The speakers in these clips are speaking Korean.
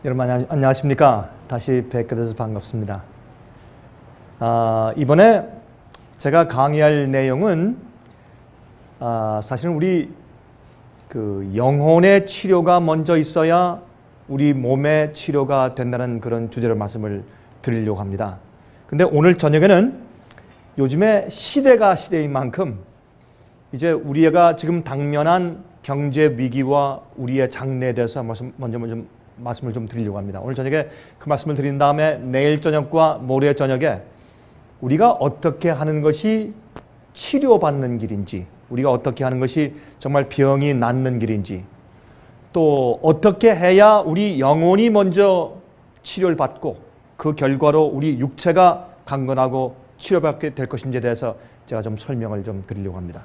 여러분 안녕하십니까? 다시 뵙게 돼서 반갑습니다. 이번에 제가 강의할 내용은 사실은 우리 영혼의 치료가 먼저 있어야 우리 몸의 치료가 된다는 그런 주제로 말씀을 드리려고 합니다. 근데 오늘 저녁에는 요즘에 시대가 시대인 만큼 이제 우리가 지금 당면한 경제 위기와 우리의 장래에 대해서 먼저 말씀을 좀 드리려고 합니다. 오늘 저녁에 그 말씀을 드린 다음에 내일 저녁과 모레 저녁에 우리가 어떻게 하는 것이 치료받는 길인지, 우리가 어떻게 하는 것이 정말 병이 낫는 길인지, 또 어떻게 해야 우리 영혼이 먼저 치료를 받고 그 결과로 우리 육체가 강건하고 치료받게 될 것인지에 대해서 제가 좀 설명을 좀 드리려고 합니다.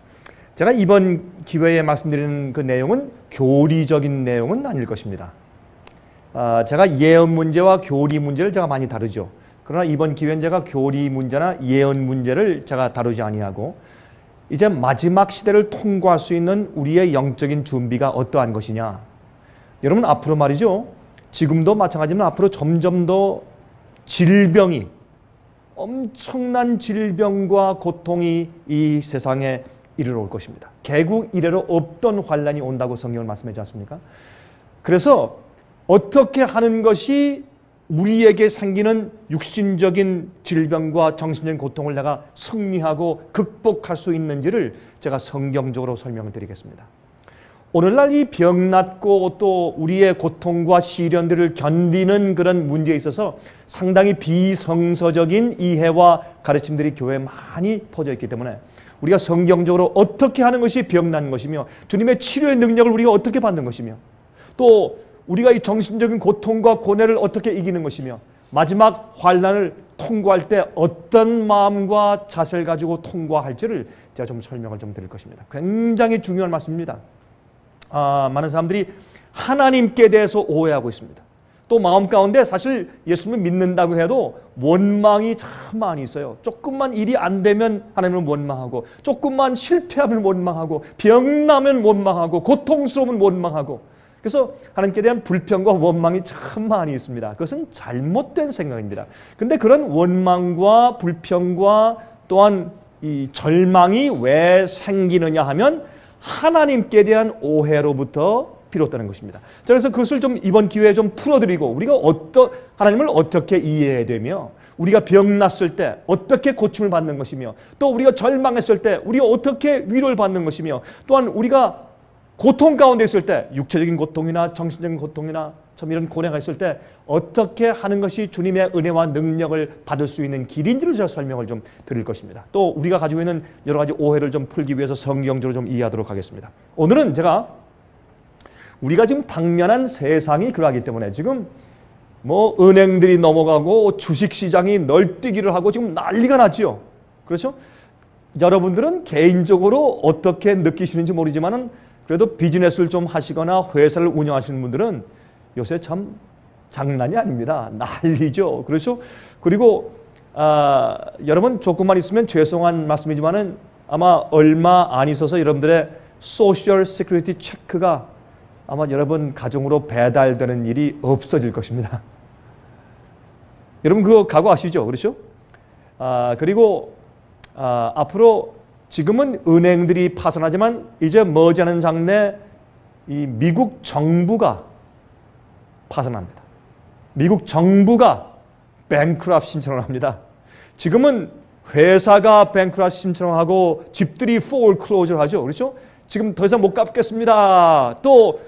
제가 이번 기회에 말씀드리는 그 내용은 교리적인 내용은 아닐 것입니다. 제가 예언 문제와 교리 문제를 제가 많이 다루죠. 그러나 이번 기회는 제가 교리 문제나 예언 문제를 제가 다루지 아니하고 이제 마지막 시대를 통과할 수 있는 우리의 영적인 준비가 어떠한 것이냐. 여러분 앞으로 말이죠. 지금도 마찬가지지만 앞으로 점점 더 질병이, 엄청난 질병과 고통이 이 세상에 이르러 올 것입니다. 개국 이래로 없던 환란이 온다고 성경은 말씀하지 않습니까? 그래서 어떻게 하는 것이 우리에게 생기는 육신적인 질병과 정신적인 고통을 내가 승리하고 극복할 수 있는지를 제가 성경적으로 설명을 드리겠습니다. 오늘날 이 병났고 또 우리의 고통과 시련들을 견디는 그런 문제에 있어서 상당히 비성서적인 이해와 가르침들이 교회에 많이 퍼져 있기 때문에 우리가 성경적으로 어떻게 하는 것이 병난 것이며 주님의 치료의 능력을 우리가 어떻게 받는 것이며 또 우리가 이 정신적인 고통과 고뇌를 어떻게 이기는 것이며 마지막 환난을 통과할 때 어떤 마음과 자세를 가지고 통과할지를 제가 좀 설명을 좀 드릴 것입니다. 굉장히 중요한 말씀입니다. 많은 사람들이 하나님께 대해서 오해하고 있습니다. 또 마음 가운데 사실 예수님을 믿는다고 해도 원망이 참 많이 있어요. 조금만 일이 안 되면 하나님을 원망하고, 조금만 실패하면 원망하고, 병나면 원망하고, 고통스러우면 원망하고, 그래서 하나님께 대한 불평과 원망이 참 많이 있습니다. 그것은 잘못된 생각입니다. 근데 그런 원망과 불평과 또한 이 절망이 왜 생기느냐 하면 하나님께 대한 오해로부터 비롯되는 것입니다. 그래서 그것을 좀 이번 기회에 좀 풀어드리고 우리가 하나님을 어떻게 이해해야 되며 우리가 병났을 때 어떻게 고침을 받는 것이며 또 우리가 절망했을 때 우리가 어떻게 위로를 받는 것이며 또한 우리가 고통 가운데 있을 때 육체적인 고통이나 정신적인 고통이나 참 이런 고뇌가 있을 때 어떻게 하는 것이 주님의 은혜와 능력을 받을 수 있는 길인지를 제가 설명을 좀 드릴 것입니다. 또 우리가 가지고 있는 여러 가지 오해를 좀 풀기 위해서 성경적으로 좀 이해하도록 하겠습니다. 오늘은 제가 우리가 지금 당면한 세상이 그러하기 때문에 지금 뭐 은행들이 넘어가고 주식시장이 널뛰기를 하고 지금 난리가 났죠. 그렇죠? 여러분들은 개인적으로 어떻게 느끼시는지 모르지만은 그래도 비즈니스를 좀 하시거나 회사를 운영하시는 분들은 요새 참 장난이 아닙니다. 난리죠. 그렇죠? 그리고 여러분 조금만 있으면 죄송한 말씀이지만은 아마 얼마 안 있어서 여러분들의 소셜 시큐리티 체크가 아마 여러분 가정으로 배달되는 일이 없어질 것입니다. 여러분 그거 각오하시죠? 그렇죠? 그리고 앞으로 지금은 은행들이 파산하지만 이제 머지않은 장래 이 미국 정부가 파산합니다. 미국 정부가 뱅크럽 신청을 합니다. 지금은 회사가 뱅크럽 신청하고 집들이 foreclosure 하죠. 그렇죠? 지금 더 이상 못 갚겠습니다. 또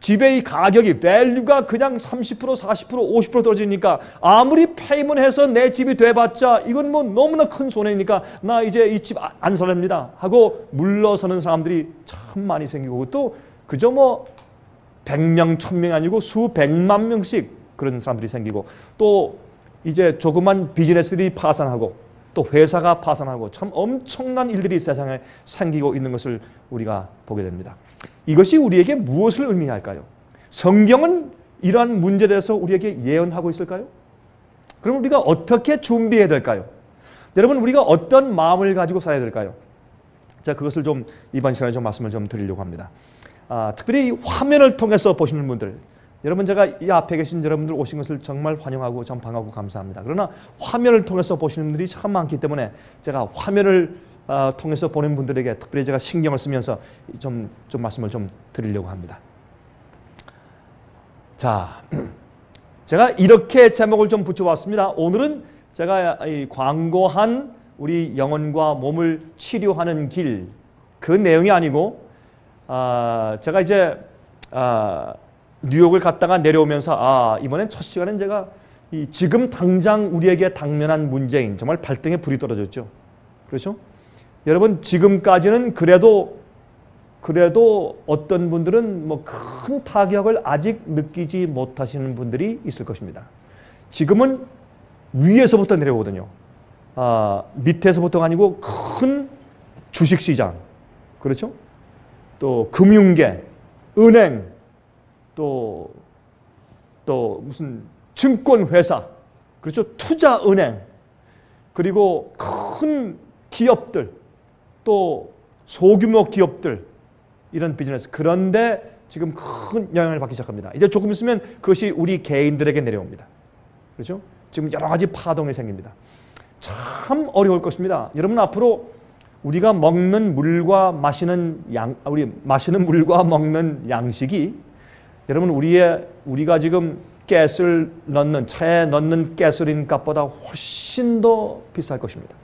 집의 가격이 밸류가 그냥 30%, 40%, 50% 떨어지니까 아무리 페이먼해서 내 집이 돼봤자 이건 뭐 너무나 큰 손해니까 나 이제 이 집 안 살랍니다 하고 물러서는 사람들이 참 많이 생기고 또 그저 뭐 100명, 1000명이 아니고 수백만 명씩 그런 사람들이 생기고 또 이제 조그만 비즈니스들이 파산하고 또 회사가 파산하고 참 엄청난 일들이 세상에 생기고 있는 것을 우리가 보게 됩니다. 이것이 우리에게 무엇을 의미할까요? 성경은 이러한 문제에 대해서 우리에게 예언하고 있을까요? 그럼 우리가 어떻게 준비해야 될까요? 여러분 우리가 어떤 마음을 가지고 살아야 될까요? 자, 그것을 좀 이번 시간에 좀 말씀을 좀 드리려고 합니다. 특별히 화면을 통해서 보시는 분들, 여러분 제가 이 앞에 계신 여러분들 오신 것을 정말 환영하고 반갑고 감사합니다. 그러나 화면을 통해서 보시는 분들이 참 많기 때문에 제가 화면을 통해서 보는 분들에게 특별히 제가 신경을 쓰면서 좀 말씀을 좀 드리려고 합니다. 자, 제가 이렇게 제목을 좀 붙여봤습니다. 오늘은 제가 이 광고한 우리 영혼과 몸을 치료하는 길, 그 내용이 아니고 제가 이제 뉴욕을 갔다가 내려오면서 이번엔 첫 시간엔 제가 지금 당장 우리에게 당면한 문제인 정말 발등에 불이 떨어졌죠. 그렇죠? 여러분 지금까지는 그래도 어떤 분들은 뭐 큰 타격을 아직 느끼지 못하시는 분들이 있을 것입니다. 지금은 위에서부터 내려오거든요. 밑에서부터가 아니고 큰 주식시장, 그렇죠? 또 금융계, 은행, 또 무슨 증권회사, 그렇죠? 투자은행, 그리고 큰 기업들, 또 소규모 기업들, 이런 비즈니스. 그런데 지금 큰 영향을 받기 시작합니다. 이제 조금 있으면 그것이 우리 개인들에게 내려옵니다. 그렇죠? 지금 여러 가지 파동이 생깁니다. 참 어려울 것입니다. 여러분 앞으로 우리가 먹는 물과 마시는 물과 먹는 양식이 여러분 우리가 지금 가스를 넣는 차에 넣는 가솔린 값보다 훨씬 더 비쌀 것입니다.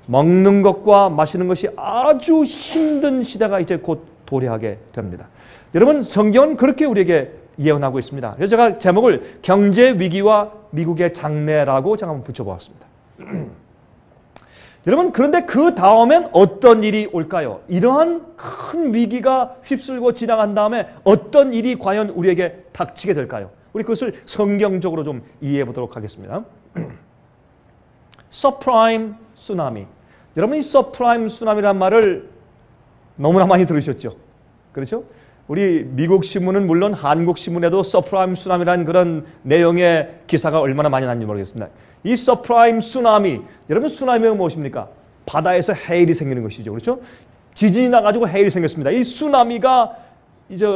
먹는 것과 마시는 것이 아주 힘든 시대가 이제 곧 도래하게 됩니다. 여러분 성경은 그렇게 우리에게 예언하고 있습니다. 그래서 제가 제목을 경제 위기와 미국의 장래라고 제가 한번 붙여보았습니다. 여러분 그런데 그 다음엔 어떤 일이 올까요? 이러한 큰 위기가 휩쓸고 지나간 다음에 어떤 일이 과연 우리에게 닥치게 될까요? 우리 그것을 성경적으로 좀 이해해 보도록 하겠습니다. 서프라임 쓰나미. 여러분 이 서프라임 쓰나미란 말을 너무나 많이 들으셨죠? 그렇죠? 우리 미국 신문은 물론 한국 신문에도 서프라임 쓰나미라는 그런 내용의 기사가 얼마나 많이 났는지 모르겠습니다. 이 서프라임 쓰나미, 여러분 쓰나미가 무엇입니까? 바다에서 해일이 생기는 것이죠. 그렇죠? 지진이 나가지고 해일이 생겼습니다. 이 쓰나미가 이제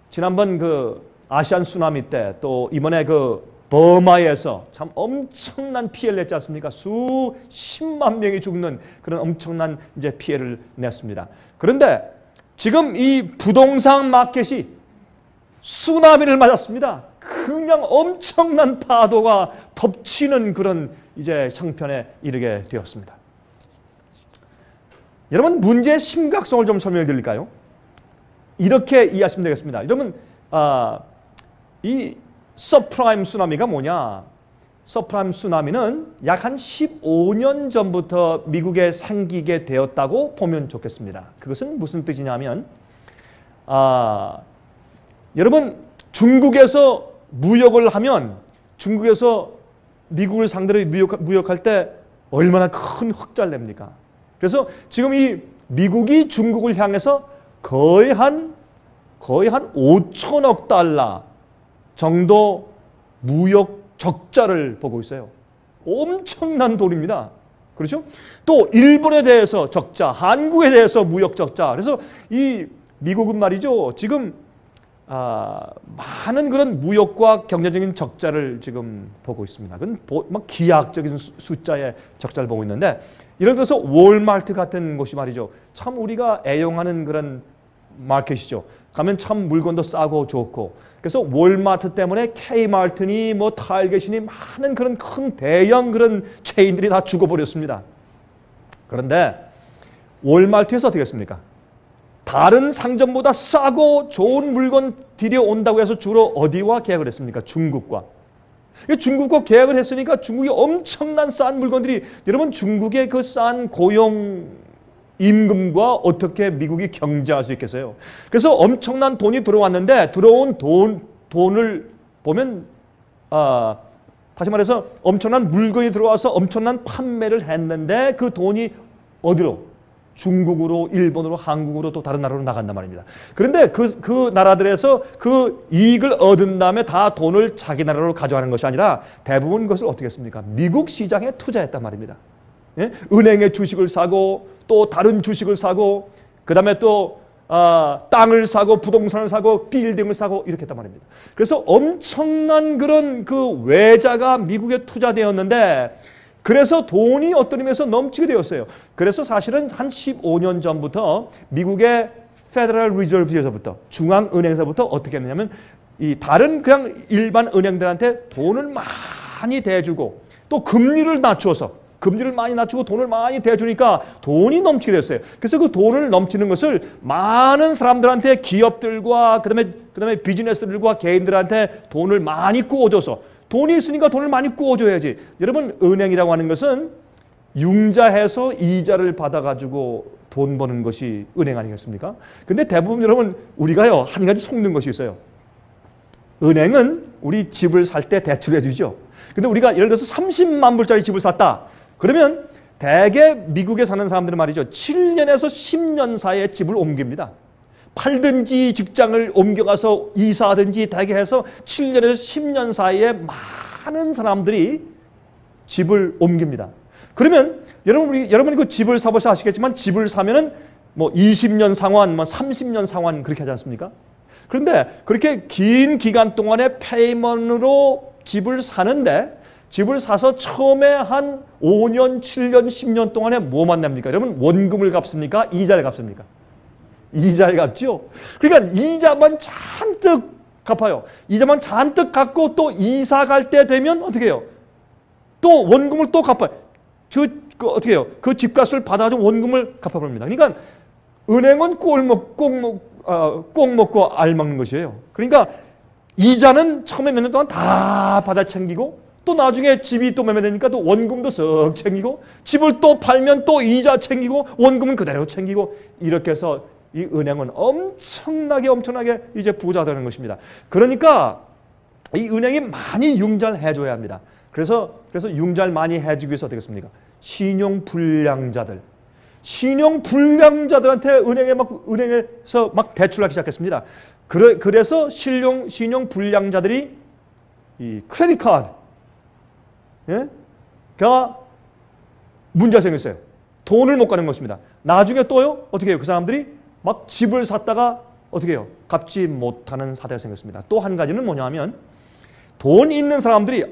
지난번 그 아시안 쓰나미 때 또 이번에 그 버마에서 참 엄청난 피해를 냈지 않습니까? 수십만 명이 죽는 그런 엄청난 이제 피해를 냈습니다. 그런데 지금 이 부동산 마켓이 쓰나미를 맞았습니다. 그냥 엄청난 파도가 덮치는 그런 이제 형편에 이르게 되었습니다. 여러분 문제의 심각성을 좀 설명해 드릴까요? 이렇게 이해하시면 되겠습니다. 여러분 이 서프라임 쓰나미가 뭐냐? 서프라임 쓰나미는 약 한 15년 전부터 미국에 생기게 되었다고 보면 좋겠습니다. 그것은 무슨 뜻이냐면 여러분 중국에서 무역을 하면 중국에서 미국을 상대로 무역할 때 얼마나 큰 흑자를 냅니까? 그래서 지금 이 미국이 중국을 향해서 거의 한 5천억 달러 정도 무역 적자를 보고 있어요. 엄청난 돈입니다. 그렇죠? 또 일본에 대해서 적자, 한국에 대해서 무역 적자. 그래서 이 미국은 말이죠. 지금 많은 그런 무역과 경제적인 적자를 지금 보고 있습니다. 그건 막 기하학적인 숫자의 적자를 보고 있는데 예를 들어서 월마트 같은 곳이 말이죠. 참 우리가 애용하는 그런 마켓이죠. 가면 참 물건도 싸고 좋고 그래서 월마트 때문에 K마트니 뭐 타겟이니 많은 그런 큰 대형 그런 체인들이 다 죽어버렸습니다. 그런데 월마트에서 어떻게 했습니까? 다른 상점보다 싸고 좋은 물건 들여온다고 해서 주로 어디와 계약을 했습니까? 중국과. 중국과 계약을 했으니까 중국이 엄청난 싼 물건들이 여러분 중국의 그 싼 고용 임금과 어떻게 미국이 경쟁할 수 있겠어요? 그래서 엄청난 돈이 들어왔는데 들어온 돈을 보면 다시 말해서 엄청난 물건이 들어와서 엄청난 판매를 했는데 그 돈이 어디로? 중국으로, 일본으로, 한국으로 또 다른 나라로 나간단 말입니다. 그런데 그 나라들에서 그 이익을 얻은 다음에 다 돈을 자기 나라로 가져가는 것이 아니라 대부분 그것을 어떻게 했습니까? 미국 시장에 투자했단 말입니다. 예? 은행의 주식을 사고 또 다른 주식을 사고 그 다음에 또 땅을 사고 부동산을 사고 빌딩을 사고 이렇게 했단 말입니다. 그래서 엄청난 그런 그 외자가 미국에 투자되었는데 그래서 돈이 어떤 의미에서 넘치게 되었어요. 그래서 사실은 한 15년 전부터 미국의 페더럴 리저브에서부터 중앙은행에서부터 어떻게 했느냐면 이 다른 그냥 일반 은행들한테 돈을 많이 대주고 또 금리를 낮추어서 금리를 많이 낮추고 돈을 많이 대주니까 돈이 넘치게 됐어요. 그래서 그 돈을 넘치는 것을 많은 사람들한테 기업들과 그다음에 비즈니스들과 개인들한테 돈을 많이 꾸어줘서 돈이 있으니까 돈을 많이 꾸어줘야지. 여러분 은행이라고 하는 것은 융자해서 이자를 받아가지고 돈 버는 것이 은행 아니겠습니까? 근데 대부분 여러분 우리가요 한 가지 속는 것이 있어요. 은행은 우리 집을 살 때 대출해 주죠. 근데 우리가 예를 들어서 30만 불짜리 집을 샀다. 그러면 대개 미국에 사는 사람들은 말이죠. 7년에서 10년 사이에 집을 옮깁니다. 팔든지 직장을 옮겨가서 이사하든지 대개 해서 7년에서 10년 사이에 많은 사람들이 집을 옮깁니다. 그러면 여러분이 그 집을 사보셔서 아시겠지만 집을 사면은 뭐 20년 상환, 뭐 30년 상환 그렇게 하지 않습니까? 그런데 그렇게 긴 기간 동안의 페이먼으로 집을 사는데 집을 사서 처음에 한 5년, 7년, 10년 동안에 뭐만 납니까? 여러분 원금을 갚습니까? 이자를 갚습니까? 이자를 갚죠. 그러니까 이자만 잔뜩 갚아요. 이자만 잔뜩 갚고 또 이사 갈 때 되면 어떻게 해요? 또 원금을 또 갚아요. 어떻게 해요? 그 집값을 받아가지고 원금을 갚아버립니다. 그러니까 은행은 꼭 먹고 알 먹는 것이에요. 그러니까 이자는 처음에 몇 년 동안 다 받아 챙기고 또 나중에 집이 또 매매되니까 또 원금도 쓱 챙기고 집을 또 팔면 또 이자 챙기고 원금은 그대로 챙기고 이렇게 해서 이 은행은 엄청나게 이제 부자 되는 것입니다. 그러니까 이 은행이 많이 융자를 해줘야 합니다. 그래서 융자를 많이 해주기 위해서 어떻게 했습니까? 신용불량자들한테 은행에서 막 대출하기 시작했습니다. 그래서 신용불량자들이 이 크레딧 카드가 문제가 생겼어요. 돈을 못 갚는 것입니다. 나중에 또요 어떻게 해요? 그 사람들이 막 집을 샀다가 어떻게 해요? 갚지 못하는 사태가 생겼습니다. 또 한 가지는 뭐냐면 돈 있는 사람들이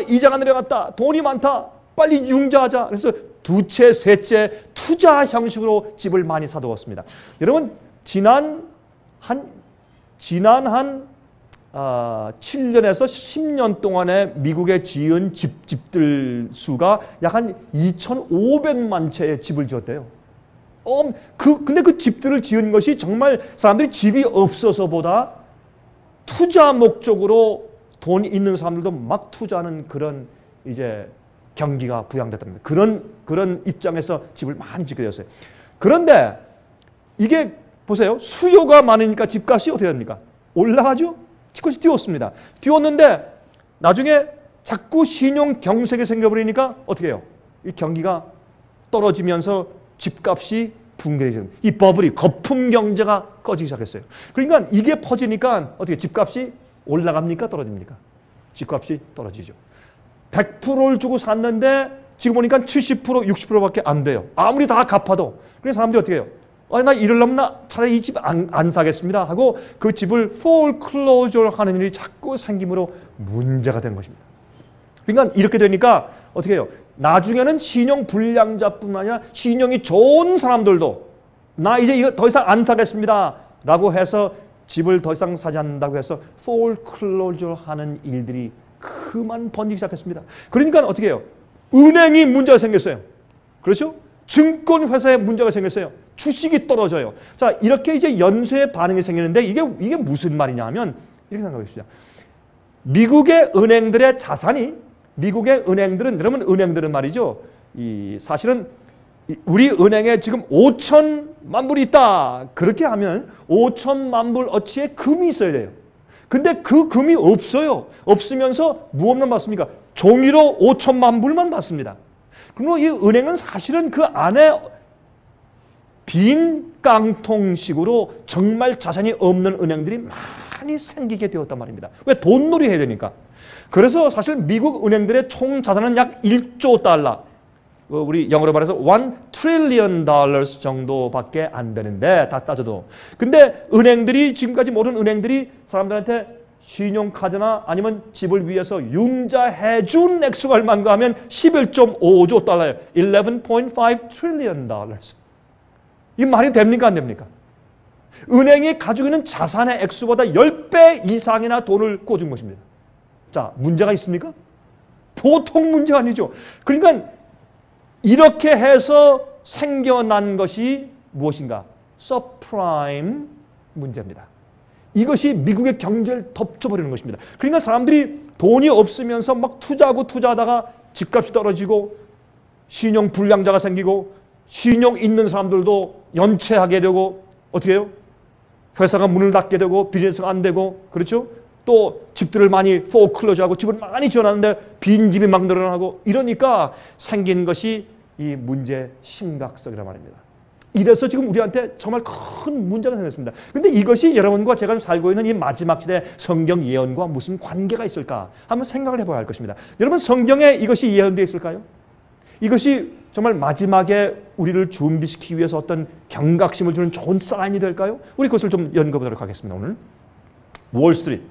이자가 내려갔다. 돈이 많다. 빨리 융자하자. 그래서 두채, 세채 투자 형식으로 집을 많이 사두었습니다. 여러분 지난 한 7년에서 10년 동안에 미국에 지은 집들 수가 약 한 2,500만 채의 집을 지었대요. 근데 그 집들을 지은 것이 정말 사람들이 집이 없어서보다 투자 목적으로 돈 있는 사람들도 막 투자하는 그런 이제 경기가 부양됐답니다. 그런 입장에서 집을 많이 짓게 되었어요. 그런데 이게 보세요. 수요가 많으니까 집값이 어떻게 됩니까? 올라가죠? 집값이 뛰었습니다. 뛰었는데 나중에 자꾸 신용 경색이 생겨버리니까 어떻게 해요? 이 경기가 떨어지면서 집값이 붕괴되게 됩니다. 이 버블이 거품 경제가 꺼지기 시작했어요. 그러니까 이게 퍼지니까 어떻게 집값이 올라갑니까? 떨어집니까? 집값이 떨어지죠. 100%를 주고 샀는데 지금 보니까 70%, 60%밖에 안 돼요. 아무리 다 갚아도. 그래서 사람들이 어떻게 해요? 나 이러려면 나 차라리 이 집 안 사겠습니다 하고 그 집을 foreclosure 하는 일이 자꾸 생기므로 문제가 되는 것입니다. 그러니까 이렇게 되니까 어떻게 해요? 나중에는 신용 불량자뿐만 아니라 신용이 좋은 사람들도 나 이제 이거 더 이상 안 사겠습니다 라고 해서 집을 더 이상 사지 않는다고 해서 foreclosure 하는 일들이 그만 번지기 시작했습니다. 그러니까 어떻게 해요? 은행이 문제가 생겼어요. 그렇죠? 증권회사에 문제가 생겼어요. 주식이 떨어져요. 자, 이렇게 이제 연쇄 반응이 생기는데 이게 무슨 말이냐 하면 이렇게 생각해 보십시오. 미국의 은행들의 자산이 미국의 은행들은 여러분 은행들은 말이죠. 사실은 우리 은행에 지금 5천만 불이 있다. 그렇게 하면 5천만 불 어치의 금이 있어야 돼요. 근데 그 금이 없어요. 없으면서 무엇만 받습니까? 종이로 5천만 불만 받습니다. 그리고 이 은행은 사실은 그 안에 빈 깡통식으로 정말 자산이 없는 은행들이 많이 생기게 되었단 말입니다. 왜? 돈놀이 해야 되니까. 그래서 사실 미국 은행들의 총 자산은 약 1조 달러. 우리 영어로 말해서 1 trillion dollars 정도밖에 안 되는데 다 따져도. 근데 은행들이 지금까지 모든 은행들이 사람들한테 신용카드나 아니면 집을 위해서 융자해준 액수가 얼마인가 하면 11.5조 달러예요. 11.5 trillion dollars. 이 말이 됩니까 안 됩니까? 은행이 가지고 있는 자산의 액수보다 10배 이상이나 돈을 꽂은 것입니다. 자, 문제가 있습니까? 보통 문제 아니죠. 그러니까 이렇게 해서 생겨난 것이 무엇인가? 서프라임 문제입니다. 이것이 미국의 경제를 덮쳐버리는 것입니다. 그러니까 사람들이 돈이 없으면서 막 투자하다가 집값이 떨어지고 신용 불량자가 생기고 신용 있는 사람들도 연체하게 되고 어떻게 해요? 회사가 문을 닫게 되고 비즈니스가 안 되고 그렇죠? 또 집들을 많이 포클로즈하고 집을 많이 지어놨는데 빈집이 막 늘어나고 이러니까 생긴 것이 이 문제의 심각성이란 말입니다. 이래서 지금 우리한테 정말 큰 문제가 생겼습니다. 근데 이것이 여러분과 제가 살고 있는 이 마지막 시대 성경 예언과 무슨 관계가 있을까? 한번 생각을 해봐야 할 것입니다. 여러분 성경에 이것이 예언되어 있을까요? 이것이 정말 마지막에 우리를 준비시키기 위해서 어떤 경각심을 주는 좋은 사인이 될까요? 우리 그것을 좀 연구해보도록 하겠습니다. 오늘 월스트리트.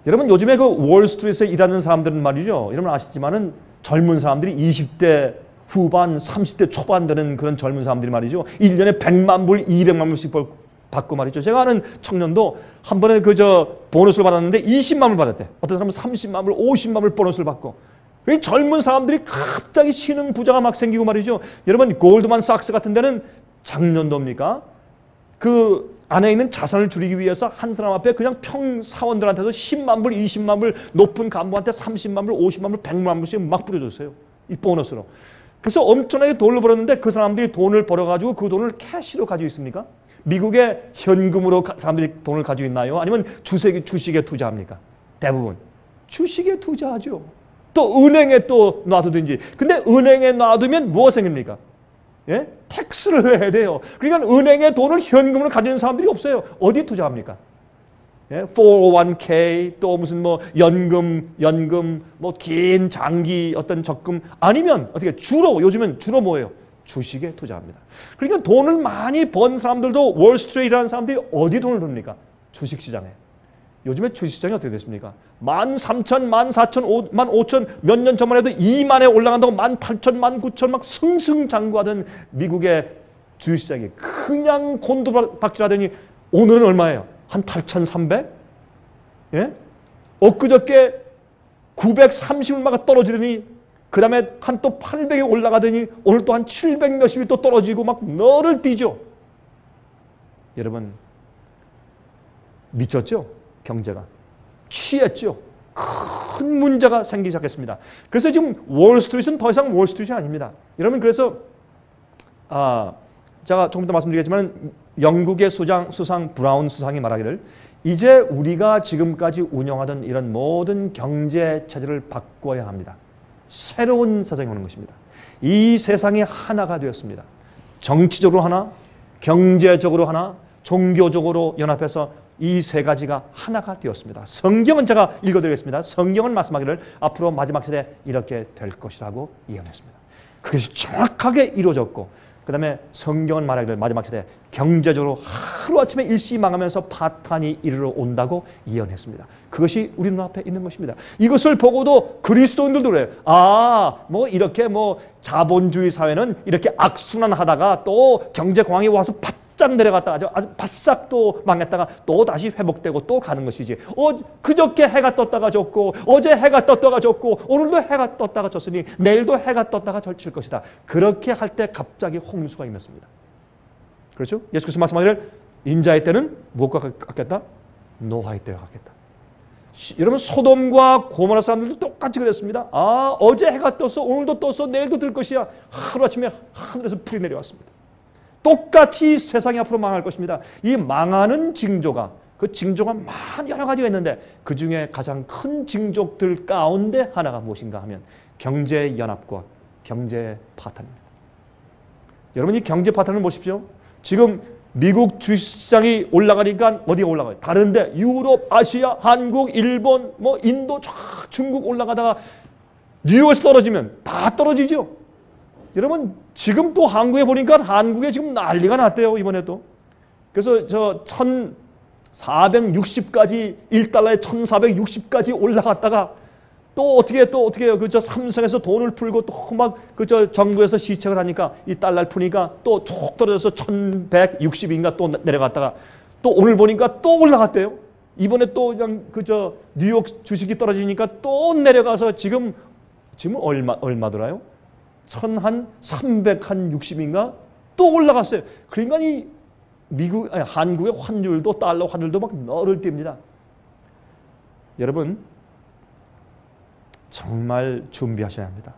여러분 요즘에 그 월스트리트에서 일하는 사람들은 말이죠. 여러분 아시지만은 젊은 사람들이 20대 후반, 30대 초반 되는 그런 젊은 사람들이 말이죠. 1년에 100만 불, 200만 불씩 받고 말이죠. 제가 아는 청년도 한 번에 보너스를 받았는데 20만 불 받았대. 어떤 사람은 30만 불, 50만 불 보너스를 받고. 이 젊은 사람들이 갑자기 신흥 부자가 막 생기고 말이죠. 여러분 골드만삭스 같은 데는 작년도입니까? 그 안에 있는 자산을 줄이기 위해서 한 사람 앞에 그냥 평사원들한테도 10만 불, 20만 불, 높은 간부한테 30만 불, 50만 불, 100만 불씩 막 뿌려줬어요. 이 보너스로. 그래서 엄청나게 돈을 벌었는데 그 사람들이 돈을 벌어가지고 그 돈을 캐시로 가지고 있습니까? 미국의 현금으로 사람들이 돈을 가지고 있나요? 아니면 주식에 투자합니까? 대부분 주식에 투자하죠. 또 은행에 또 놔두든지. 근데 은행에 놔두면 뭐가 생깁니까? 예? 텍스를 내야 돼요. 그러니까 은행에 돈을 현금으로 가지는 사람들이 없어요. 어디에 투자합니까? 예? 401k 또 무슨 뭐 연금 뭐 긴 장기 어떤 적금 아니면 어떻게 요즘은 주로 뭐예요? 주식에 투자합니다. 그러니까 돈을 많이 번 사람들도 월스트리트라는 사람들이 어디 돈을 듭니까? 주식시장에. 요즘에 주식시장이 어떻게 됐습니까? 13,000, 14,000, 15,000 몇 년 전만 해도 2만에 올라간다고 18,000, 19,000 막 승승장구하던 미국의 주식시장이 그냥 곤두박질하더니 오늘은 얼마예요? 한 8,300? 예? 엊그저께 930얼마가 떨어지더니 그 다음에 한 또 800에 올라가더니 오늘 또 한 700 몇십이 또 떨어지고 막 너를 뛰죠. 여러분 미쳤죠? 경제가. 취했죠. 큰 문제가 생기기 시작했습니다. 그래서 지금 월스트리트는 더 이상 월스트리트이 아닙니다. 여러분 그래서 제가 조금 더 말씀드리겠지만 영국의 수상 브라운 수상이 말하기를 이제 우리가 지금까지 운영하던 이런 모든 경제 체제를 바꿔야 합니다. 새로운 세상이 오는 것입니다. 이 세상이 하나가 되었습니다. 정치적으로 하나, 경제적으로 하나, 종교적으로 연합해서 이 세 가지가 하나가 되었습니다. 성경은 제가 읽어드리겠습니다. 성경은 말씀하기를 앞으로 마지막 시대에 이렇게 될 것이라고 예언했습니다. 그것이 정확하게 이루어졌고 그 다음에 성경은 말하기를 마지막 시대에 경제적으로 하루아침에 일시망하면서 파탄이 이르러 온다고 예언했습니다. 그것이 우리 눈앞에 있는 것입니다. 이것을 보고도 그리스도인들도 그래요. 뭐 이렇게 뭐 자본주의 사회는 이렇게 악순환하다가 또 경제공황이 와서 바짝 내려갔다가 아주 바싹 또 망했다가 또 다시 회복되고 또 가는 것이지. 그저께 해가 떴다가 졌고 어제 해가 떴다가 졌고 오늘도 해가 떴다가 졌으니 내일도 해가 떴다가 질 것이다. 그렇게 할 때 갑자기 홍수가 임했습니다. 그렇죠? 예수께서 말씀하기를 인자의 때는 무엇과 같겠다? 노아의 때와 같겠다. 여러분 소돔과 고모라 사람들도 똑같이 그랬습니다. 어제 해가 떴어 오늘도 떴어 내일도 뜰 것이야. 하루아침에 하늘에서 불이 내려왔습니다. 똑같이 세상이 앞으로 망할 것입니다. 이 망하는 징조가 그 징조가 여러 가지가 있는데 그 중에 가장 큰 징조들 가운데 하나가 무엇인가 하면 경제 연합과 경제 파탄입니다. 여러분 이 경제 파탄을 보십시오. 지금 미국 주식시장이 올라가니까 어디가 올라가요? 다른데 유럽, 아시아, 한국, 일본, 뭐 인도, 중국 올라가다가 뉴욕에서 떨어지면 다 떨어지죠. 여러분 지금 또 한국에 보니까 한국에 지금 난리가 났대요. 이번에 또. 그래서 저 1460까지 1달러에 1460까지 올라갔다가 또 어떻게 해요? 그 저 삼성에서 돈을 풀고 또 막 그 저 정부에서 시책을 하니까 이 달러를 푸니까 또 쭉 떨어져서 1160인가 또 내려갔다가 또 오늘 보니까 또 올라갔대요. 이번에 또 그냥 그 저 뉴욕 주식이 떨어지니까 또 내려가서 지금 얼마더라요? 1360인가 또 올라갔어요. 그러니까 이 한국의 환율도 달러 환율도 막 너를 띱니다. 여러분 정말 준비하셔야 합니다.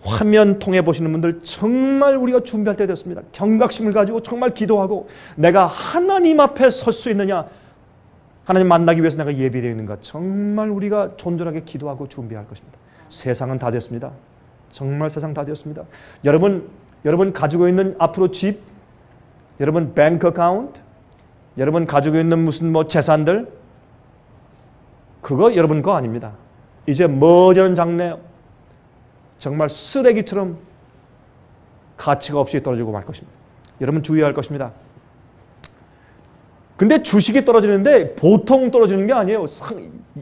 화면 통해 보시는 분들 정말 우리가 준비할 때 됐습니다. 경각심을 가지고 정말 기도하고 내가 하나님 앞에 설 수 있느냐, 하나님 만나기 위해서 내가 예비되어 있는가, 정말 우리가 존전하게 기도하고 준비할 것입니다. 세상은 다 됐습니다. 정말 세상 다 되었습니다. 여러분 가지고 있는 앞으로 집, 여러분 뱅크 어카운트, 여러분 가지고 있는 무슨 재산들, 그거 여러분 거 아닙니다. 이제 머지않은 장래 정말 쓰레기처럼 가치가 없이 떨어지고 말 것입니다. 여러분 주의할 것입니다. 근데 주식이 떨어지는데 보통 떨어지는 게 아니에요.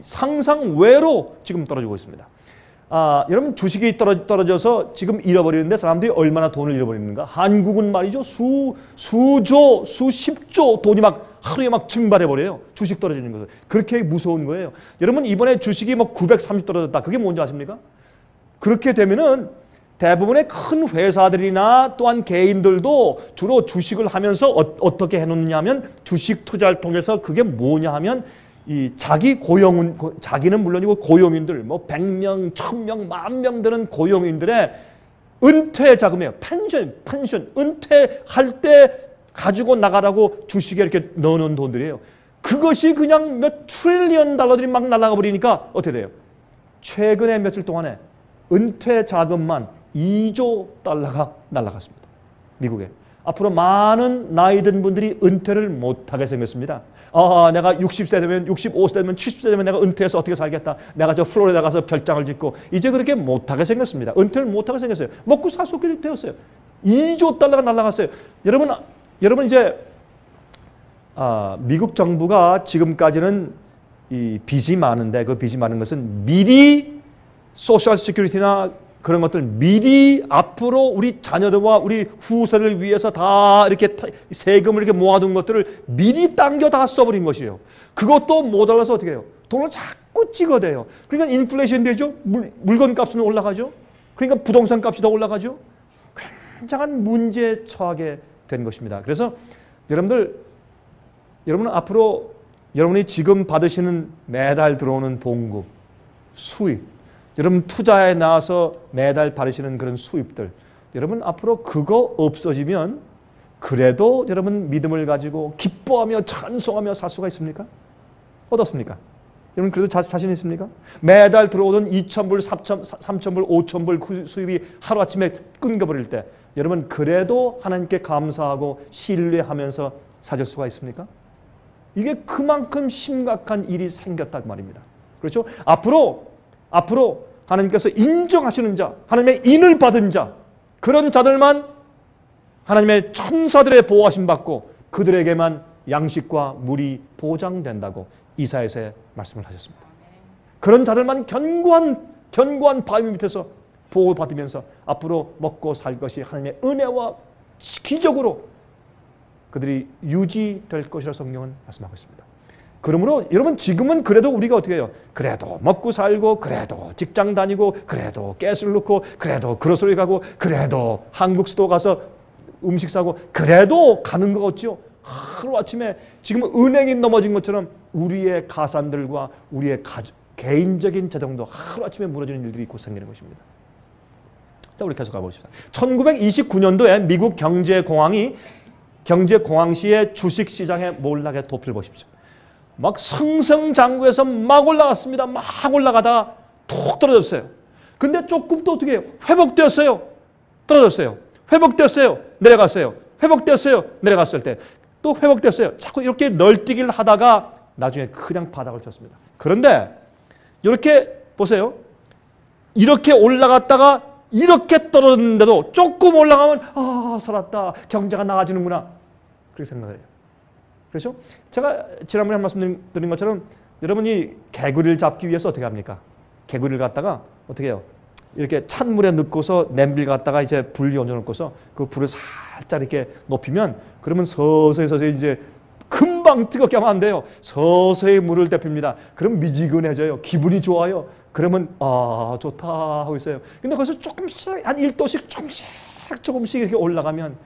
상상 외로 지금 떨어지고 있습니다. 여러분 주식이 떨어져서 지금 잃어버리는데 사람들이 얼마나 돈을 잃어버리는가? 한국은 말이죠. 수조, 수십조 돈이 막 하루에 막 증발해버려요. 주식 떨어지는 것을. 그렇게 무서운 거예요. 여러분 이번에 주식이 930 떨어졌다. 그게 뭔지 아십니까? 그렇게 되면은 대부분의 큰 회사들이나 또한 개인들도 주로 주식을 하면서 어떻게 해놓느냐 하면 주식 투자를 통해서 그게 뭐냐 하면 이 자기는 물론이고 고용인들 100명, 1000명, 10,000명 되는 고용인들의 은퇴 자금이에요. 펜션 은퇴할 때 가지고 나가라고 주식에 이렇게 넣어놓은 돈들이에요. 그것이 그냥 몇 트릴리언 달러들이 막 날아가 버리니까 어떻게 돼요? 최근에 며칠 동안에 은퇴 자금만 2조 달러가 날아갔습니다. 미국에. 앞으로 많은 나이 든 분들이 은퇴를 못하게 생겼습니다. 내가 60세 되면 65세 되면 70세 되면 내가 은퇴해서 어떻게 살겠다. 내가 저 플로리다 가서 별장을 짓고 이제 그렇게 못하게 생겼습니다. 은퇴를 못하게 생겼어요. 먹고 살 수 없게 되었어요. 2조 달러가 날아갔어요. 여러분 이제 미국 정부가 지금까지는 이 빚이 많은데 그 빚이 많은 것은 미리 소셜 시큐리티나 그런 것들 미리 앞으로 우리 자녀들과 우리 후세를 위해서 다 이렇게 세금을 이렇게 모아둔 것들을 미리 당겨 다 써버린 것이에요. 그것도 모자라서 어떻게 해요? 돈을 자꾸 찍어대요. 그러니까 인플레이션 되죠. 물건 값은 올라가죠. 그러니까 부동산 값이 더 올라가죠. 굉장한 문제에 처하게 된 것입니다. 그래서 여러분은 앞으로 여러분이 지금 받으시는 매달 들어오는 봉급, 수입, 여러분 투자에 나와서 매달 받으시는 그런 수입들, 여러분 앞으로 그거 없어지면 그래도 여러분 믿음을 가지고 기뻐하며 찬송하며 살 수가 있습니까? 어떻습니까? 여러분 그래도 자신 있습니까? 매달 들어오던 2,000불, 3,000불, 5,000불 수입이 하루아침에 끊겨버릴 때 여러분 그래도 하나님께 감사하고 신뢰하면서 사실 수가 있습니까? 이게 그만큼 심각한 일이 생겼단 말입니다. 그렇죠? 앞으로 하나님께서 인정하시는 자, 하나님의 인을 받은 자, 그런 자들만 하나님의 천사들의 보호하심 받고 그들에게만 양식과 물이 보장된다고 이사야서에 말씀을 하셨습니다. 그런 자들만 견고한 바위 밑에서 보호받으면서 앞으로 먹고 살 것이 하나님의 은혜와 기적으로 그들이 유지될 것이라 성경은 말씀하고 있습니다. 그러므로 여러분 지금은 그래도 우리가 어떻게 해요? 그래도 먹고 살고 그래도 직장 다니고 그래도 가스를 넣고 그래도 그로서리 가고 그래도 한국 수도 가서 음식 사고 그래도 가는 거 같죠? 하루아침에 지금 은행이 넘어진 것처럼 우리의 가산들과 우리의 개인적인 재정도 하루아침에 무너지는 일들이 곧 생기는 것입니다. 자, 우리 계속 가보겠습니다. 1929년도에 미국 경제공황시의 주식시장의 몰락의 도표를 보십시오. 막 승승장구해서 막 올라갔습니다. 막 올라가다가 툭 떨어졌어요. 근데 조금 또 어떻게 해요? 회복되었어요. 떨어졌어요. 회복되었어요. 내려갔어요. 회복되었어요. 내려갔을 때 또 회복됐어요. 자꾸 이렇게 널뛰기를 하다가 나중에 그냥 바닥을 쳤습니다. 그런데 이렇게 보세요. 이렇게 올라갔다가 이렇게 떨어졌는데도 조금 올라가면 아, 살았다. 경제가 나아지는구나. 그렇게 생각을 해요. 그렇죠? 제가 지난번에 한 말씀 드린 것처럼 여러분이 개구리를 잡기 위해서 어떻게 합니까? 개구리를 갖다가 어떻게 해요? 이렇게 찬물에 넣고서 냄비를 갖다가 이제 불 얹어놓고서 그 불을 살짝 이렇게 높이면 그러면 서서히 이제 금방 뜨겁게 하면 안 돼요. 서서히 물을 데핍니다. 그럼 미지근해져요. 기분이 좋아요. 그러면 아, 좋다 하고 있어요. 근데 거기서 조금씩 한 1도씩 조금씩 이렇게 올라가면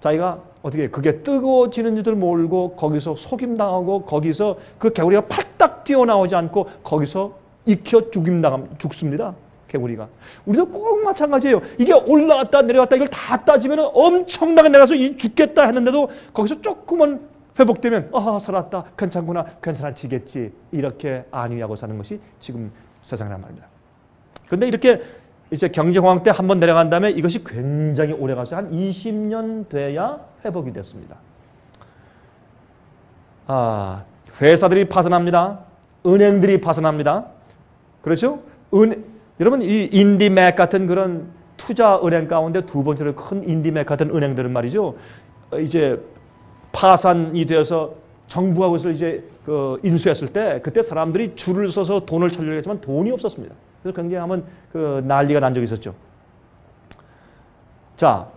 자기가 어떻게 그게 뜨거워지는 줄 모르고 거기서 속임당하고 거기서 그 개구리가 팔딱 뛰어나오지 않고 거기서 익혀 죽습니다. 개구리가. 우리도 꼭 마찬가지예요. 이게 올라갔다 내려갔다 이걸 다 따지면 엄청나게 내려가서 죽겠다 했는데도 거기서 조금은 회복되면 아, 살았다. 괜찮구나. 괜찮아지겠지. 이렇게 안위하고 사는 것이 지금 세상이란 말입니다. 그런데 이렇게 이제 경제공황 때 한번 내려간 다음에 이것이 굉장히 오래 가서 한 20년 돼야 회복이 됐습니다. 아, 회사들이 파산합니다. 은행들이 파산합니다. 그렇죠? 여러분 이 인디맥 같은 그런 투자 은행 가운데 두 번째로 큰 인디맥 같은 은행들은 말이죠. 이제 파산이 되어서 정부가 그것을 이제 인수했을 때 그때 사람들이 줄을 서서 돈을 찾으려고 했지만 돈이 없었습니다. 그래서 굉장히 한번 난리가 난 적이 있었죠. 자,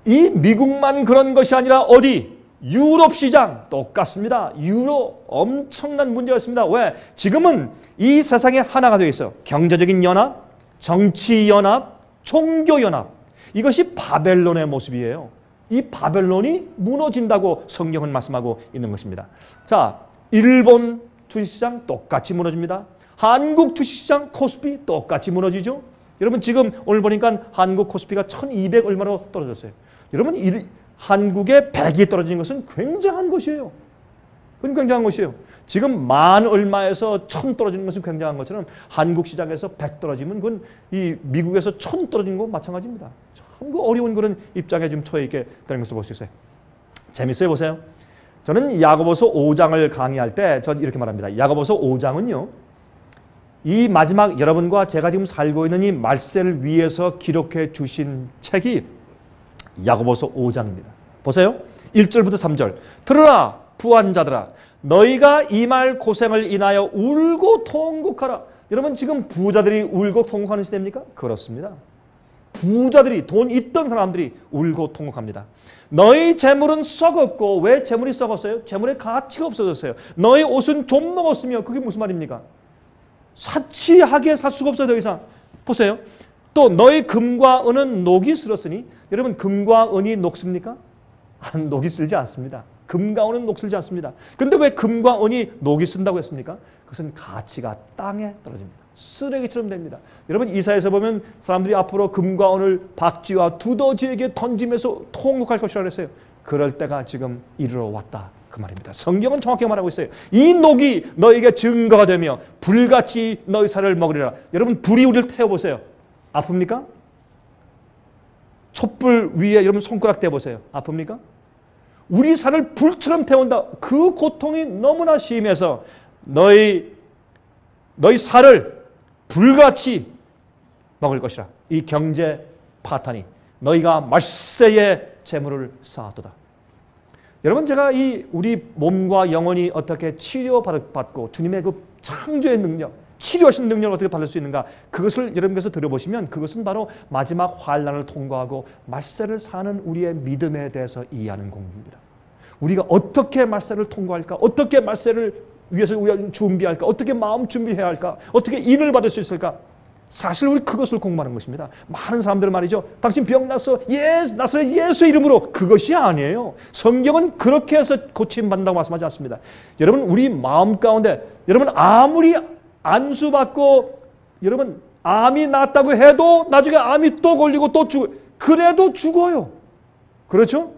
이 미국만 그런 것이 아니라 어디? 유럽 시장 똑같습니다. 유럽 엄청난 문제가 있습니다. 왜? 지금은 이 세상에 하나가 되어 있어요. 경제적인 연합, 정치 연합, 종교 연합. 이것이 바벨론의 모습이에요. 이 바벨론이 무너진다고 성경은 말씀하고 있는 것입니다. 자, 일본 주식시장 똑같이 무너집니다. 한국 주식시장 코스피 똑같이 무너지죠. 여러분 지금 오늘 보니까 한국 코스피가 1200 얼마로 떨어졌어요. 여러분 한국의 100이 떨어진 것은 굉장한 것이에요. 그건 굉장한 것이에요. 지금 10,000 얼마에서 1000 떨어지는 것은 굉장한 것처럼 한국 시장에서 100 떨어지면 그건 이 미국에서 1000 떨어진 거 마찬가지입니다. 참 어려운 그런 입장에 좀 처해 있게 되는 것을 볼 수 있어요. 재밌어요. 보세요. 저는 야고보서 5장을 강의할 때 전 이렇게 말합니다. 야고보서 5장은요. 이 마지막 여러분과 제가 지금 살고 있는 이 말세를 위해서 기록해 주신 책이 야고보서 5장입니다. 보세요. 1절부터 3절. 들으라 부한 자들아 너희가 이 말 고생을 인하여 울고 통곡하라. 여러분 지금 부자들이 울고 통곡하는 시대입니까? 그렇습니다. 부자들이 돈 있던 사람들이 울고 통곡합니다. 너희 재물은 썩었고 왜 재물이 썩었어요? 재물의 가치가 없어졌어요. 너희 옷은 좀 먹었으며 그게 무슨 말입니까? 사치하게 살 수가 없어요. 더 이상. 보세요. 또 너희 금과 은은 녹이 슬었으니 여러분 금과 은이 녹습니까? 녹이 슬지 않습니다. 금과 은은 녹슬지 않습니다. 그런데 왜 금과 은이 녹이 쓴다고 했습니까? 그것은 가치가 땅에 떨어집니다. 쓰레기처럼 됩니다. 여러분 이사야서 보면 사람들이 앞으로 금과 은을 박쥐와 두더지에게 던지면서 통곡할 것이라고 그랬어요. 그럴 때가 지금 이르러 왔다. 그 말입니다. 성경은 정확히 말하고 있어요. 이 녹이 너에게 증거가 되며 불같이 너희 살을 먹으리라. 여러분 불이 우리를 태워보세요. 아픕니까? 촛불 위에 여러분 손가락 대보세요. 아픕니까? 우리 살을 불처럼 태운다. 그 고통이 너무나 심해서 너희 살을 불같이 먹을 것이라. 이 경제 파탄이 너희가 말세의 재물을 쌓았도다. 여러분 제가 우리 몸과 영혼이 어떻게 치료받고 주님의 그 창조의 능력, 치료하시는 능력을 어떻게 받을 수 있는가 그것을 여러분께서 들어보시면 그것은 바로 마지막 환난을 통과하고 말세를 사는 우리의 믿음에 대해서 이해하는 공부입니다. 우리가 어떻게 말세를 통과할까? 어떻게 말세를 위해서 우리가 준비할까? 어떻게 마음 준비해야 할까? 어떻게 인을 받을 수 있을까? 사실 우리 그것을 공부하는 것입니다. 많은 사람들 말이죠. 당신 병 났어. 나사렛 예수의 이름으로. 그것이 아니에요. 성경은 그렇게 해서 고침받는다고 말씀하지 않습니다. 여러분 우리 마음 가운데 여러분 아무리 안수받고 여러분 암이 났다고 해도 나중에 암이 또 걸리고 또 그래도 죽어요. 그렇죠?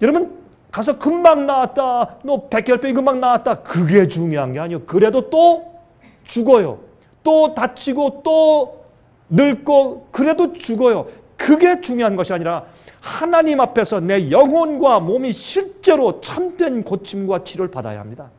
여러분 가서 금방 나았다. 너 백혈병이 금방 나았다. 그게 중요한 게 아니에요. 그래도 또 죽어요. 또 다치고 또 늙고 그래도 죽어요. 그게 중요한 것이 아니라 하나님 앞에서 내 영혼과 몸이 실제로 참된 고침과 치료를 받아야 합니다.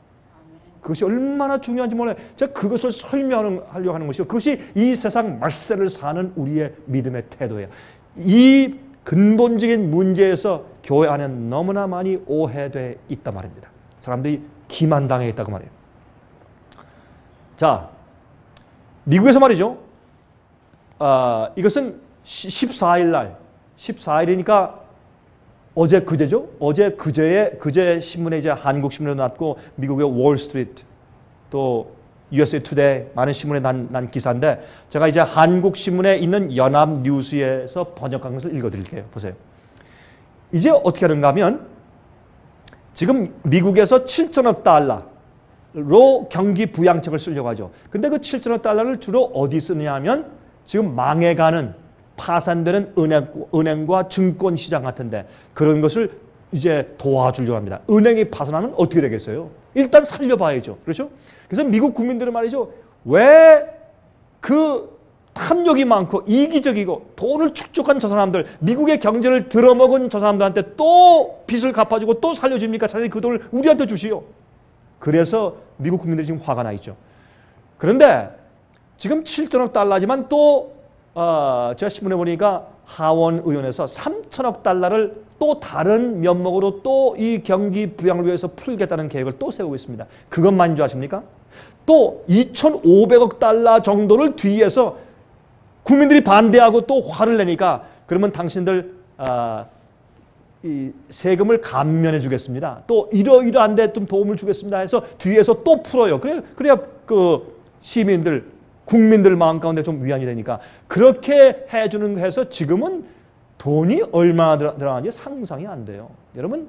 그것이 얼마나 중요한지 몰라요. 제가 그것을 설명하려고 하는 것이요. 그것이 이 세상 말세를 사는 우리의 믿음의 태도예요. 이 근본적인 문제에서 교회 안에 너무나 많이 오해되어 있단 말입니다. 사람들이 기만당해 있다고 말이에요. 자, 미국에서 말이죠. 이것은 14일 날, 14일이니까 어제 그제죠? 그제 신문에 이제 한국 신문에 났고 미국의 월스트리트 또 USA 투데이 많은 신문에 난 기사인데 제가 이제 한국 신문에 있는 연합뉴스에서 번역한 것을 읽어드릴게요. 보세요. 이제 어떻게 하는가 하면 지금 미국에서 7천억 달러로 경기 부양책을 쓰려고 하죠. 근데 그 7천억 달러를 주로 어디 쓰느냐 하면 지금 망해가는 파산되는 은행과 증권시장 같은데 그런 것을 이제 도와주려고 합니다. 은행이 파산하면 어떻게 되겠어요? 일단 살려봐야죠. 그렇죠? 그래서 미국 국민들은 말이죠. 왜 그 탐욕이 많고 이기적이고 돈을 축적한 저 사람들, 미국의 경제를 들어먹은 저 사람들한테 또 빚을 갚아주고 또 살려줍니까? 차라리 그 돈을 우리한테 주시오. 그래서 미국 국민들이 지금 화가 나 있죠. 그런데 지금 7천억 달러지만 또 제가 신문에 보니까 하원 의원에서 3천억 달러를 또 다른 면목으로 또 이 경기 부양을 위해서 풀겠다는 계획을 또 세우고 있습니다. 그것만인 줄 아십니까? 또 2,500억 달러 정도를 뒤에서 국민들이 반대하고 또 화를 내니까 그러면 당신들 이 세금을 감면해 주겠습니다. 또 이러이러한 데 좀 도움을 주겠습니다 해서 뒤에서 또 풀어요. 그래야 그 시민들 국민들 마음 가운데 좀 위안이 되니까 그렇게 해주는 해서 지금은 돈이 얼마나 들어가는지 상상이 안 돼요. 여러분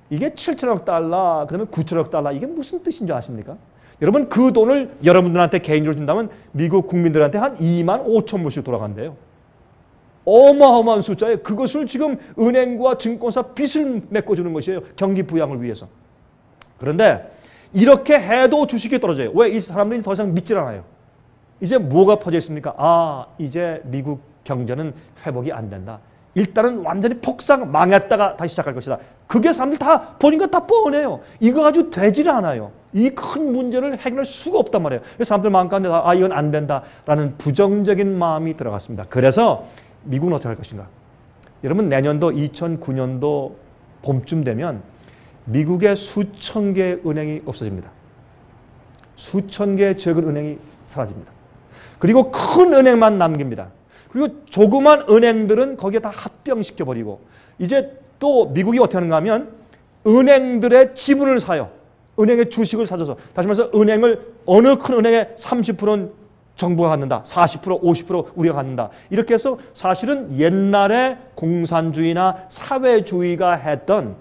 이게 7천억 달러 그다음에 9천억 달러 이게 무슨 뜻인지 아십니까? 여러분 그 돈을 여러분들한테 개인적으로 준다면 미국 국민들한테 한 2만 5천 불씩 돌아간대요. 어마어마한 숫자에 그것을 지금 은행과 증권사 빚을 메꿔주는 것이에요. 경기 부양을 위해서. 그런데 이렇게 해도 주식이 떨어져요. 왜? 이 사람들이 더 이상 믿질 않아요. 이제 뭐가 퍼져 있습니까? 이제 미국 경제는 회복이 안 된다. 일단은 완전히 폭삭 망했다가 다시 시작할 것이다. 그게 사람들 다 보니까 다 뻔해요. 이거 가지고 되질 않아요. 이 큰 문제를 해결할 수가 없단 말이에요. 그래서 사람들 마음 가운데 이건 안 된다라는 부정적인 마음이 들어갔습니다. 그래서 미국은 어떻게 할 것인가? 여러분 내년도 2009년도 봄쯤 되면 미국의 수천 개의 은행이 없어집니다. 수천 개의 적은 은행이 사라집니다. 그리고 큰 은행만 남깁니다. 그리고 조그만 은행들은 거기에 다 합병시켜버리고 이제 또 미국이 어떻게 하는가 하면 은행들의 지분을 사요. 은행의 주식을 사줘서 다시 말해서 은행을 어느 큰 은행의 30%는 정부가 갖는다. 40%, 50% 우리가 갖는다. 이렇게 해서 사실은 옛날에 공산주의나 사회주의가 했던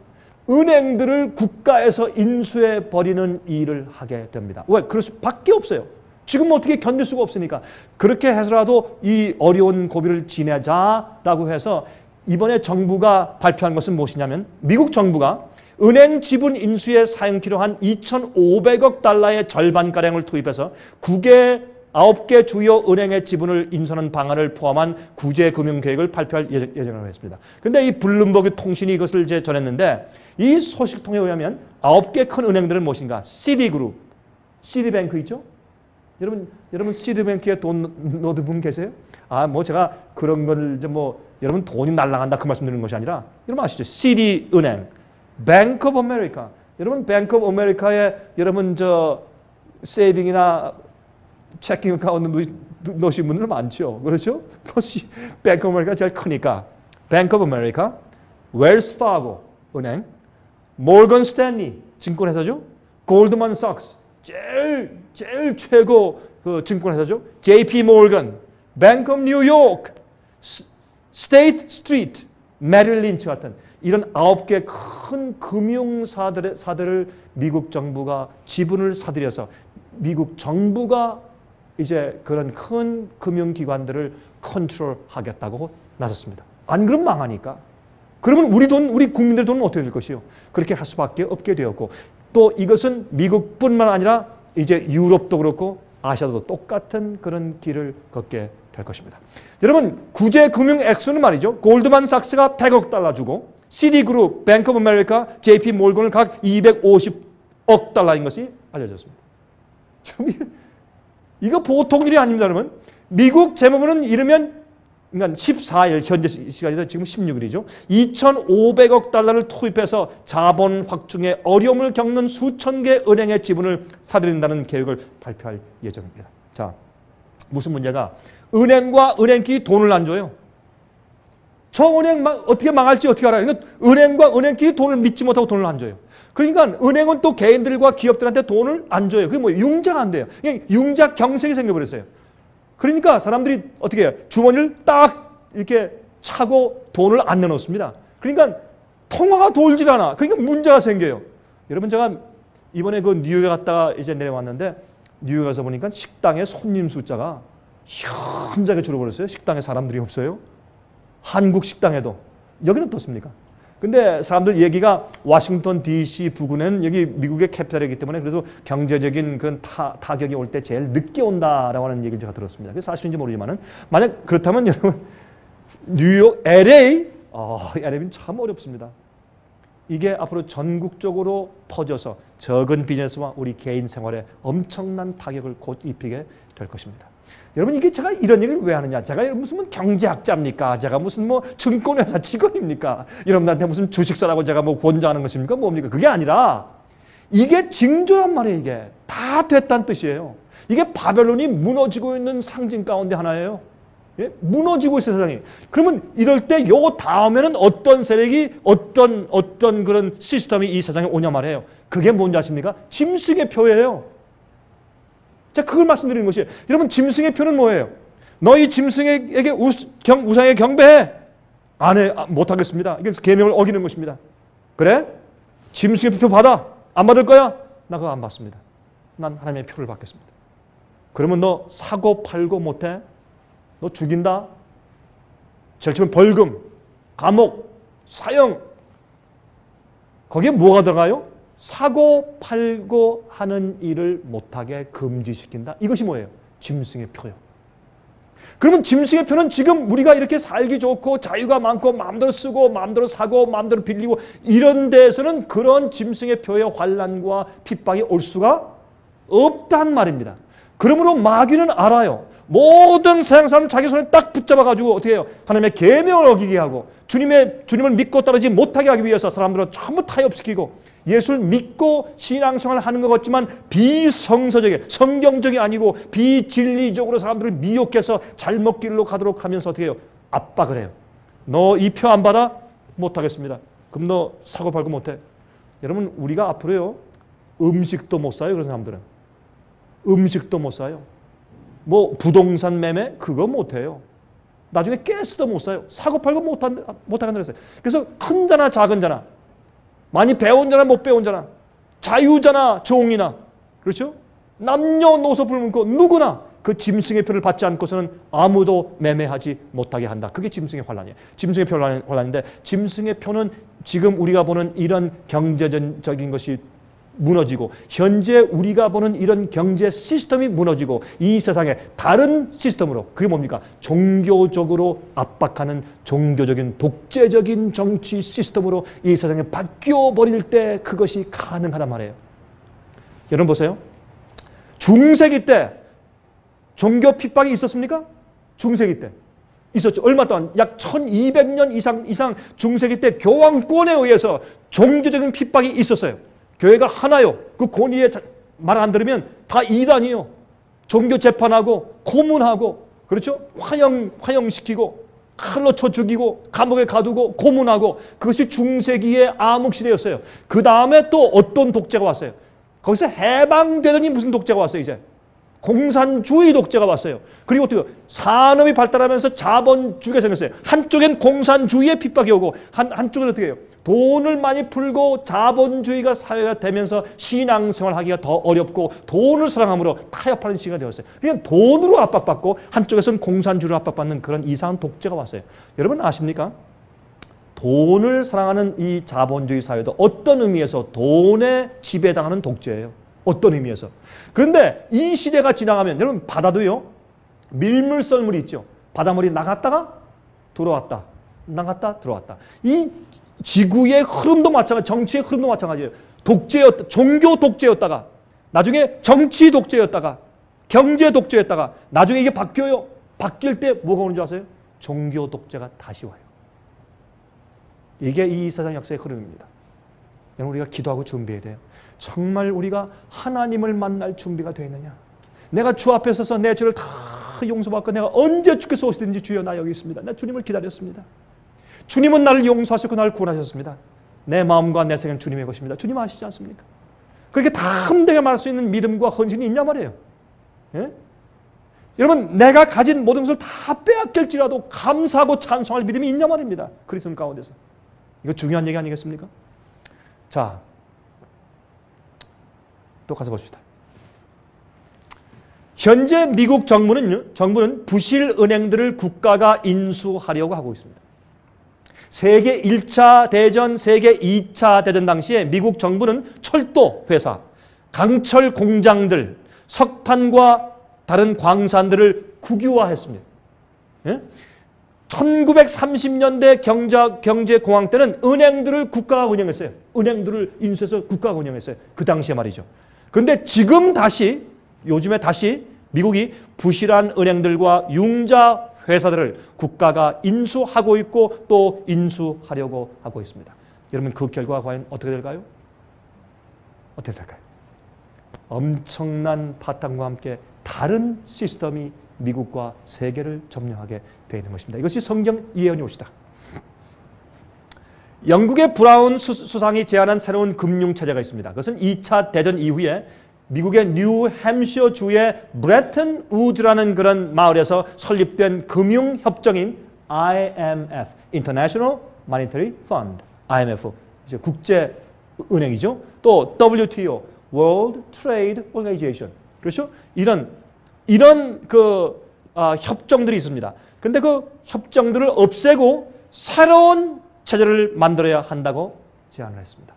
은행들을 국가에서 인수해버리는 일을 하게 됩니다. 왜? 그럴 수밖에 없어요. 지금 어떻게 견딜 수가 없으니까. 그렇게 해서라도 이 어려운 고비를 지내자라고 해서 이번에 정부가 발표한 것은 무엇이냐면 미국 정부가 은행 지분 인수에 사용키로 한 2,500억 달러의 절반가량을 투입해서 9개 주요 은행의 지분을 인수하는 방안을 포함한 구제 금융 계획을 발표할 예정이라고 했습니다. 그런데 이 블룸버그 통신이 이것을 이제 전했는데 이 소식통에 의하면 9개 큰 은행들은 무엇인가? 시티그룹, 시티뱅크 있죠? 여러분 시티뱅크에 돈 넣은 분 계세요? 제가 그런 걸 여러분 돈이 날아간다 그 말씀드리는 것이 아니라 여러분 아시죠? 시티은행, Bank of America. 여러분 Bank of America에 여러분 세이빙이나 체킹 어카운트 넣으신 분들 많죠. 그렇죠? Bank of America 제일 크니까. Bank of America, Wells Fargo 은행, Morgan Stanley 증권회사죠. Goldman Sachs 제일 최고 그 증권회사죠. JP Morgan, Bank of New York, State Street, Merrill Lynch 같은 이런 9개 큰 금융사들을 미국 정부가 지분을 사들여서 미국 정부가 이제 그런 큰 금융기관들을 컨트롤하겠다고 나섰습니다. 안 그러면 망하니까. 그러면 우리 국민들 돈은 어떻게 될 것이요? 그렇게 할 수밖에 없게 되었고 또 이것은 미국뿐만 아니라 이제 유럽도 그렇고 아시아도 똑같은 그런 길을 걷게 될 것입니다. 여러분 구제 금융 액수는 말이죠. 골드만삭스가 100억 달러 주고 시티그룹, 뱅크 오브 아메리카, JP 몰건을 각 250억 달러인 것이 알려졌습니다. 이거 보통 일이 아닙니다, 여러분. 미국 재무부는 이르면 그러니까 14일 현재 시간이다. 지금 16일이죠. 2,500억 달러를 투입해서 자본 확충에 어려움을 겪는 수천 개 은행의 지분을 사들인다는 계획을 발표할 예정입니다. 자, 무슨 문제가? 은행과 은행끼리 돈을 안 줘요. 저 은행 어떻게 망할지 어떻게 알아요? 그러니까 은행과 은행끼리 돈을 믿지 못하고 돈을 안 줘요. 그러니까 은행은 또 개인들과 기업들한테 돈을 안 줘요. 그게 뭐예요? 융자가 안 돼요. 융자 경색이 생겨버렸어요. 그러니까 사람들이 어떻게 해요? 주머니를 딱 이렇게 차고 돈을 안 내놓습니다. 그러니까 통화가 돌질 않아. 그러니까 문제가 생겨요. 여러분, 제가 이번에 그 뉴욕에 갔다가 이제 내려왔는데 뉴욕에 가서 보니까 식당에 손님 숫자가 현저하게 줄어버렸어요. 식당에 사람들이 없어요. 한국 식당에도. 여기는 어떻습니까? 근데 사람들 얘기가 워싱턴 DC 부근은 여기 미국의 캐피탈이기 때문에 그래도 경제적인 그 타격이 올 때 제일 늦게 온다라고 하는 얘기를 제가 들었습니다. 그게 사실인지 모르지만은 만약 그렇다면 여러분 뉴욕, LA는 참 어렵습니다. 이게 앞으로 전국적으로 퍼져서 적은 비즈니스와 우리 개인 생활에 엄청난 타격을 곧 입히게 될 것입니다. 여러분, 이게 제가 이런 얘기를 왜 하느냐? 제가 무슨 경제학자입니까? 제가 무슨 뭐 증권회사 직원입니까? 여러분한테 무슨 주식사라고 제가 뭐 권장하는 것입니까? 뭡니까? 그게 아니라 이게 징조란 말이에요. 이게 다 됐다는 뜻이에요. 이게 바벨론이 무너지고 있는 상징 가운데 하나예요. 예? 무너지고 있어요, 세상이. 그러면 이럴 때 요 다음에는 어떤 세력이 어떤 그런 시스템이 이 세상에 오냐 말이에요. 그게 뭔지 아십니까? 짐승의 표예요. 자, 그걸 말씀드리는 것이에요. 여러분, 짐승의 표는 뭐예요? 너희 짐승에게 우상에 경배해. 못하겠습니다. 이게 계명을 어기는 것입니다. 그래? 짐승의 표 받아. 안 받을 거야? 나 그거 안 받습니다. 난 하나님의 표를 받겠습니다. 그러면 너 사고 팔고 못해? 너 죽인다? 제일 처음에 벌금, 감옥, 사형. 거기에 뭐가 들어가요? 사고 팔고 하는 일을 못하게 금지시킨다. 이것이 뭐예요? 짐승의 표요. 그러면 짐승의 표는 지금 우리가 이렇게 살기 좋고 자유가 많고 마음대로 쓰고 마음대로 사고 마음대로 빌리고 이런 데에서는 그런 짐승의 표의 환난과 핍박이 올 수가 없단 말입니다. 그러므로 마귀는 알아요. 모든 세상 사람 자기 손에 딱 붙잡아가지고 어떻게 해요? 하나님의 계명을 어기게 하고 주님을 믿고 따르지 못하게 하기 위해서 사람들을 전부 타협시키고 예수를 믿고 신앙생활을 하는 것 같지만 비성서적이게 성경적이 아니고 비진리적으로 사람들을 미혹해서 잘못 길로 가도록 하면서 어떻게 해요? 압박을 해요. 너 이 표 안 받아? 못하겠습니다. 그럼 너 사고 팔고 못해. 여러분, 우리가 앞으로요 음식도 못 사요. 그런 사람들은 음식도 못 사요. 뭐 부동산 매매 그거 못해요. 나중에 가스도 못 사요. 사고 팔고 못한다 그랬어요. 그래서 큰 자나 작은 자나 많이 배운 자나 못 배운 자나 자유자나 종이나 그렇죠? 남녀노소 불문고 누구나 그 짐승의 표를 받지 않고서는 아무도 매매하지 못하게 한다. 그게 짐승의 환란이에요. 짐승의 표 환란인데 짐승의 표는 지금 우리가 보는 이런 경제적인 것이 무너지고 현재 우리가 보는 이런 경제 시스템이 무너지고 이 세상에 다른 시스템으로 그게 뭡니까? 종교적으로 압박하는 종교적인 독재적인 정치 시스템으로 이 세상에 바뀌어 버릴 때 그것이 가능하단 말이에요. 여러분 보세요. 중세기 때 종교 핍박이 있었습니까? 중세기 때 있었죠. 얼마 동안 약 1200년 이상 중세기 때 교황권에 의해서 종교적인 핍박이 있었어요. 교회가 하나요. 그 권위에 말 안 들으면 다 이단이요. 종교 재판하고 고문하고 그렇죠? 화형시키고 칼로 쳐 죽이고 감옥에 가두고 고문하고 그것이 중세기의 암흑시대였어요. 그 다음에 또 어떤 독재가 왔어요. 거기서 해방되더니 무슨 독재가 왔어요. 이제 공산주의 독재가 왔어요. 그리고 또 산업이 발달하면서 자본주의가 생겼어요. 한쪽엔 공산주의의 핍박이 오고 한쪽은 어떻게 해요? 돈을 많이 풀고 자본주의가 사회가 되면서 신앙생활 하기가 더 어렵고 돈을 사랑함으로 타협하는 시기가 되었어요. 그냥 돈으로 압박받고 한쪽에서는 공산주의로 압박받는 그런 이상한 독재가 왔어요. 여러분 아십니까? 돈을 사랑하는 이 자본주의 사회도 어떤 의미에서 돈에 지배당하는 독재예요. 어떤 의미에서. 그런데 이 시대가 지나가면 여러분 바다도요. 밀물썰물이 있죠. 바닷물이 나갔다가 들어왔다. 나갔다 들어왔다. 이 지구의 흐름도 마찬가지, 정치의 흐름도 마찬가지예요. 종교 독재였다가 나중에 정치 독재였다가 경제 독재였다가 나중에 이게 바뀌어요. 바뀔 때 뭐가 오는 줄 아세요? 종교 독재가 다시 와요. 이게 이 세상 역사의 흐름입니다. 여러분 우리가 기도하고 준비해야 돼요. 정말 우리가 하나님을 만날 준비가 되어 있느냐. 내가 주 앞에 서서 내 죄를 다 용서받고 내가 언제 주께서 오시든지 주여 나 여기 있습니다. 나 주님을 기다렸습니다. 주님은 나를 용서하셨고 나를 구원하셨습니다. 내 마음과 내 생은 주님의 것입니다. 주님 아시지 않습니까? 그렇게 담대하게 말할 수 있는 믿음과 헌신이 있냐 말이에요. 예? 여러분 내가 가진 모든 것을 다 빼앗길지라도 감사하고 찬송할 믿음이 있냐 말입니다. 그리스도 가운데서. 이거 중요한 얘기 아니겠습니까? 자, 또 가서 봅시다. 현재 미국 정부는 부실 은행들을 국가가 인수하려고 하고 있습니다. 세계 1차 대전, 세계 2차 대전 당시에 미국 정부는 철도 회사, 강철 공장들, 석탄과 다른 광산들을 국유화했습니다. 예? 1930년대 경제공황 때는 은행들을 국가가 운영했어요. 은행들을 인수해서 국가가 운영했어요. 그 당시에 말이죠. 그런데 지금 다시 요즘에 다시 미국이 부실한 은행들과 융자 회사들을 국가가 인수하고 있고 또 인수하려고 하고 있습니다. 여러분 그 결과가 과연 어떻게 될까요? 어떻게 될까요? 엄청난 파탄과 함께 다른 시스템이 미국과 세계를 점령하게 되어 있는 것입니다. 이것이 성경 예언이 옵시다. 영국의 브라운 수상이 제안한 새로운 금융체제가 있습니다. 그것은 2차 대전 이후에 미국의 뉴햄셔 주의 브레튼 우드라는 그런 마을에서 설립된 금융협정인 IMF, International Monetary Fund, IMF, 이제 국제은행이죠. 또 WTO, World Trade Organization, 그렇죠? 이런 협정들이 있습니다. 근데 그 협정들을 없애고 새로운 체제를 만들어야 한다고 제안을 했습니다.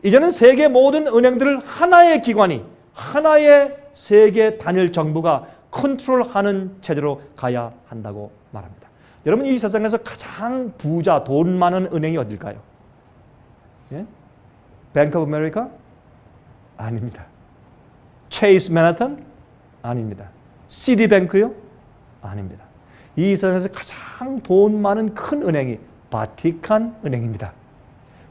이제는 세계 모든 은행들을 하나의 기관이, 하나의 세계 단일 정부가 컨트롤하는 체제로 가야 한다고 말합니다. 여러분 이 세상에서 가장 부자, 돈 많은 은행이 어딜까요? 예? 뱅크 오브 아메리카? 아닙니다. 체이스 맨하탄? 아닙니다. 시티뱅크요? 아닙니다. 이 세상에서 가장 돈 많은 큰 은행이 바티칸 은행입니다.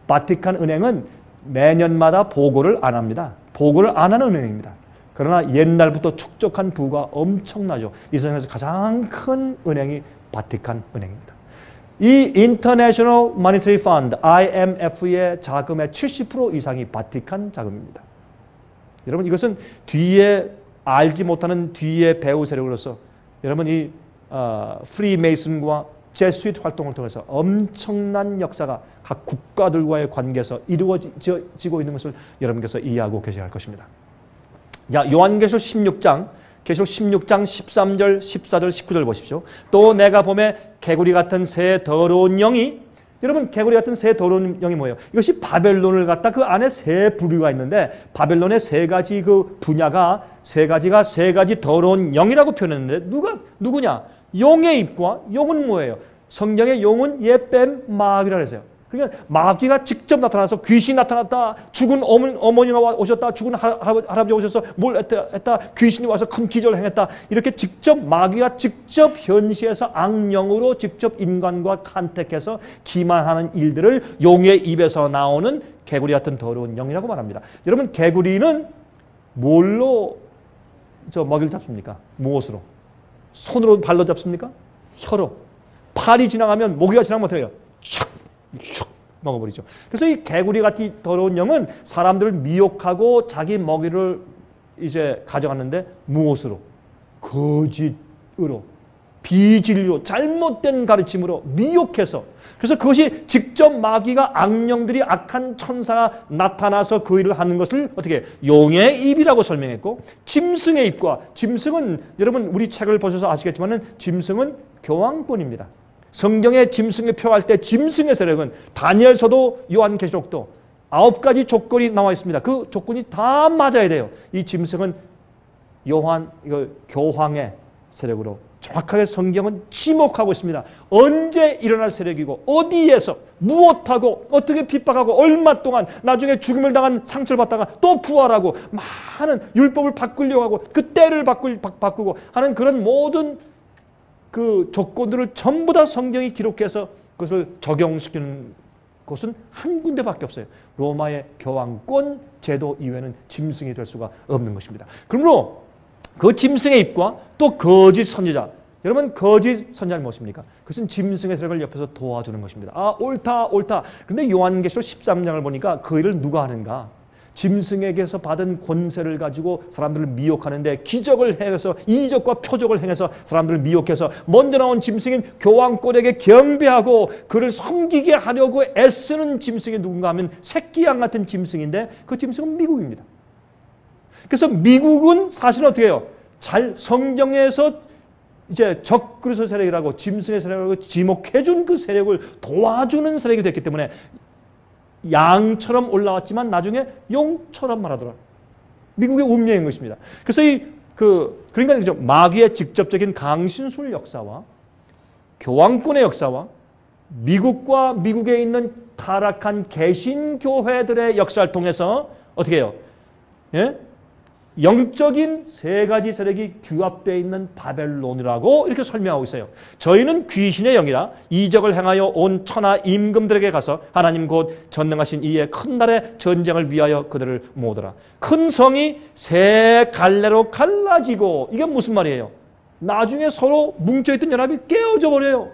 바티칸 은행은 매년마다 보고를 안 합니다. 보고를 안 하는 은행입니다. 그러나 옛날부터 축적한 부가 엄청나죠. 이 세상에서 가장 큰 은행이 바티칸 은행입니다. 이 International Monetary Fund, IMF의 자금의 70% 이상이 바티칸 자금입니다. 여러분 이것은 뒤에 알지 못하는 뒤에 배후 세력으로서 여러분 이 프리메이슨과 제스윗 활동을 통해서 엄청난 역사가 각 국가들과의 관계에서 이루어지고 있는 것을 여러분께서 이해하고 계셔야 할 것입니다. 자, 요한계시록 16장 13절, 14절, 19절 보십시오. 또 내가 보매 개구리 같은 새 더러운 영이, 여러분 개구리 같은 새 더러운 영이 뭐예요? 이것이 바벨론을 갖다 그 안에 세 부류가 있는데 바벨론의 세 가지 그 분야가 세 가지 더러운 영이라고 표현했는데 누구냐? 용의 입과 용은 뭐예요? 성경의 용은 예뱀 마귀라고 했어요. 그러니까 마귀가 직접 나타나서 귀신이 나타났다. 죽은 어머니가 오셨다. 죽은 할아버지가 오셔서 뭘 했다. 귀신이 와서 큰 기적을 행했다. 이렇게 마귀가 직접 현시해서 악령으로 직접 인간과 컨택해서 기만하는 일들을 용의 입에서 나오는 개구리 같은 더러운 영이라고 말합니다. 여러분 개구리는 뭘로 먹이를 잡습니까? 무엇으로? 손으로 발로 잡습니까? 혀로. 팔이 지나가면 모기가 지나가면 어떻게 해요? 촥 먹어버리죠. 그래서 이 개구리 같은 더러운 영은 사람들을 미혹하고 자기 먹이를 이제 가져갔는데 무엇으로? 거짓으로, 비진리로, 잘못된 가르침으로 미혹해서. 그래서 그것이 직접 마귀가 악령들이 악한 천사가 나타나서 그 일을 하는 것을 어떻게 용의 입이라고 설명했고 짐승의 입과 짐승은 여러분 우리 책을 보셔서 아시겠지만은 짐승은 교황권입니다. 성경에 짐승을 표할 때 짐승의 세력은 다니엘서도 요한계시록도 9가지 조건이 나와 있습니다. 그 조건이 다 맞아야 돼요. 이 짐승은 교황의 세력으로 정확하게 성경은 지목하고 있습니다. 언제 일어날 세력이고 어디에서 무엇하고 어떻게 핍박하고 얼마 동안 나중에 죽음을 당한 상처를 받다가 또 부활하고 많은 율법을 바꾸려고 하고 그 때를 바꾸고 하는 그런 모든 그 조건들을 전부 다 성경이 기록해서 그것을 적용시키는 곳은 한 군데밖에 없어요. 로마의 교황권 제도 이외에는 짐승이 될 수가 없는 것입니다. 그러므로 그 짐승의 입과 또 거짓 선지자, 여러분 거짓 선지자는 무엇입니까? 그것은 짐승의 세력을 옆에서 도와주는 것입니다. 아 옳다 옳다. 그런데 요한계시록 13장을 보니까 그 일을 누가 하는가? 짐승에게서 받은 권세를 가지고 사람들을 미혹하는데 기적을 행해서 이적과 표적을 행해서 사람들을 미혹해서 먼저 나온 짐승인 교황권에게 경배하고 그를 섬기게 하려고 애쓰는 짐승이 누군가 하면 새끼양 같은 짐승인데 그 짐승은 미국입니다. 그래서 미국은 사실은 어떻게 해요? 성경에서 이제 적그리스도 세력이라고 짐승의 세력이라고 지목해준 그 세력을 도와주는 세력이 됐기 때문에 양처럼 올라왔지만 나중에 용처럼 말하더라. 미국의 운명인 것입니다. 그래서 그러니까 마귀의 직접적인 강신술 역사와 교황권의 역사와 미국과 미국에 있는 타락한 개신교회들의 역사를 통해서 어떻게 해요? 예? 영적인 세 가지 세력이 규합되어 있는 바벨론이라고 이렇게 설명하고 있어요. 저희는 귀신의 영이라 이적을 행하여 온 천하 임금들에게 가서 하나님 곧 전능하신 이의 큰 날의 전쟁을 위하여 그들을 모으더라. 큰 성이 세 갈래로 갈라지고, 이게 무슨 말이에요? 나중에 서로 뭉쳐있던 연합이 깨어져 버려요.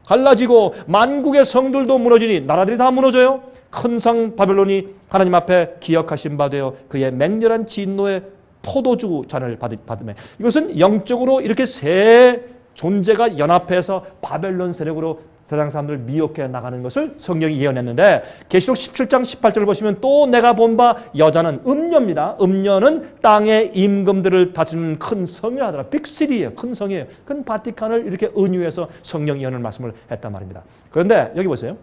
갈라지고 만국의 성들도 무너지니 나라들이 다 무너져요. 큰 성 바벨론이 하나님 앞에 기억하신 바 되어 그의 맹렬한 진노의 포도주 잔을 받으며, 이것은 영적으로 이렇게 세 존재가 연합해서 바벨론 세력으로 세상 사람들을 미혹해 나가는 것을 성경이 예언했는데, 계시록 17장 18절을 보시면 또 내가 본 바 여자는 음녀입니다. 음녀는 땅의 임금들을 다스리는 큰 성이라 하더라. 빅시리예요. 큰 성이에요. 큰 바티칸을 이렇게 은유해서 성령 예언을 말씀을 했단 말입니다. 그런데 여기 보세요.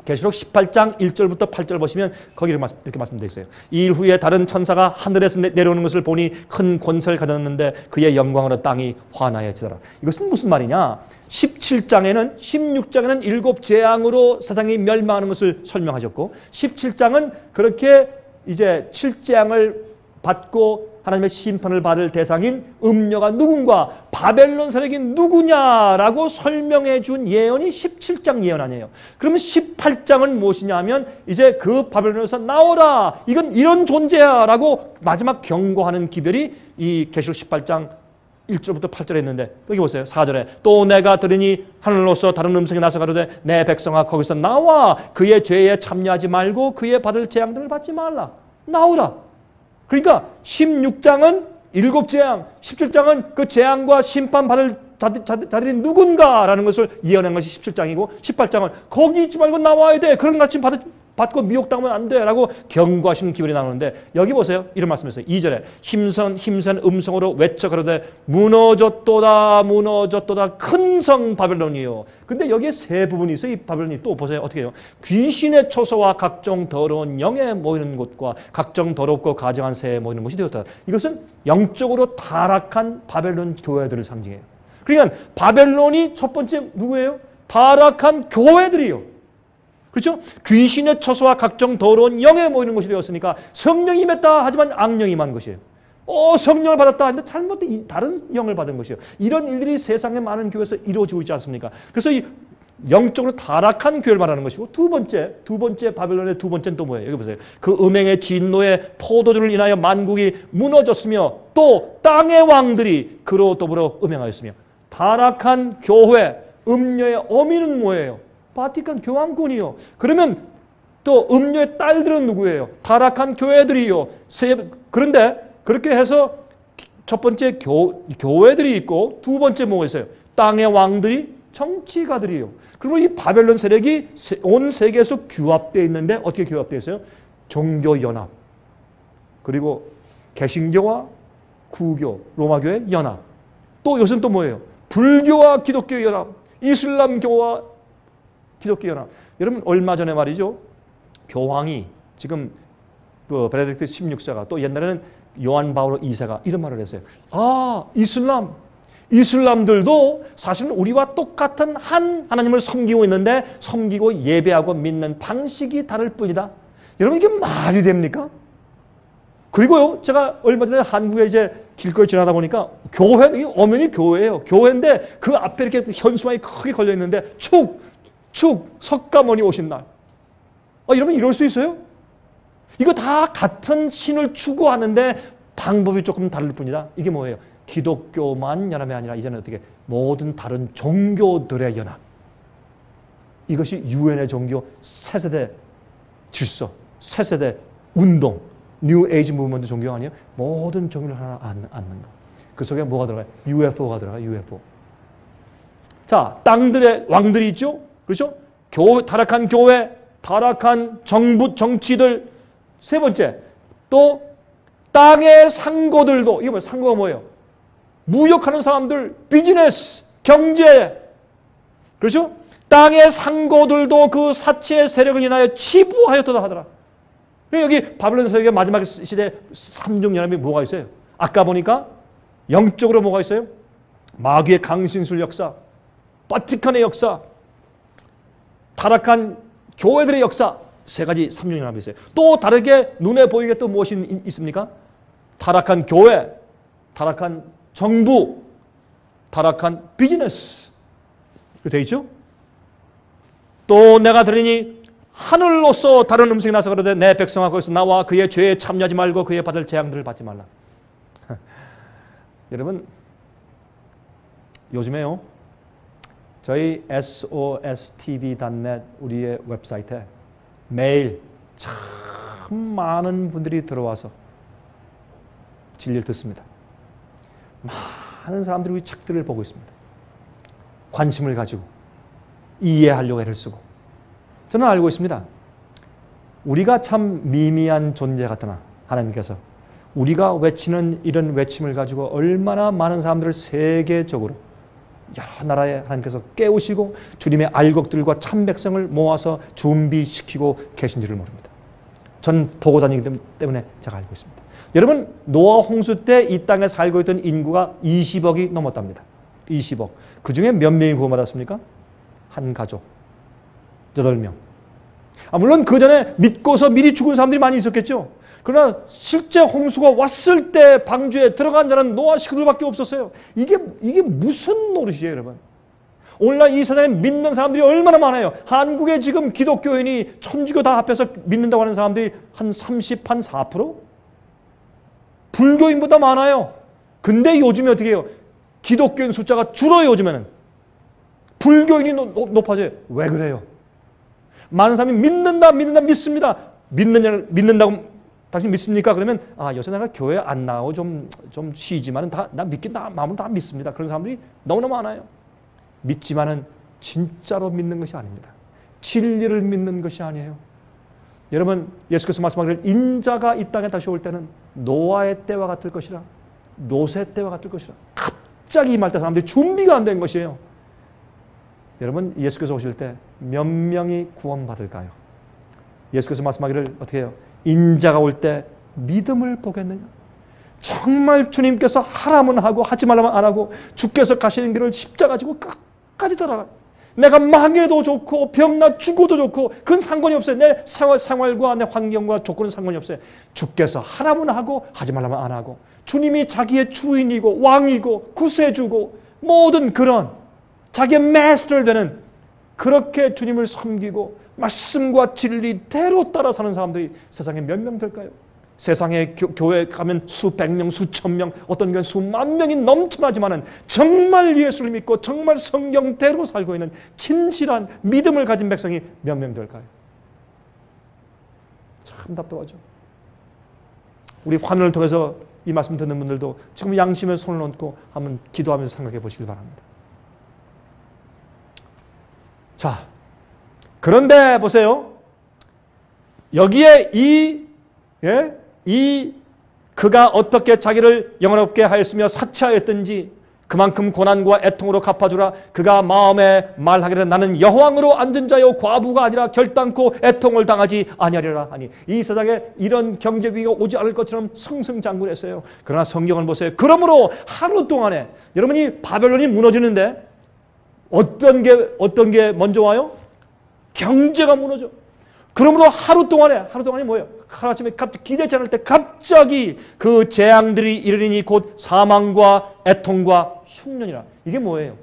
계시록 18장 1절부터 8절 보시면 거기 이렇게 말씀되어 있어요. 이 일 후에 다른 천사가 하늘에서 내려오는 것을 보니 큰 권세를 가졌는데 그의 영광으로 땅이 환하여지더라. 이것은 무슨 말이냐? 17장에는 16장에는 일곱 재앙으로 세상이 멸망하는 것을 설명하셨고, 17장은 그렇게 이제 7재앙을 받고 하나님의 심판을 받을 대상인 음녀가 누군가, 바벨론 세력이 누구냐라고 설명해 준 예언이 17장 예언 아니에요. 그러면 18장은 무엇이냐 하면 이제 그 바벨론에서 나오라, 이건 이런 존재야 라고 마지막 경고하는 기별이 이 계시록 18장 1절부터 8절에 있는데, 여기 보세요. 4절에 또 내가 들으니 하늘로서 다른 음성이 나서 가로되 내 백성아 거기서 나와 그의 죄에 참여하지 말고 그의 받을 재앙들을 받지 말라. 나오라. 그러니까 16장은 일곱 재앙, 17장은 그 재앙과 심판받을 자들이 누군가라는 것을 예언한 것이 17장이고, 18장은 거기 있지 말고 나와야 돼. 그런 가르침 받고 미혹당하면 안 돼. 라고 경고하시는 기별이 나오는데, 여기 보세요. 이런 말씀이었어요. 2절에 힘센 음성으로 외쳐 가로되 무너졌도다 무너졌도다 큰 성 바벨론이요. 근데 여기에 세 부분이 있어요. 이 바벨론이 또 보세요. 어떻게 해요? 귀신의 초소와 각종 더러운 영에 모이는 곳과 각종 더럽고 가증한 새에 모이는 곳이 되었다. 이것은 영적으로 타락한 바벨론 교회들을 상징해요. 그러니까 바벨론이 첫 번째 누구예요? 타락한 교회들이요. 그렇죠? 귀신의 처소와 각종 더러운 영에 모이는 곳이 되었으니까 성령이 임했다 하지만 악령이 임한 것이에요. 성령을 받았다 했는데 잘못된 다른 영을 받은 것이에요. 이런 일들이 세상에 많은 교회에서 이루어지고 있지 않습니까? 그래서 이 영적으로 타락한 교회를 말하는 것이고, 두 번째 바벨론의 두 번째는 또 뭐예요? 여기 보세요. 그 음행의 진노의 포도주를 인하여 만국이 무너졌으며 또 땅의 왕들이 그로 더불어 음행하였으며. 타락한 교회, 음녀의 어미는 뭐예요? 바티칸 교황권이요. 그러면 또 음녀의 딸들은 누구예요? 타락한 교회들이요. 그런데 그렇게 해서 첫 번째 교회들이 있고, 두 번째 뭐가 있어요? 땅의 왕들이 정치가들이요. 그리고 이 바벨론 세력이 온 세계에서 규합되어 있는데 어떻게 규합되어 있어요? 종교연합, 그리고 개신교와 구교, 로마교의 연합, 또 요새는 또 뭐예요? 불교와 기독교 연합, 이슬람교와 기독교 연합. 여러분 얼마 전에 말이죠, 교황이 지금 베네딕트 16세가 또 옛날에는 요한 바오로 2세가 이런 말을 했어요. 이슬람 이슬람들도 사실은 우리와 똑같은 한 하나님을 섬기고 있는데 섬기고 예배하고 믿는 방식이 다를 뿐이다. 여러분 이게 말이 됩니까? 그리고요, 제가 얼마 전에 한국에 이제 길거리 지나다 보니까 교회, 이게 엄연히 교회예요. 교회인데 그 앞에 이렇게 현수막이 크게 걸려 있는데 축 석가모니 오신 날. 여러분 이럴 수 있어요? 이거 다 같은 신을 추구하는데 방법이 조금 다를 뿐이다. 이게 뭐예요? 기독교만 연합이 아니라 이제는 어떻게 모든 다른 종교들의 연합. 이것이 유엔의 종교 새세대 질서, 새세대 운동, 뉴 에이지 무브먼트 종교 아니에요? 모든 종교를 하나 안는 거. 그 속에 뭐가 들어가요? UFO가 들어가요. UFO. 자, 땅들의 왕들이 있죠? 그렇죠? 타락한 교회, 타락한 정부, 정치들. 세 번째, 또 땅의 상고들도, 이거 뭐예요? 상고가 뭐예요? 무역하는 사람들, 비즈니스, 경제. 그렇죠? 땅의 상고들도 그 사치의 세력을 인하여 치부하였다 하더라. 여기 바벨론 세력의 마지막 시대 삼중연합이 뭐가 있어요? 아까 보니까 영적으로 뭐가 있어요? 마귀의 강신술 역사, 바티칸의 역사, 타락한 교회들의 역사, 세 가지 삼중연합이 있어요. 또 다르게 눈에 보이게 또 무엇이 있습니까? 타락한 교회, 타락한 정부, 타락한 비즈니스. 되어 있죠? 또 내가 들으니 하늘로서 다른 음성이 나서 그러되 내 백성아 거기서 나와 그의 죄에 참여하지 말고 그의 받을 재앙들을 받지 말라. 여러분 요즘에요 저희 sostv.net 우리의 웹사이트에 매일 참 많은 분들이 들어와서 진리를 듣습니다. 많은 사람들이 우리 책들을 보고 있습니다. 관심을 가지고 이해하려고 애를 쓰고. 저는 알고 있습니다. 우리가 참 미미한 존재 같으나 하나님께서 우리가 외치는 이런 외침을 가지고 얼마나 많은 사람들을 세계적으로 여러 나라에 하나님께서 깨우시고 주님의 알곡들과 참 백성을 모아서 준비시키고 계신지를 모릅니다. 전 보고 다니기 때문에 제가 알고 있습니다. 여러분 노아 홍수 때 이 땅에 살고 있던 인구가 20억이 넘었답니다. 20억. 그중에 몇 명이 구원받았습니까? 한 가족. 8명. 물론 그 전에 믿고서 미리 죽은 사람들이 많이 있었겠죠. 그러나 실제 홍수가 왔을 때 방주에 들어간 자는 노아 식구들밖에 없었어요. 이게 무슨 노릇이에요, 여러분? 오늘날 이 세상에 믿는 사람들이 얼마나 많아요. 한국에 지금 기독교인이 천주교 다 합해서 믿는다고 하는 사람들이 한 4%? 불교인보다 많아요. 근데 요즘에 어떻게 해요? 기독교인 숫자가 줄어요, 요즘에는. 불교인이 높아져요. 왜 그래요? 많은 사람이 믿는다, 믿습니다. 믿는다고 당신 믿습니까? 그러면 요새 내가 교회 안 나오고 좀 쉬지만은 나 믿긴다, 마음은 다 믿습니다. 그런 사람들이 너무나 많아요. 믿지만은 진짜로 믿는 것이 아닙니다. 진리를 믿는 것이 아니에요. 여러분 예수께서 말씀하기를 인자가 이 땅에 다시 올 때는 노아의 때와 같을 것이라, 노새 때와 같을 것이라. 갑자기 임할 때 사람들이 준비가 안 된 것이에요. 여러분 예수께서 오실 때 몇 명이 구원받을까요? 예수께서 말씀하기를 어떻게 해요? 인자가 올 때 믿음을 보겠느냐? 정말 주님께서 하라면 하고 하지 말라면 안 하고 주께서 가시는 길을 십자가 지고 끝까지 따라가. 내가 망해도 좋고 병나 죽어도 좋고 그건 상관이 없어요. 내 생활과 내 환경과 조건은 상관이 없어요. 주께서 하라면 하고 하지 말라면 안 하고 주님이 자기의 주인이고 왕이고 구세주고 모든 그런 자기의 마스터를 되는 그렇게 주님을 섬기고 말씀과 진리대로 따라 사는 사람들이 세상에 몇 명 될까요? 세상에 교회 가면 수백 명, 수천 명, 어떤 교회는 수만 명이 넘쳐나지만은 정말 예수를 믿고 정말 성경대로 살고 있는 진실한 믿음을 가진 백성이 몇 명 될까요? 참 답답하죠. 우리 환원을 통해서 이 말씀 듣는 분들도 지금 양심에 손을 얹고 한번 기도하면서 생각해 보시길 바랍니다. 자, 그런데 보세요. 여기에 그가 어떻게 자기를 영원롭게 하였으며 사치하였든지 그만큼 고난과 애통으로 갚아주라. 그가 마음에 말하기를 나는 여호왕으로 앉은 자요 과부가 아니라 결단코 애통을 당하지 아니하리라 하니 이 세상에 이런 경제 위기가 오지 않을 것처럼 승승장구했어요. 그러나 성경을 보세요. 그러므로 하루 동안에 여러분이 바벨론이 무너지는데 어떤 게 먼저 와요? 경제가 무너져. 그러므로 하루 동안이 뭐예요? 하루아침에 기대치 않을 때 갑자기 그 재앙들이 이르리니 곧 사망과 애통과 흉년이라. 이게 뭐예요?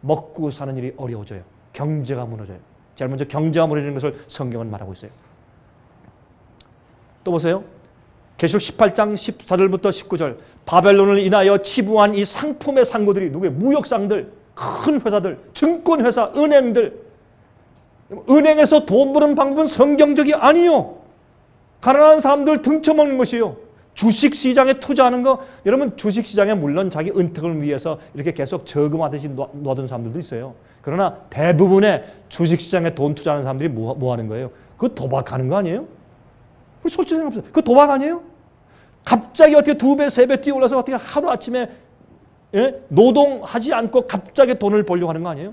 먹고 사는 일이 어려워져요. 경제가 무너져요. 제일 먼저 경제가 무너지는 것을 성경은 말하고 있어요. 또 보세요. 계시록 18장 14절부터 19절. 바벨론을 인하여 치부한 이 상품의 상고들이 누구예요? 무역상들, 큰 회사들, 증권회사, 은행들. 은행에서 돈 버는 방법은 성경적이 아니요. 가난한 사람들 등쳐먹는 것이요. 주식시장에 투자하는 거, 여러분 주식시장에 물론 자기 은택을 위해서 이렇게 계속 저금하듯이 놔둔 사람들도 있어요. 그러나 대부분의 주식시장에 돈 투자하는 사람들이 뭐 하는 거예요? 그거 도박하는 거 아니에요? 솔직히 생각해보세요. 그거 도박 아니에요? 갑자기 어떻게 2배, 3배 뛰어올라서 어떻게 하루아침에 노동하지 않고 갑자기 돈을 벌려고 하는 거 아니에요?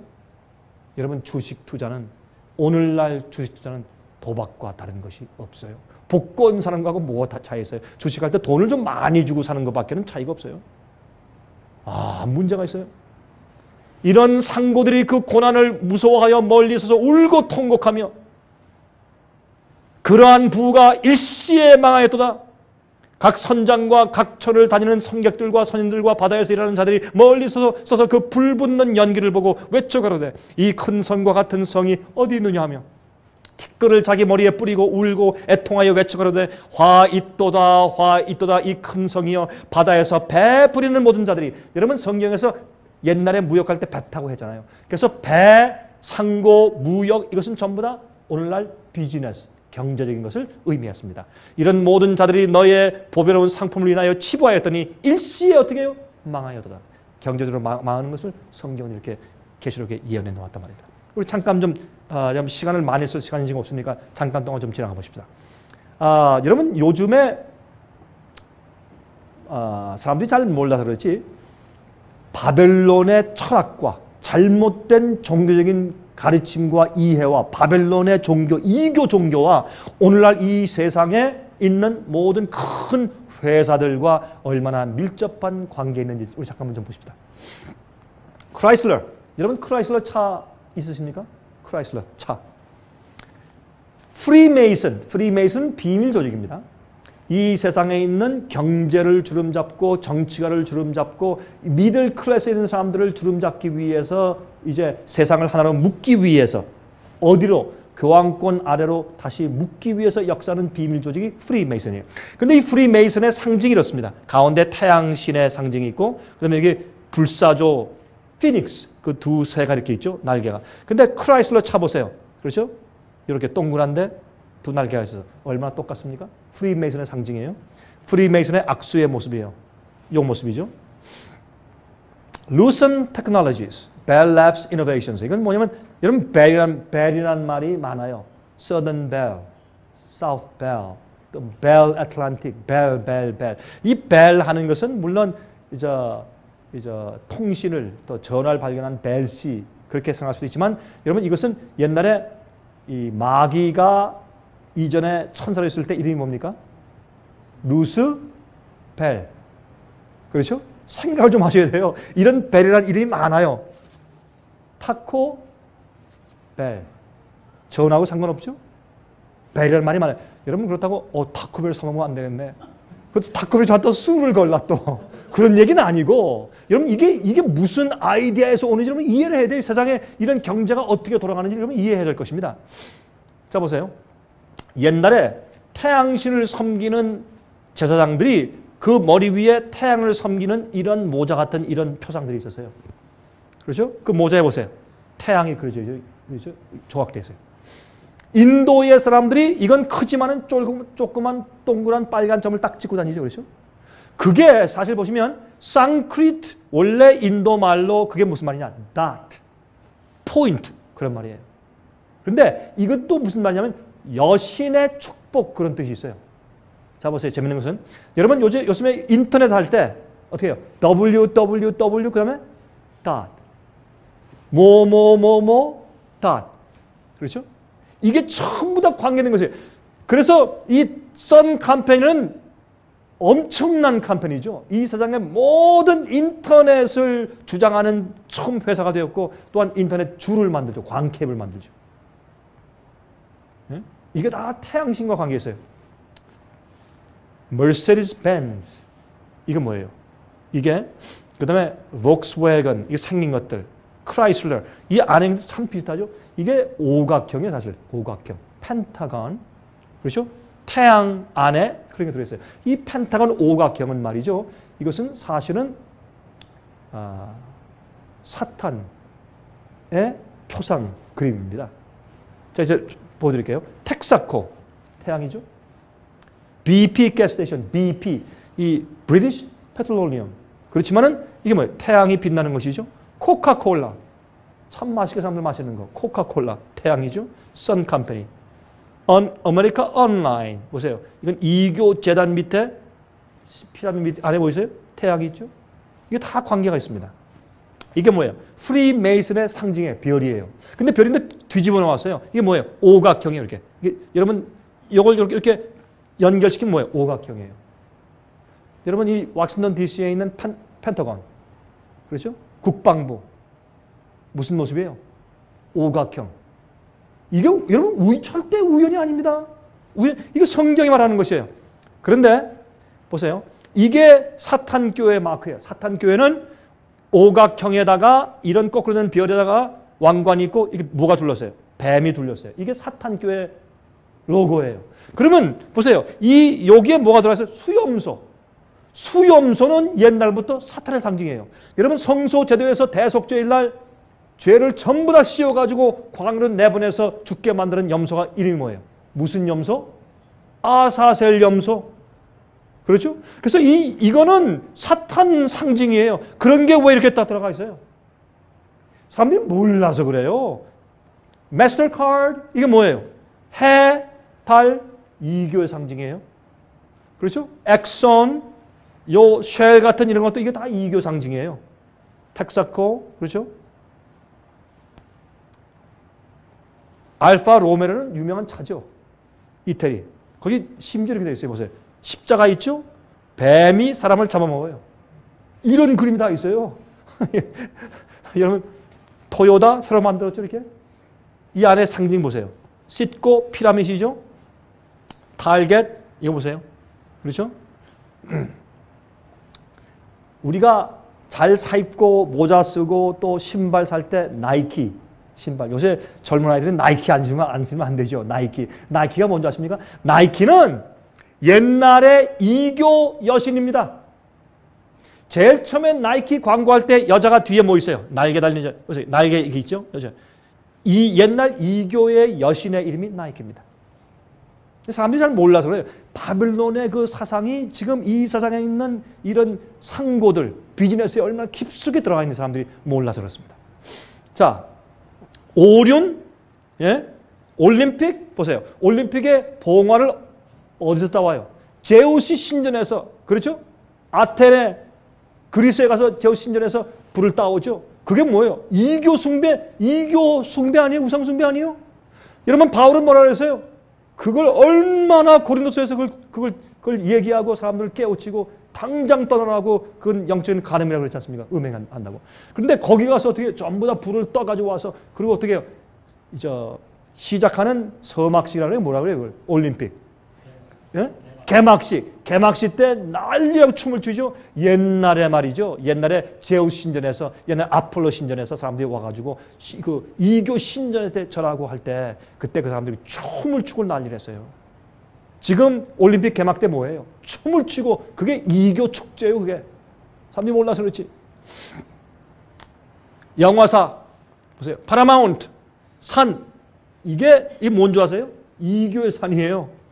여러분 주식 투자는 오늘날 주식 투자는 도박과 다른 것이 없어요. 복권 사는 거하고 뭐가 다 차이 있어요? 주식할 때 돈을 좀 많이 주고 사는 것밖에는 차이가 없어요. 문제가 있어요. 이런 상고들이 그 고난을 무서워하여 멀리 서서 울고 통곡하며 그러한 부가 일시에 망하였도다. 각 선장과 각 처를 다니는 선객들과 선인들과 바다에서 일하는 자들이 멀리 서서 그 불붙는 연기를 보고 외쳐 가로되 이 큰 성과 같은 성이 어디 있느냐 하며 티끌을 자기 머리에 뿌리고 울고 애통하여 외쳐 가로되 화 있도다 이 큰 성이여 바다에서 배 부리는 모든 자들이. 여러분 성경에서 옛날에 무역할 때 배 타고 했잖아요. 그래서 배, 상고, 무역 이것은 전부 다 오늘날 비즈니스, 경제적인 것을 의미했습니다. 이런 모든 자들이 너의 보배로운 상품을 인하여 치부하였더니 일시에 어떻게 해요? 망하여도다. 경제적으로 망하는 것을 성경은 이렇게 계시록에 예언해 놓았단 말입니다. 우리 잠깐 좀 시간을 많이 쓸 시간이 지금 없으니까 잠깐 동안 좀 지나가 보십시다. 여러분 요즘에 사람들이 잘 몰라서 그렇지 바벨론의 철학과 잘못된 종교적인 가르침과 이해와 바벨론의 종교, 이교 종교와 오늘날 이 세상에 있는 모든 큰 회사들과 얼마나 밀접한 관계에 있는지 우리 잠깐만 좀 보십시다. 크라이슬러, 여러분 크라이슬러 차 있으십니까? 크라이슬러 차. 프리메이슨 비밀 조직입니다. 이 세상에 있는 경제를 주름잡고 정치가를 주름잡고 미들 클래스에 있는 사람들을 주름잡기 위해서 이제 세상을 하나로 묶기 위해서 어디로? 교황권 아래로 다시 묶기 위해서 역사하는 비밀 조직이 프리메이슨이에요. 근데 이 프리메이슨의 상징이 이렇습니다. 가운데 태양신의 상징이 있고 그다음에 여기 불사조 피닉스 그 두 새가 이렇게 있죠. 날개가. 근데 크라이슬러 차 보세요. 그렇죠? 이렇게 동그란데 두 날개가 있어서 얼마나 똑같습니까? 프리메이슨의 상징이에요. 프리메이슨의 악수의 모습이에요. 이 모습이죠. Lucent Technologies, Bell Labs Innovations. 이건 뭐냐면 여러분 벨이란 말이 많아요. Southern Bell, South Bell, 또 Bell Atlantic, Bell. 이 벨 하는 것은 물론 이제 통신을 또 전화를 발견한 벨시 그렇게 생각할 수도 있지만 여러분 이것은 옛날에 이 마귀가 이전에 천사로 있을 때 이름이 뭡니까? 루스 벨. 그렇죠? 생각을 좀 하셔야 돼요. 이런 벨이라는 이름이 많아요. 타코 벨. 전하고 상관없죠? 벨이라는 말이 많아요. 여러분 그렇다고 타코벨 사먹으면 안 되겠네. 그 타코벨 저한테 술을 걸라 또. 그런 얘기는 아니고 여러분 이게 무슨 아이디어에서 오는지 여러분 이해를 해야 돼요. 세상에 이런 경제가 어떻게 돌아가는지 여러분 이해해야 될 것입니다. 자 보세요. 옛날에 태양신을 섬기는 제사장들이 그 머리 위에 태양을 섬기는 이런 모자 같은 이런 표상들이 있었어요. 그렇죠? 그 모자에 보세요. 태양이 그려져 있죠. 조각되어 있어요. 인도의 사람들이 이건 크지만은 조그만 동그란 빨간 점을 딱 찍고 다니죠. 그렇죠? 그게 사실 보시면 상크리트 원래 인도 말로 그게 무슨 말이냐? dot, point 그런 말이에요. 그런데 이것도 무슨 말이냐면 여신의 축복 그런 뜻이 있어요. 자 보세요. 재밌는 것은 여러분 요즘에 인터넷 할 때 어떻게 해요? www 그 다음에 dot. 뭐뭐뭐뭐 dot. 그렇죠? 이게 전부 다 관계된 것이에요. 그래서 이 선 컴퍼니는 엄청난 컴퍼니죠. 이 세상의 모든 인터넷을 주장하는 처음 회사가 되었고 또한 인터넷 줄을 만들죠. 광캡을 만들죠. 예? 이게 다 태양신과 관계 있어요. 머세디스 벤츠 이게 뭐예요? 이게 그 다음에 volkswagen 이게 생긴 것들 크라이슬러 이 안에 참 비슷하죠. 이게 오각형이에요. 사실 오각형 펜타곤 그렇죠? 태양 안에 그런 게 들어있어요. 이 펜타곤 오각형은 말이죠. 이것은 사실은 사탄의 표상 그림입니다. 자 이제 보여드릴게요. 텍사코 태양이죠. BP 가스스테이션 BP 이 British Petroleum 그렇지만은 이게 뭐예요? 태양이 빛나는 것이죠. 코카콜라 참 맛있게 사람들 마시는 거 코카콜라 태양이죠. 선 컴퍼니 아메리카 온라인 보세요. 이건 이교 재단 밑에 피라미드 밑에 안에 보이세요? 태양이 있죠. 이게 다 관계가 있습니다. 이게 뭐예요? 프리메이슨의 상징의 별이에요. 근데 별인데 뒤집어 놓았어요. 이게 뭐예요? 오각형이에요. 이렇게 여러분 이걸 이렇게 연결시키면 뭐예요? 오각형이에요. 여러분 이 워싱턴 DC에 있는 펜타곤 그렇죠? 국방부 무슨 모습이에요? 오각형. 이게 여러분 절대 우연이 아닙니다. 이거 성경이 말하는 것이에요. 그런데 보세요. 이게 사탄교회 마크예요. 사탄교회는 오각형에다가 이런 거꾸로 된 별에다가 왕관이 있고 이게 뭐가 둘렀어요? 뱀이 둘렸어요. 이게 사탄교회 로고예요. 그러면 보세요. 여기에 뭐가 들어있어요? 수염소. 수염소는 옛날부터 사탄의 상징이에요. 여러분 성소 제도에서 대속죄일 날 죄를 전부 다 씌워가지고 광으로 내보내서 죽게 만드는 염소가 이름이 뭐예요? 무슨 염소? 아사셀 염소. 그렇죠? 그래서 이거는 사탄 상징이에요. 그런 게 왜 이렇게 딱 들어가 있어요? 사람들이 몰라서 그래요. 마스터카드 이게 뭐예요? 해, 달, 이교의 상징이에요. 그렇죠? 엑선, 쉘 같은 이런 것도 이게 다 이교 상징이에요. 텍사코, 그렇죠? 알파 로메로는 유명한 차죠. 이태리. 거기 심지어 이렇게 되어 있어요. 보세요. 십자가 있죠? 뱀이 사람을 잡아먹어요. 이런 그림이 다 있어요. 여러분 토요다 새로 만들었죠 이렇게? 이 안에 상징 보세요. 씻고 피라미드죠? 타겟 이거 보세요. 그렇죠? 우리가 잘 사 입고 모자 쓰고 또 신발 살 때 나이키 신발. 요새 젊은 아이들은 나이키 안 신으면 안 되죠. 나이키가 뭔지 아십니까? 나이키는 옛날의 이교 여신입니다. 제일 처음에 나이키 광고할 때 여자가 뒤에 뭐 있어요? 날개 달린 여자. 보세요. 날개 이게 있죠? 여자. 이 옛날 이교의 여신의 이름이 나이키입니다. 사람들이 잘 몰라서 그래요. 바빌론의 그 사상이 지금 이 세상에 있는 이런 상고들, 비즈니스에 얼마나 깊숙이 들어가 있는 사람들이 몰라서 그렇습니다. 자, 오륜, 예? 올림픽, 보세요. 올림픽의 봉화를 어디서 따와요? 제우스 신전에서, 그렇죠? 아테네, 그리스에 가서 제우스 신전에서 불을 따오죠. 그게 뭐예요? 이교 숭배 아니에요? 우상 숭배 아니에요? 여러분, 바울은 뭐라 그랬어요? 그걸 얼마나 고린도서에서 그걸 얘기하고 사람들을 깨우치고 당장 떠나라고 그건 영적인 간음이라고 그랬지 않습니까? 음행한다고. 그런데 거기 가서 어떻게 전부 다 불을 떠가지고 와서 그리고 어떻게 해요? 시작하는 서막식이라고 해요. 뭐라 그래요? 그걸? 올림픽. 예? 개막식 때 난리라고 춤을 추죠. 옛날에 말이죠. 옛날에 제우스 신전에서 옛날 아폴로 신전에서 사람들이 와가지고 그 이교 신전에 때 절하고 할 때 그때 그 사람들이 춤을 추고 난리를 했어요. 지금 올림픽 개막 때 뭐예요? 춤을 추고 그게 이교 축제예요. 그게 사람들이 몰라서 그렇지. 영화사 보세요. 파라마운트 산 이게 뭔지 아세요? 이교의 산이에요.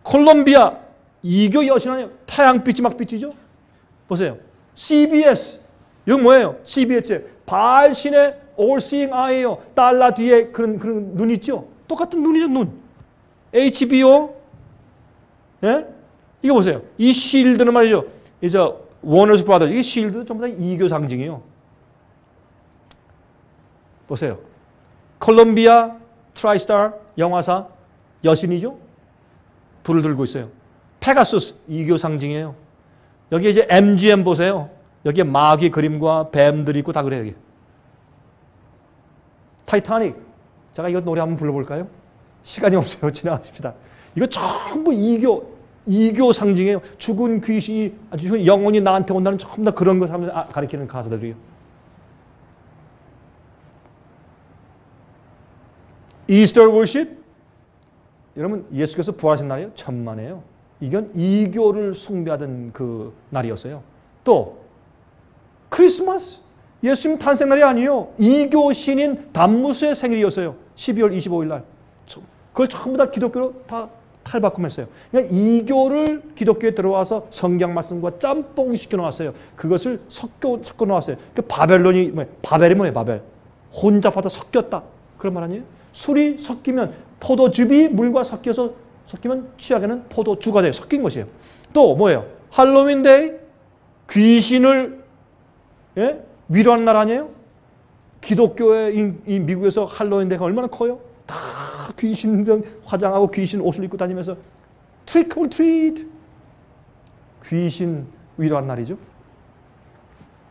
콜롬비아 이교 여신 아니에요. 태양빛이 막 비치죠. 보세요. CBS 이건 뭐예요? CBS 발신의 all-seeing eye예요. 달러 뒤에 그런 눈 있죠. 똑같은 눈이죠. 눈. HBO 예? 이거 보세요. 이 실드는 말이죠. 이제 워너스 브라더스 이 실드도 전부 다 이교 상징이에요. 보세요. 콜롬비아 트라이스타 영화사 여신이죠. 불을 들고 있어요. 페가수스 이교 상징이에요. 여기 이제 MGM 보세요. 여기에 마귀 그림과 뱀들이 있고 다 그래요. 여기. 타이타닉. 제가 이거 노래 한번 불러볼까요? 시간이 없어요. 지나가십시다. 이거 전부 이교 상징이에요. 죽은 귀신이 아주 영혼이 나한테 온다는 전부 다 그런 걸 가리키는 가사들이에요. 이스터 워십. 여러분 예수께서 부활하신 날이에요. 천만에요. 이건 이교를 숭배하던 그 날이었어요. 또 크리스마스. 예수님 탄생날이 아니에요. 이교 신인 담무스의 생일이었어요. 12월 25일 날. 그걸 전부 다 기독교로 다 탈바꿈했어요. 그러니까 이교를 기독교에 들어와서 성경 말씀과 짬뽕 시켜 놓았어요. 그것을 섞어 놓았어요. 그 바벨론이 바벨이 뭐예요? 바벨. 혼잡하다 섞였다. 그런 말 아니에요? 술이 섞이면 포도즙이 물과 섞이면 취하게는 포도주가 돼요. 섞인 것이에요. 또 뭐예요? 할로윈데이. 귀신을 위로하는 날 아니에요? 기독교의 이 미국에서 할로윈데이가 얼마나 커요? 다 귀신병 화장하고 귀신 옷을 입고 다니면서 트릭 올 트리트. 귀신 위로하는 날이죠.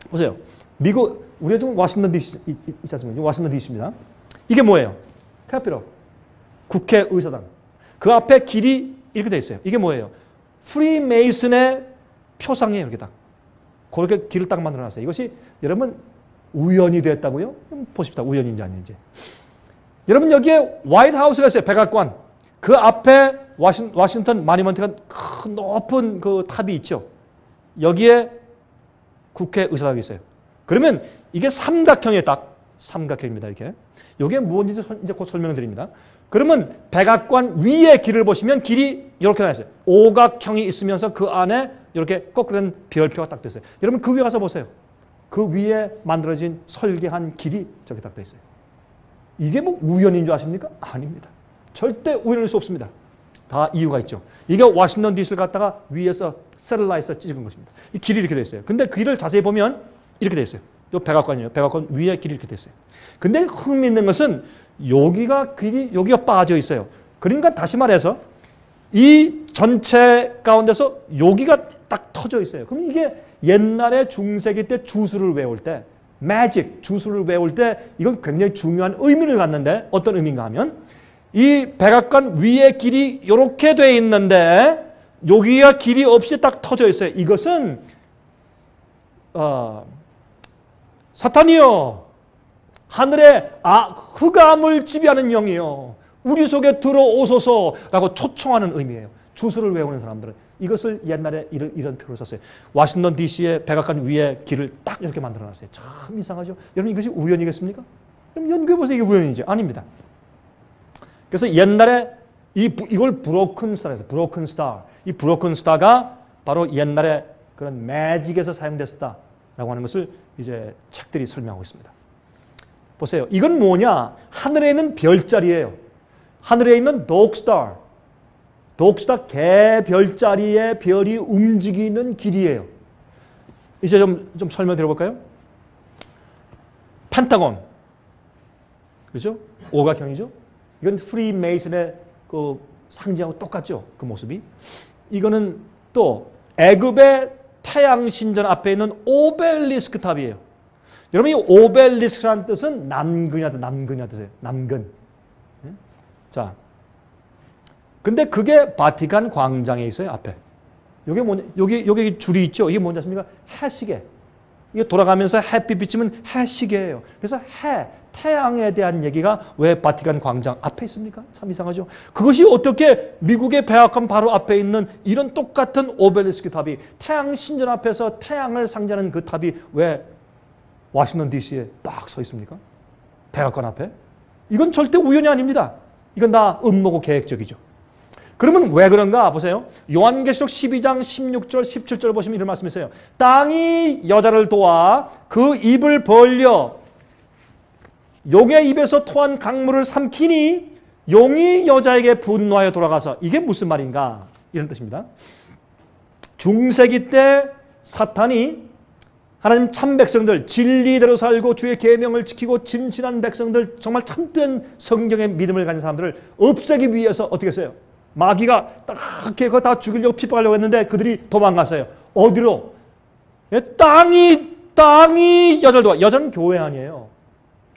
보세요. 미국 우리가 좀 워싱턴 DC 있지 않습니까? 워싱턴 DC입니다. 이게 뭐예요? 캐피털. 국회의사당. 그 앞에 길이 이렇게 돼 있어요. 이게 뭐예요? 프리메이슨의 표상이에요. 이렇게 딱. 그렇게 길을 딱 만들어놨어요. 이것이 여러분 우연이 됐다고요? 보십시다. 우연인지 아닌지. 여러분 여기에 화이트 하우스가 있어요. 백악관. 그 앞에 워싱턴 마니먼트가 큰 높은 그 탑이 있죠. 여기에 국회의사당이 있어요. 그러면 이게 삼각형에 딱 삼각형입니다. 이렇게. 이게 무엇인지 이제 곧 설명을 드립니다. 그러면 백악관 위에 길을 보시면 길이 이렇게 나와 있어요. 오각형이 있으면서 그 안에 이렇게 거꾸로 된 별표가 딱 됐어요. 여러분 그 위에 가서 보세요. 그 위에 만들어진 설계한 길이 저기 딱 돼 있어요. 이게 뭐 우연인 줄 아십니까? 아닙니다. 절대 우연일 수 없습니다. 다 이유가 있죠. 이게 워싱턴 DC를 갖다가 위에서 셀라에서 찍은 것입니다. 이 길이 이렇게 돼 있어요. 근데 그 길을 자세히 보면 이렇게 돼 있어요. 이 백악관이에요. 백악관 위에 길이 이렇게 돼 있어요. 근데 흥미있는 것은 여기가 길이 여기가 빠져 있어요. 그러니까 다시 말해서 이 전체 가운데서 여기가 딱 터져 있어요. 그럼 이게 옛날에 중세기 때 주술을 외울 때 매직 주술을 외울 때 이건 굉장히 중요한 의미를 갖는데 어떤 의미인가 하면 이 백악관 위에 길이 이렇게 돼 있는데 여기가 길이 없이 딱 터져 있어요. 이것은 사탄이요. 하늘에 흑암을 지배하는 영이요. 우리 속에 들어오소서라고 초청하는 의미예요. 주술을 외우는 사람들은. 이것을 옛날에 이런 표를 썼어요. 워싱턴 DC의 백악관 위에 길을 딱 이렇게 만들어놨어요. 참 이상하죠. 여러분 이것이 우연이겠습니까? 그럼 연구해보세요. 이게 우연인지. 아닙니다. 그래서 옛날에 이걸 브로큰 스타라고 해서 브로큰 스타. 이 브로큰 스타가 바로 옛날에 그런 매직에서 사용됐었다라고 하는 것을 이제 책들이 설명하고 있습니다. 보세요. 이건 뭐냐? 하늘에 있는 별자리예요. 하늘에 있는 독스타. 독스타 개별자리의 별이 움직이는 길이에요. 이제 좀 설명드려볼까요? 펜타곤. 그렇죠? 오각형이죠? 이건 프리메이슨의 그 상징하고 똑같죠? 그 모습이. 이거는 또 애굽의 태양신전 앞에 있는 오벨리스크 탑이에요. 여러분 이 오벨리스크라는 뜻은 남근이라는 뜻이에요. 남근. 자, 근데 그게 바티칸 광장에 있어요. 앞에. 요게 뭐냐? 여기 줄이 있죠. 이게 뭔지 아십니까? 해시계. 이게 돌아가면서 햇빛 비치면 해시계예요. 그래서 태양에 대한 얘기가 왜 바티칸 광장 앞에 있습니까? 참 이상하죠. 그것이 어떻게 미국의 백악관 바로 앞에 있는 이런 똑같은 오벨리스크 탑이 태양 신전 앞에서 태양을 상징하는 그 탑이 왜 워싱턴 DC에 딱 서 있습니까? 백악관 앞에. 이건 절대 우연이 아닙니다. 이건 다 음모고 계획적이죠. 그러면 왜 그런가 보세요. 요한계시록 12장 16절 17절 보시면 이런 말씀이 있어요. 땅이 여자를 도와 그 입을 벌려 용의 입에서 토한 강물을 삼키니 용이 여자에게 분노하여 돌아가서 이게 무슨 말인가? 이런 뜻입니다. 중세기 때 사탄이 하나님 참 백성들, 진리대로 살고 주의 계명을 지키고 진실한 백성들, 정말 참된 성경의 믿음을 가진 사람들을 없애기 위해서 어떻게 했어요? 마귀가 딱 그거 다 죽이려고 핍박하려고 했는데 그들이 도망갔어요. 어디로? 땅이 여자를 도와. 여자는 교회 아니에요.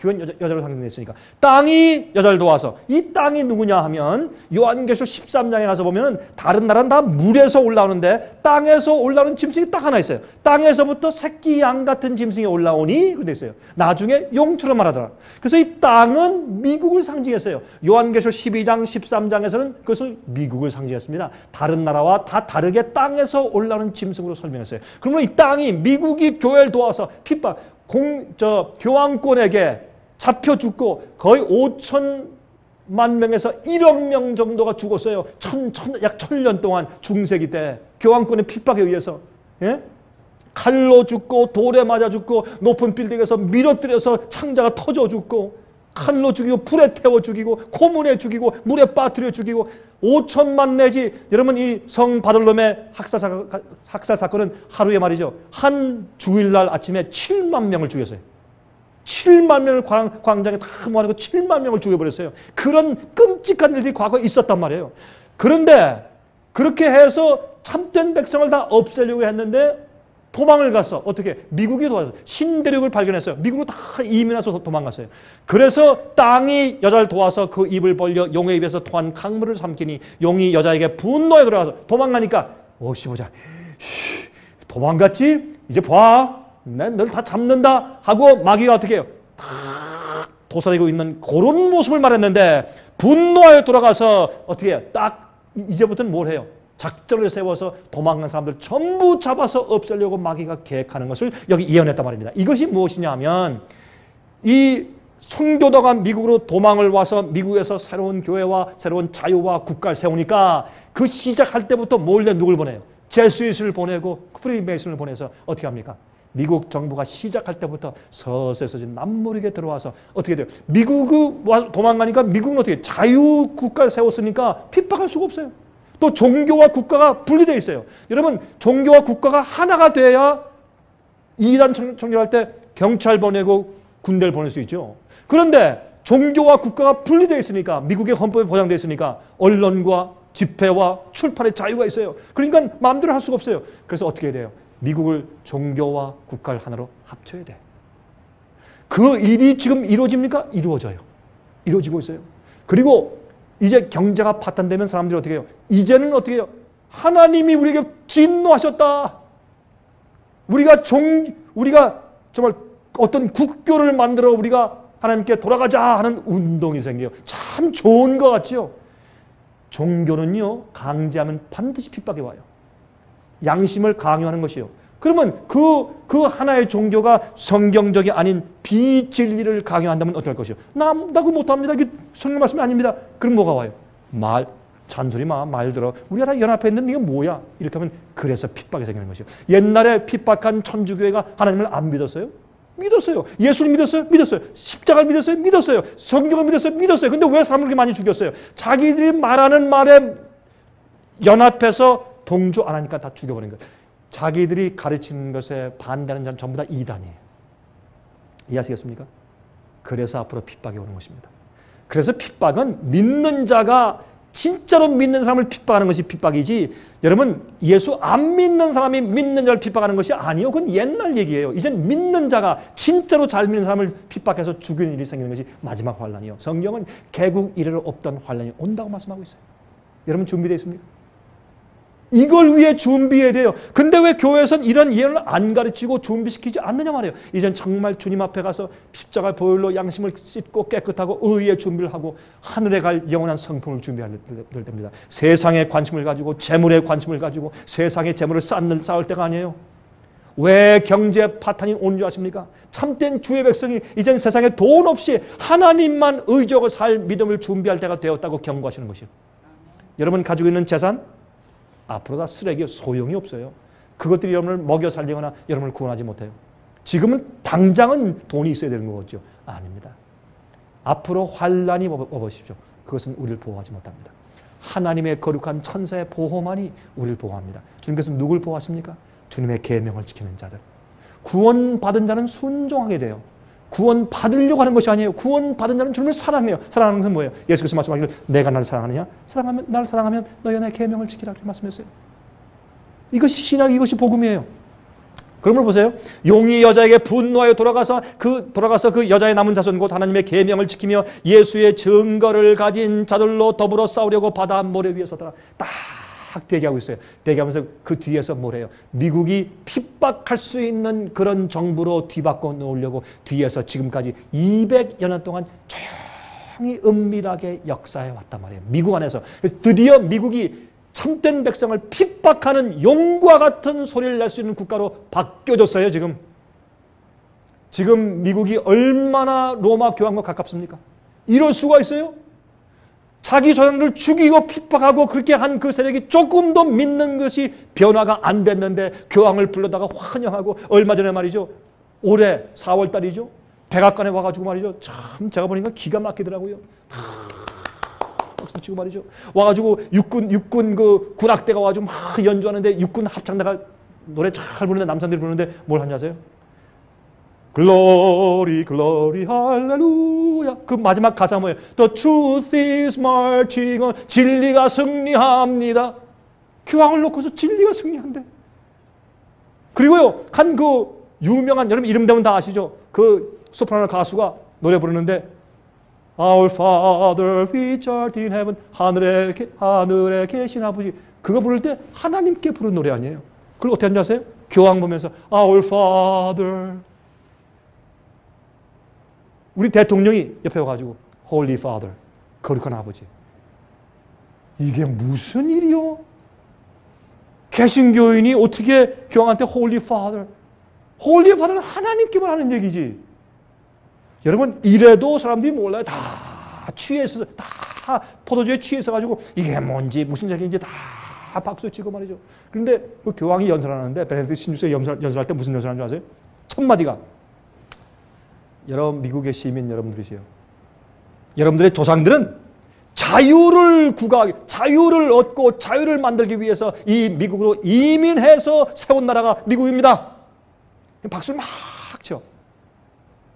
교회는 여자로 상징됐으니까. 땅이 여자를 도와서. 이 땅이 누구냐 하면 요한계시록 13장에 가서 보면은 다른 나라는 다 물에서 올라오는데 땅에서 올라오는 짐승이 딱 하나 있어요. 땅에서부터 새끼 양 같은 짐승이 올라오니 그렇게 있어요. 나중에 용처럼 말하더라. 그래서 이 땅은 미국을 상징했어요. 요한계시록 12장 13장에서는 그것을 미국을 상징했습니다. 다른 나라와 다 다르게 땅에서 올라오는 짐승으로 설명했어요. 그러면 이 땅이 미국이 교회를 도와서 핍박 교황권에게 잡혀 죽고 거의 5천만 명에서 1억 명 정도가 죽었어요. 약 1000년 동안 중세기 때 교황권의 핍박에 의해서. 예? 칼로 죽고 돌에 맞아 죽고 높은 빌딩에서 밀어뜨려서 창자가 터져 죽고 칼로 죽이고 불에 태워 죽이고 고문에 죽이고 물에 빠뜨려 죽이고 5천만 내지 여러분 이 성 바들롬의 학살 사건은 하루에 말이죠. 한 주일날 아침에 7만 명을 죽였어요. 7만 명을 광장에 다 모아놓고 7만 명을 죽여버렸어요. 그런 끔찍한 일들이 과거에 있었단 말이에요. 그런데 그렇게 해서 참된 백성을 다 없애려고 했는데 도망을 갔어. 어떻게? 미국이 도와서 신대륙을 발견했어요. 미국으로 다 이민해서 도망갔어요. 그래서 땅이 여자를 도와서 그 입을 벌려 용의 입에서 토한 강물을 삼키니 용이 여자에게 분노에 들어가서 도망가니까 보자. 도망갔지? 이제 봐. 난 널 다 잡는다 하고 마귀가 어떻게 해요? 다 도사리고 있는 그런 모습을 말했는데 분노하여 돌아가서 어떻게 해요? 딱 이제부터는 뭘 해요? 작전을 세워서 도망간 사람들 전부 잡아서 없애려고 마귀가 계획하는 것을 여기 예언했단 말입니다. 이것이 무엇이냐 하면 이 선교도가 미국으로 도망을 와서 미국에서 새로운 교회와 새로운 자유와 국가를 세우니까 그 시작할 때부터 몰래 누굴 보내요? 제수잇을 보내고 프리메이슨을 보내서 어떻게 합니까? 미국 정부가 시작할 때부터 서서히 남모르게 들어와서 어떻게 돼요? 미국 도망가니까 미국은 어떻게 자유 국가를 세웠으니까 핍박할 수가 없어요. 또 종교와 국가가 분리되어 있어요. 여러분 종교와 국가가 하나가 돼야 이단 청결할 때 경찰 보내고 군대를 보낼 수 있죠. 그런데 종교와 국가가 분리되어 있으니까 미국의 헌법에 보장되어 있으니까 언론과 집회와 출판의 자유가 있어요. 그러니까 마음대로 할 수가 없어요. 그래서 어떻게 해야 돼요? 미국을 종교와 국가를 하나로 합쳐야 돼. 그 일이 지금 이루어집니까? 이루어져요. 이루어지고 있어요. 그리고 이제 경제가 파탄되면 사람들이 어떻게 해요? 이제는 어떻게 해요? 하나님이 우리에게 진노하셨다. 우리가 정말 어떤 국교를 만들어 우리가 하나님께 돌아가자 하는 운동이 생겨요. 참 좋은 것 같죠? 종교는요, 강제하면 반드시 핍박이 와요. 양심을 강요하는 것이요. 그러면 그 하나의 종교가 성경적이 아닌 비진리를 강요한다면 어떨 것이요? 나 그거 못합니다. 이게 성경 말씀이 아닙니다. 그럼 뭐가 와요? 잔소리 말 들어. 우리가 다 연합해 있는데 이게 뭐야? 이렇게 하면 그래서 핍박이 생기는 것이요. 옛날에 핍박한 천주교회가 하나님을 안 믿었어요? 믿었어요. 예수를 믿었어요? 믿었어요. 십자가를 믿었어요? 믿었어요. 성경을 믿었어요? 믿었어요. 근데 왜 사람을 그렇게 많이 죽였어요? 자기들이 말하는 말에 연합해서 동조 안 하니까 다 죽여버린 거예요. 자기들이 가르치는 것에 반대하는 자는 전부 다 이단이에요. 이해하시겠습니까? 그래서 앞으로 핍박이 오는 것입니다. 그래서 핍박은 믿는 자가 진짜로 믿는 사람을 핍박하는 것이 핍박이지, 여러분 예수 안 믿는 사람이 믿는 자를 핍박하는 것이 아니요. 그건 옛날 얘기예요. 이젠 믿는 자가 진짜로 잘 믿는 사람을 핍박해서 죽이는 일이 생기는 것이 마지막 환란이요. 성경은 개국 이래로 없던 환란이 온다고 말씀하고 있어요. 여러분 준비되어 있습니까? 이걸 위해 준비해야 돼요. 근데 왜 교회에서는 이런 예언을 안 가르치고 준비시키지 않느냐 말이에요. 이젠 정말 주님 앞에 가서 십자가 보혈로 양심을 씻고 깨끗하고 의의 준비를 하고 하늘에 갈 영원한 성품을 준비해야 될 때입니다. 세상에 관심을 가지고 재물에 관심을 가지고 세상의 재물을 쌓을 때가 아니에요. 왜 경제 파탄이 온 줄 아십니까? 참된 주의 백성이 이젠 세상에 돈 없이 하나님만 의지하고 살 믿음을 준비할 때가 되었다고 경고하시는 것이요. 여러분 가지고 있는 재산 앞으로 다 쓰레기, 소용이 없어요. 그것들이 여러분을 먹여 살리거나 여러분을 구원하지 못해요. 지금은 당장은 돈이 있어야 되는 거겠죠. 아닙니다. 앞으로 환란이 와보십시오. 그것은 우리를 보호하지 못합니다. 하나님의 거룩한 천사의 보호만이 우리를 보호합니다. 주님께서 누굴 보호하십니까? 주님의 계명을 지키는 자들. 구원받은 자는 순종하게 돼요. 구원받으려고 하는 것이 아니에요. 구원받은 자는 주님을 사랑해요. 사랑하는 것은 뭐예요? 예수께서 말씀하기를 내가 나를 사랑하느냐? 나를 사랑하면 너희가 내 계명을 지키라 그렇게 말씀했어요. 이것이 신학, 이것이 복음이에요. 그러므로 보세요. 용이 여자에게 분노하여 돌아가서 그 여자의 남은 자손 곧 하나님의 계명을 지키며 예수의 증거를 가진 자들로 더불어 싸우려고 바다 모래 위에 서더라. 딱 대기하고 있어요. 대기하면서 그 뒤에서 뭘 해요? 미국이 핍박할 수 있는 그런 정부로 뒤바꿔 놓으려고 뒤에서 지금까지 200여 년 동안 조용히 은밀하게 역사해 왔단 말이에요. 미국 안에서. 드디어 미국이 참된 백성을 핍박하는 용과 같은 소리를 낼 수 있는 국가로 바뀌어졌어요. 지금 미국이 얼마나 로마 교황과 가깝습니까? 이럴 수가 있어요? 자기 조상들을 죽이고 핍박하고 그렇게 한 그 세력이 조금 더 믿는 것이 변화가 안 됐는데 교황을 불러다가 환영하고 얼마 전에 말이죠. 올해 4월 달이죠. 백악관에 와가지고 말이죠. 참 제가 보니까 기가 막히더라고요. 박수 치고 말이죠. 와가지고 육군 그 군악대가 와가지고 막 연주하는데 육군 합창대가 노래 잘 부르는데 남산들이 부르는데 뭘 하냐 아세요? 글로리 글로리 할렐루야. 그 마지막 가사 뭐예요? The truth is marching on. 진리가 승리합니다. 교황을 놓고서 진리가 승리한대. 그리고요 한 그 유명한 여러분 이름 되면 다 아시죠? 그 소프라노 가수가 노래 부르는데 Our Father which art in heaven. 하늘에 계신 아버지. 그거 부를 때 하나님께 부른 노래 아니에요. 그걸 어떻게 하는지 아세요? 교황 보면서 Our Father. 우리 대통령이 옆에 와가지고 Holy Father, 거룩한 아버지. 이게 무슨 일이요? 개신교인이 어떻게 교황한테 Holy Father? Holy Father는 하나님께만 하는 얘기지. 여러분 이래도 사람들이 몰라요. 다 취해서, 다 포도주에 취해서 가지고 이게 뭔지 무슨 얘기인지 다 박수치고 말이죠. 그런데 그 교황이 연설하는데 베네딕트 16세 연설할 때 무슨 연설하는 줄 아세요? 첫 마디가 여러분 미국의 시민 여러분들이세요. 여러분들의 조상들은 자유를 자유를 얻고 자유를 만들기 위해서 이 미국으로 이민해서 세운 나라가 미국입니다. 박수를 막 쳐.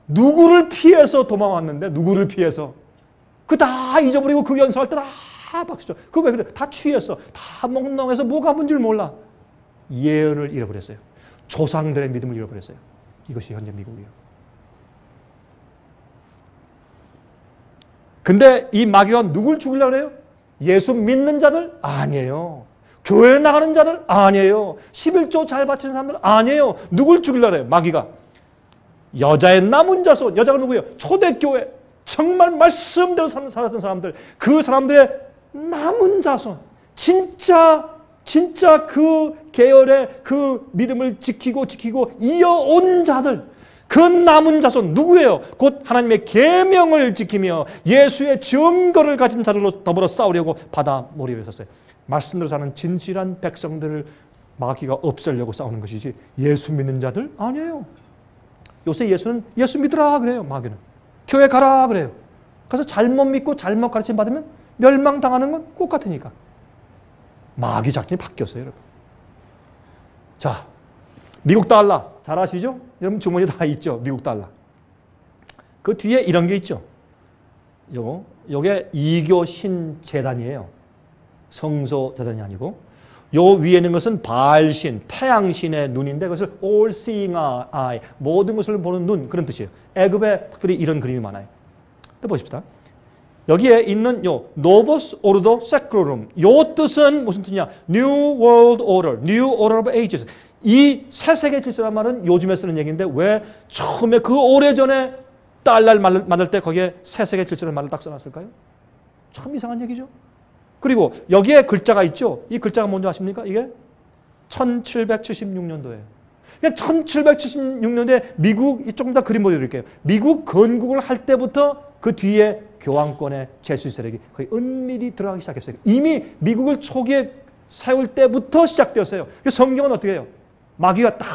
누구를 피해서 도망왔는데 누구를 피해서 그 다 잊어버리고 그 연설할 때 다 박수 쳐. 그거 왜 그래? 다 취했어. 다 몽롱해서 뭐가 뭔지를 몰라. 예언을 잃어버렸어요. 조상들의 믿음을 잃어버렸어요. 이것이 현재 미국이에요. 근데 이 마귀가 누굴 죽이려고 해요? 예수 믿는 자들? 아니에요. 교회 나가는 자들? 아니에요. 11조 잘 바치는 사람들? 아니에요. 누굴 죽이려고 해요? 마귀가. 여자의 남은 자손. 여자가 누구예요? 초대교회. 정말 말씀대로 살았던 사람들. 그 사람들의 남은 자손. 진짜 그 계열의 그 믿음을 지키고 이어온 자들. 그 남은 자손 누구예요? 곧 하나님의 계명을 지키며 예수의 증거를 가진 자들로 더불어 싸우려고 바다 모래 위에 섰어요. 말씀대로 사는 진실한 백성들을 마귀가 없애려고 싸우는 것이지 예수 믿는 자들? 아니에요. 요새 예수는 예수 믿으라 그래요. 마귀는. 교회 가라 그래요. 그래서 잘못 믿고 잘못 가르침 받으면 멸망당하는 건 똑같으니까. 마귀 작전이 바뀌었어요. 여러분. 자, 미국 달러 잘 아시죠? 여러분 주머니에 다 있죠? 미국 달러. 그 뒤에 이런 게 있죠? 요게 이교신 재단이에요. 성소 재단이 아니고. 요 위에 있는 것은 바알신, 태양신의 눈인데 그것을 all seeing eye, 모든 것을 보는 눈 그런 뜻이에요. 애굽에 특별히 이런 그림이 많아요. 또 보십시다. 여기에 있는 요 Novus Ordo Seclorum 요 뜻은 무슨 뜻이냐? New World Order, New Order of Ages. 이 새 세계 질서란 말은 요즘에 쓰는 얘기인데 왜 처음에 그 오래전에 달러를 만들 때 거기에 새 세계 질서라는 말을 딱 써놨을까요? 참 이상한 얘기죠. 그리고 여기에 글자가 있죠. 이 글자가 뭔지 아십니까? 이게 1776년도예요. 1776년도에 미국, 조금 더 그림 보여드릴게요. 미국 건국을 할 때부터 그 뒤에 교황권의 제수 세력이 거의 은밀히 들어가기 시작했어요. 이미 미국을 초기에 세울 때부터 시작되었어요. 성경은 어떻게 해요? 마귀가 딱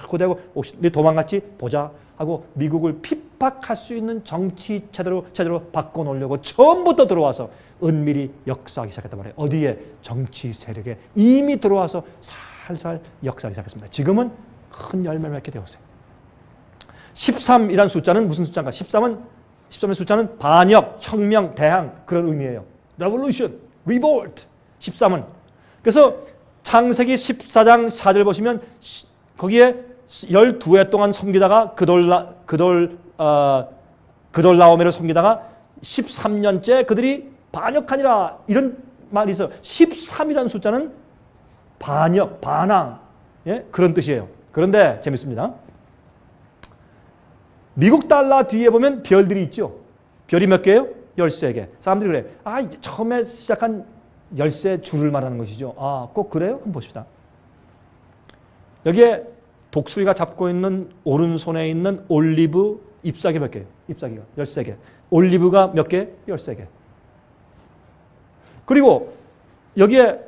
고대하고 네 도망갔지? 보자 하고 미국을 핍박할 수 있는 정치 제대로 바꿔놓으려고 처음부터 들어와서 은밀히 역사하기 시작했단 말이에요. 어디에? 정치 세력에 이미 들어와서 살살 역사하기 시작했습니다. 지금은 큰 열매를 맺게 되었어요. 13이라는 숫자는 무슨 숫자인가? 13의 숫자는 반역, 혁명, 대항 그런 의미예요. Revolution, Revolt. 13은. 그래서 창세기 14장 4절 보시면 거기에 12해 동안 섬기다가 그돌라오메를 섬기다가 13년째 그들이 반역하니라 이런 말이 있어요. 13이라는 숫자는 반역, 반항 예? 그런 뜻이에요. 그런데 재밌습니다. 미국 달러 뒤에 보면 별들이 있죠. 별이 몇 개예요? 13개. 사람들이 그래. 처음에 시작한 열쇠 줄을 말하는 것이죠. 꼭 그래요? 한번 봅시다. 여기에 독수리가 잡고 있는 오른손에 있는 올리브 잎사귀 몇 개예요? 잎사귀가 13개. 올리브가 몇 개? 13개. 그리고 여기에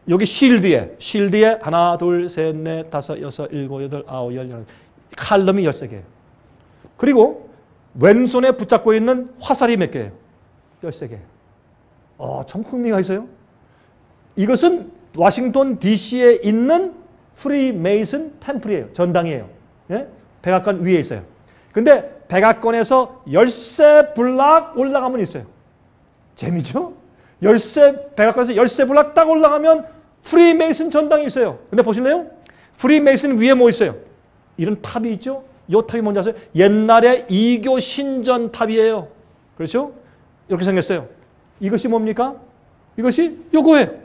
여기 실드에 하나, 둘, 셋, 넷, 다섯, 여섯, 일곱, 여덟, 아홉, 열, 칼럼이 13개예요. 그리고 왼손에 붙잡고 있는 화살이 몇 개예요? 13개. 참 흥미가 있어요. 이것은 워싱턴 DC에 있는 프리메이슨 템플이에요. 전당이에요. 예? 백악관 위에 있어요. 근데 백악관에서 열쇠 블락 올라가면 있어요. 재미죠? 백악관에서 열쇠 블락 딱 올라가면 프리메이슨 전당이 있어요. 근데 보실래요? 프리메이슨 위에 뭐 있어요? 이런 탑이 있죠? 이 탑이 뭔지 아세요? 옛날에 이교 신전 탑이에요. 그렇죠? 이렇게 생겼어요. 이것이 뭡니까? 이것이 요거예요.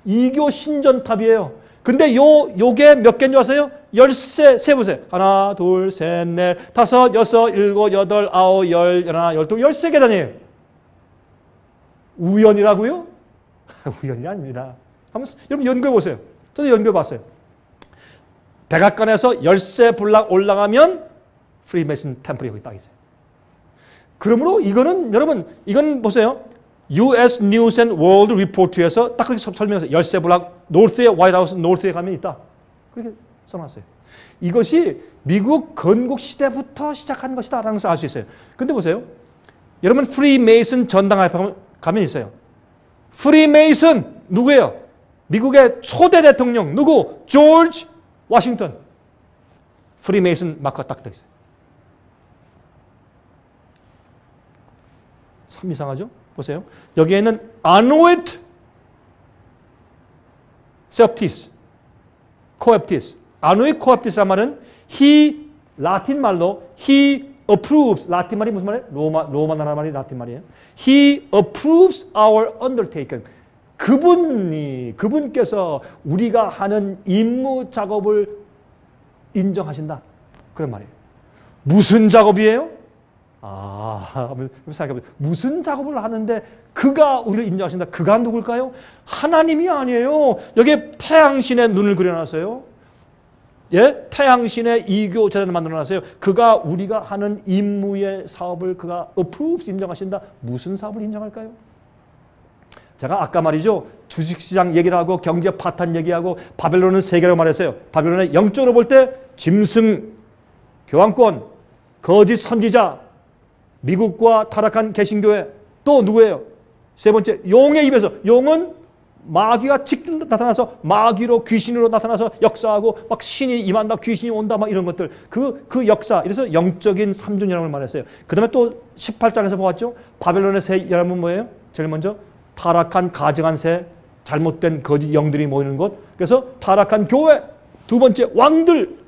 이교 신전 탑이에요. 근데 요게 몇 개인 줄 아세요? 열쇠, 세보세요. 하나, 둘, 셋, 넷, 다섯, 여섯, 일곱, 여덟, 아홉, 열, 열하나, 열둘, 13계단이에요. 우연이라고요? 우연이 아닙니다. 여러분 연구해 보세요. 저도 연구해 봤어요. 백악관에서 열쇠 블락 올라가면 프리메이슨 템플이 거기 딱 있어요. 그러므로 이거는 여러분 이건 보세요. US News and World Report에서 딱 그렇게 설명해서 열쇠 블락 노스에 화이트하우스 노스에 가면 있다. 그렇게 써놨어요. 이것이 미국 건국 시대부터 시작한 것이다 라는 것을 알 수 있어요. 근데 보세요. 여러분 프리메이슨 전당 앞에 가면 있어요. 프리메이슨 누구예요? 미국의 초대 대통령 누구? 조지 워싱턴. 프리메이슨 마크가 딱 떠 있어요. 참 이상하죠? 보세요. 여기에는 아노에트 세프티스 코에프티스 아노에트 코에프티스란 말은 he 라틴 말로 he approves 라틴 말이 무슨 말이에요? 로마 나라 말이 라틴 말이에요. He approves our undertaking. 그분께서 우리가 하는 임무 작업을 인정하신다. 그런 말이에요. 무슨 작업이에요? 생각해보세요. 무슨 작업을 하는데 그가 우리를 인정하신다. 그가 누굴까요? 하나님이 아니에요. 여기에 태양신의 눈을 그려놨어요. 예? 태양신의 이교 재단을 만들어놨어요. 그가 우리가 하는 임무의 사업을 그가 approves 인정하신다. 무슨 사업을 인정할까요? 제가 아까 말이죠. 주식시장 얘기를 하고 경제 파탄 얘기하고 바벨론은 세계라고 말했어요. 바벨론의 영적으로 볼 때 짐승, 교황권, 거짓 선지자, 미국과 타락한 개신교회 또 누구예요? 세 번째 용의 입에서 용은 마귀가 직접 나타나서 마귀로 귀신으로 나타나서 역사하고 막 신이 임한다 귀신이 온다 막 이런 것들 그 역사 이래서 영적인 삼중연합을 말했어요. 그 다음에 또 18장에서 보았죠. 바벨론의 세 연합은 뭐예요? 제일 먼저 타락한 가증한 새 잘못된 거짓 영들이 모이는 곳. 그래서 타락한 교회 두 번째 왕들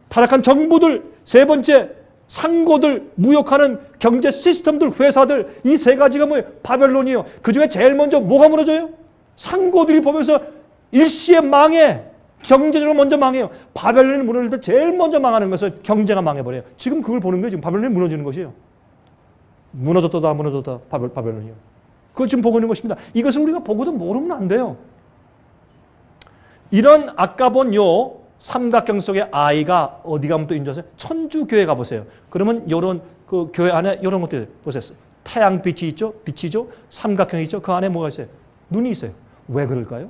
타락한 정부들 세 번째 상고들, 무역하는 경제 시스템들, 회사들 이 세 가지가 뭐예요? 바벨론이요. 그중에 제일 먼저 뭐가 무너져요? 상고들이 보면서 일시에 망해. 경제적으로 먼저 망해요. 바벨론이 무너질 때 제일 먼저 망하는 것은 경제가 망해버려요. 지금 그걸 보는 거예요. 지금 바벨론이 무너지는 것이에요. 무너졌다 바벨론이요. 그걸 지금 보고 있는 것입니다. 이것을 우리가 보고도 모르면 안 돼요. 이런 아까 본 요 삼각형 속의 아이가 어디 가면 또 인도하세요? 천주교회 가보세요. 그러면 요런 그 교회 안에 이런 것들 보세요. 태양빛이 있죠? 빛이죠? 삼각형이 있죠? 그 안에 뭐가 있어요? 눈이 있어요. 왜 그럴까요?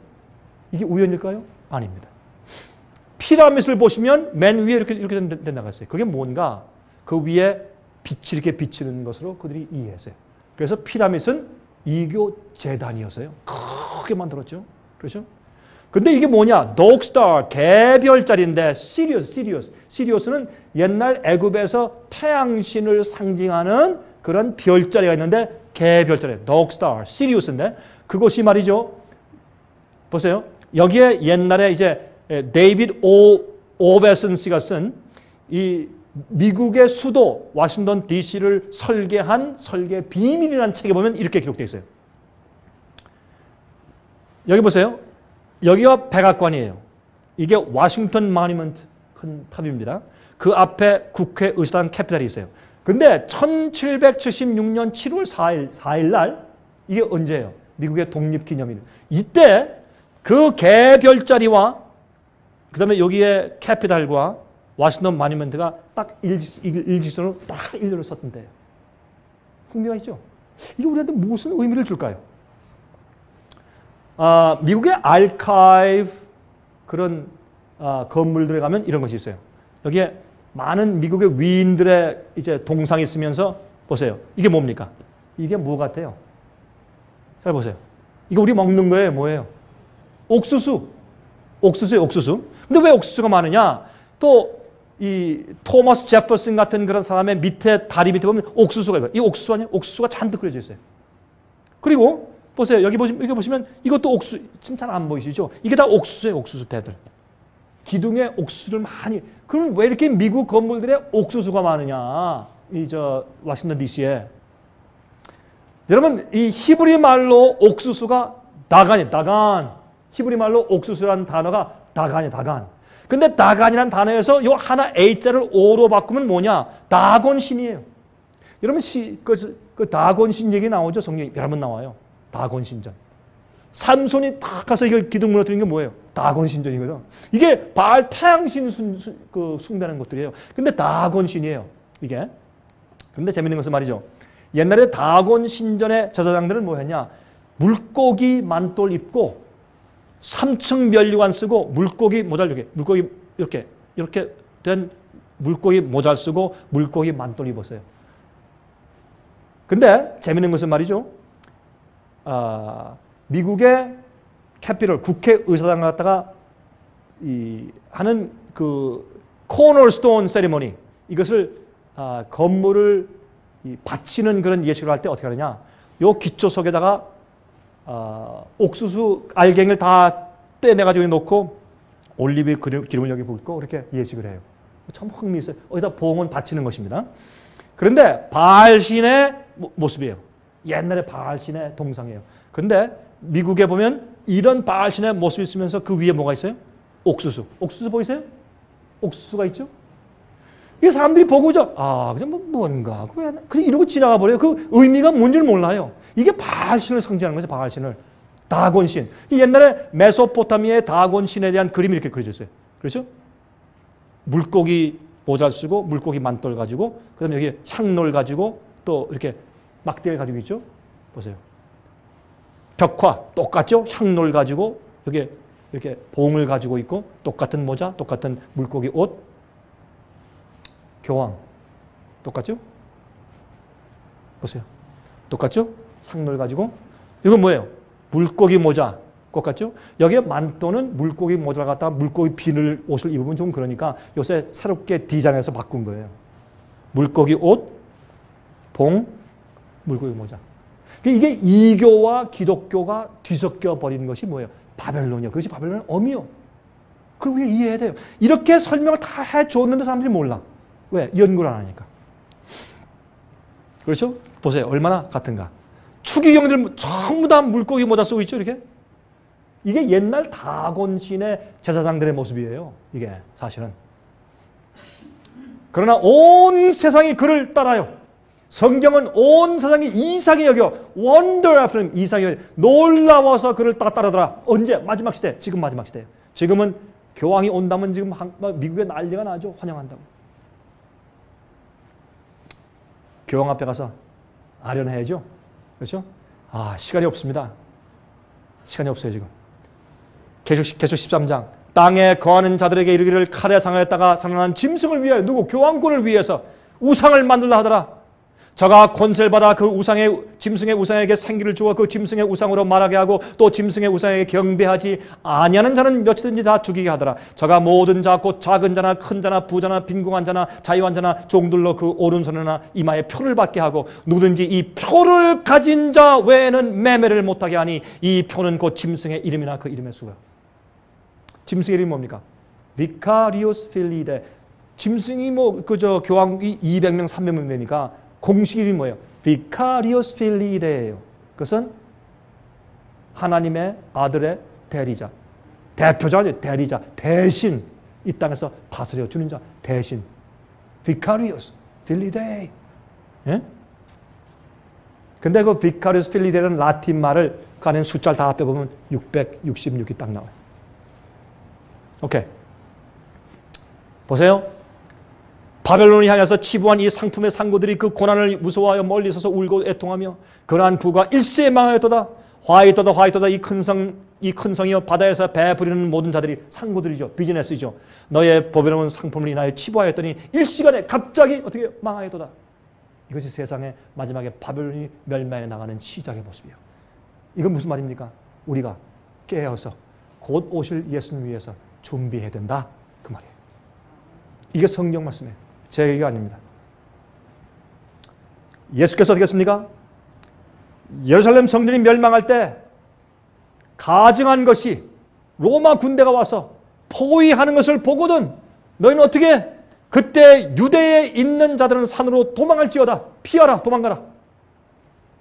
이게 우연일까요? 아닙니다. 피라밋을 보시면 맨 위에 이렇게 된다고 했어요. 그게 뭔가 그 위에 빛이 이렇게 비치는 것으로 그들이 이해했어요. 그래서 피라밋은 이교 재단이었어요. 크게 만들었죠. 그렇죠? 근데 이게 뭐냐? 독스타, 개별자리인데 시리우스는 옛날 애굽에서 태양신을 상징하는 그런 별자리가 있는데 개별자리, 독스타, 시리우스인데 그것이 말이죠. 보세요. 여기에 옛날에 이제 데이비드 오베슨 씨가 쓴 이 미국의 수도 워싱턴 DC를 설계한 설계 비밀이라는 책에 보면 이렇게 기록되어 있어요. 여기 보세요. 여기가 백악관이에요. 이게 워싱턴 모니먼트 큰 탑입니다. 그 앞에 국회의사당 캐피탈이 있어요. 근데 1776년 7월 4일 날 이게 언제예요? 미국의 독립기념일. 이때 그 개별자리와 그 다음에 여기에 캐피탈과 워싱턴 모니먼트가 딱 일직선으로 딱 일렬로 섰던 때예요. 흥미가 있죠? 이게 우리한테 무슨 의미를 줄까요? 미국의 알카이브 그런 건물들에 가면 이런 것이 있어요. 여기에 많은 미국의 위인들의 이제 동상이 있으면서 보세요. 이게 뭡니까? 이게 뭐 같아요? 잘 보세요. 이거 우리 먹는 거예요. 뭐예요? 옥수수. 옥수수예요, 옥수수. 근데 왜 옥수수가 많으냐? 또 이 토마스 제퍼슨 같은 그런 사람의 밑에 다리 밑에 보면 옥수수가 있어요. 이 옥수수 아니에요? 옥수수가 잔뜩 그려져 있어요. 그리고 보세요. 여기 보시면 이것도 옥수수. 지금 잘 안 보이시죠? 이게 다 옥수수예요, 옥수수 대들. 기둥에 옥수수를 많이. 그럼 왜 이렇게 미국 건물들에 옥수수가 많으냐? 워싱턴 DC에. 여러분, 이 히브리 말로 옥수수가 다간이에요. 다간. 히브리 말로 옥수수라는 단어가 다간이에요. 다간. 근데 다간이라는 단어에서 요 하나 A자를 O로 바꾸면 뭐냐? 다곤신이에요. 여러분, 그 다곤신 얘기 나오죠? 성경에 여러 번 나와요. 다곤신전. 삼손이 탁 가서 이거 기둥 무너뜨린 게 뭐예요? 다곤신전이거든. 이게 바알 태양신 숭배하는 것들이에요. 근데 다곤신이에요. 이게. 그런데 재밌는 것은 말이죠. 옛날에 다곤신전의 제사장들은 뭐 했냐? 물고기 만돌 입고 3층 면류관 쓰고 물고기 모자를 이렇게 된 물고기 모자를 쓰고 물고기 만돌 입었어요. 근데 재밌는 것은 말이죠. 미국의 캐피털 국회의사당 갔다가 하는 그 코너스톤 세리머니 이것을 건물을 받치는 그런 예식을 할 때 어떻게 하느냐? 요 기초석에다가 옥수수 알갱이를 다 떼내가지고 놓고 올리브 기름을 여기 붓고 이렇게 예식을 해요. 참 흥미있어요. 어디다 봉헌 바치는 것입니다. 그런데 바알신의 모습이에요. 옛날에 바알신의 동상이에요. 그런데 미국에 보면 이런 바알신의 모습이 있으면서 그 위에 뭐가 있어요? 옥수수. 옥수수 보이세요? 옥수수가 있죠? 이 사람들이 보고 그냥 뭔가 그냥 이러고 지나가 버려요. 그 의미가 뭔지를 몰라요. 이게 바알신을 상징하는 거죠. 바알신을. 다곤신. 옛날에 메소포타미아의 다곤신에 대한 그림이 이렇게 그려져 있어요. 그렇죠? 물고기 모자 쓰고 물고기 만돌 가지고 그다음에 여기 향놀 가지고 또 이렇게 막대를 가지고 있죠. 보세요. 벽화 똑같죠? 향놀 가지고 여기 이렇게 봉을 가지고 있고 똑같은 모자, 똑같은 물고기 옷, 교황 똑같죠? 보세요. 똑같죠? 향놀 가지고 이건 뭐예요? 물고기 모자 똑같죠? 여기에 만또는 물고기 모자를 갖다가 물고기 비늘 옷을 입으면 좀 그러니까 요새 새롭게 디자인해서 바꾼 거예요. 물고기 옷, 봉, 물고기 모자. 이게 이교와 기독교가 뒤섞여 버리는 것이 뭐예요? 바벨론이요. 그것이 바벨론의 엄이요. 그걸 우리가 이해해야 돼요. 이렇게 설명을 다 해줬는데 사람들이 몰라. 왜? 연구를 안 하니까. 그렇죠? 보세요. 얼마나 같은가. 추기경들 전부 다 물고기 모자 쓰고 있죠. 이렇게. 이게 옛날 다곤신의 제사장들의 모습이에요. 이게 사실은. 그러나 온 세상이 그를 따라요. 성경은 온 세상이 이상히 여겨. wonder after him. 이상히 여겨. 놀라워서 그를 따르더라. 언제? 마지막 시대. 지금 마지막 시대예요. 지금은 교황이 온다면 지금 미국에 난리가 나죠. 환영한다고. 교황 앞에 가서 아련해야죠. 그렇죠? 시간이 없습니다. 시간이 없어요, 지금. 계속 13장. 땅에 거하는 자들에게 이르기를 칼에 상하였다가 살아난 짐승을 위하여 누구? 교황권을 위해서 우상을 만들라 하더라. 저가 권세를 받아 그 짐승의 우상에게 생기를 주어 그 짐승의 우상으로 말하게 하고 또 짐승의 우상에게 경배하지 아니하는 자는 몇이든지 다 죽이게 하더라. 저가 모든 자 곧 작은 자나 큰 자나 부자나 빈궁한 자나 자유한 자나 종들로 그 오른손이나 이마에 표를 받게 하고 누구든지 이 표를 가진 자 외에는 매매를 못하게 하니 이 표는 곧 짐승의 이름이나 그 이름의 수가. 짐승의 이름이 뭡니까? 비카리오스 필리데. 짐승이 그저 교황이 200명 300명 되니까 공식 이름이 뭐예요? 비카리오스 필리데예요. 그것은 하나님의 아들의 대리자. 대표자 아니에요. 대리자. 대신 이 땅에서 다스려 주는 자. 대신. 비카리오스 필리데. 예? 근데 그 비카리오스 필리데는 라틴 말을 그 안에 숫자를 다 빼보면 666이 딱 나와요. 오케이. 보세요. 바벨론을 향해서 치부한 이 상품의 상고들이 그 고난을 무서워하여 멀리 서서 울고 애통하며 그러한 부가 일시에 망하였도다. 화이토다 이 큰 성이여 바다에서 배 부리는 모든 자들이 상고들이죠. 비즈니스이죠. 너의 보배로운 상품을 인하여 치부하였더니 일시간에 갑자기 어떻게 망하였도다. 이것이 세상의 마지막에 바벨론이 멸망해 나가는 시작의 모습이에요. 이건 무슨 말입니까? 우리가 깨어서 곧 오실 예수님 위해서 준비해야 된다. 그 말이에요. 이게 성경 말씀이에요. 제 얘기가 아닙니다. 예수께서 어떻게 했습니까? 예루살렘 성전이 멸망할 때 가증한 것이 로마 군대가 와서 포위하는 것을 보거든 너희는 어떻게 그때 유대에 있는 자들은 산으로 도망할지어다. 피하라. 도망가라.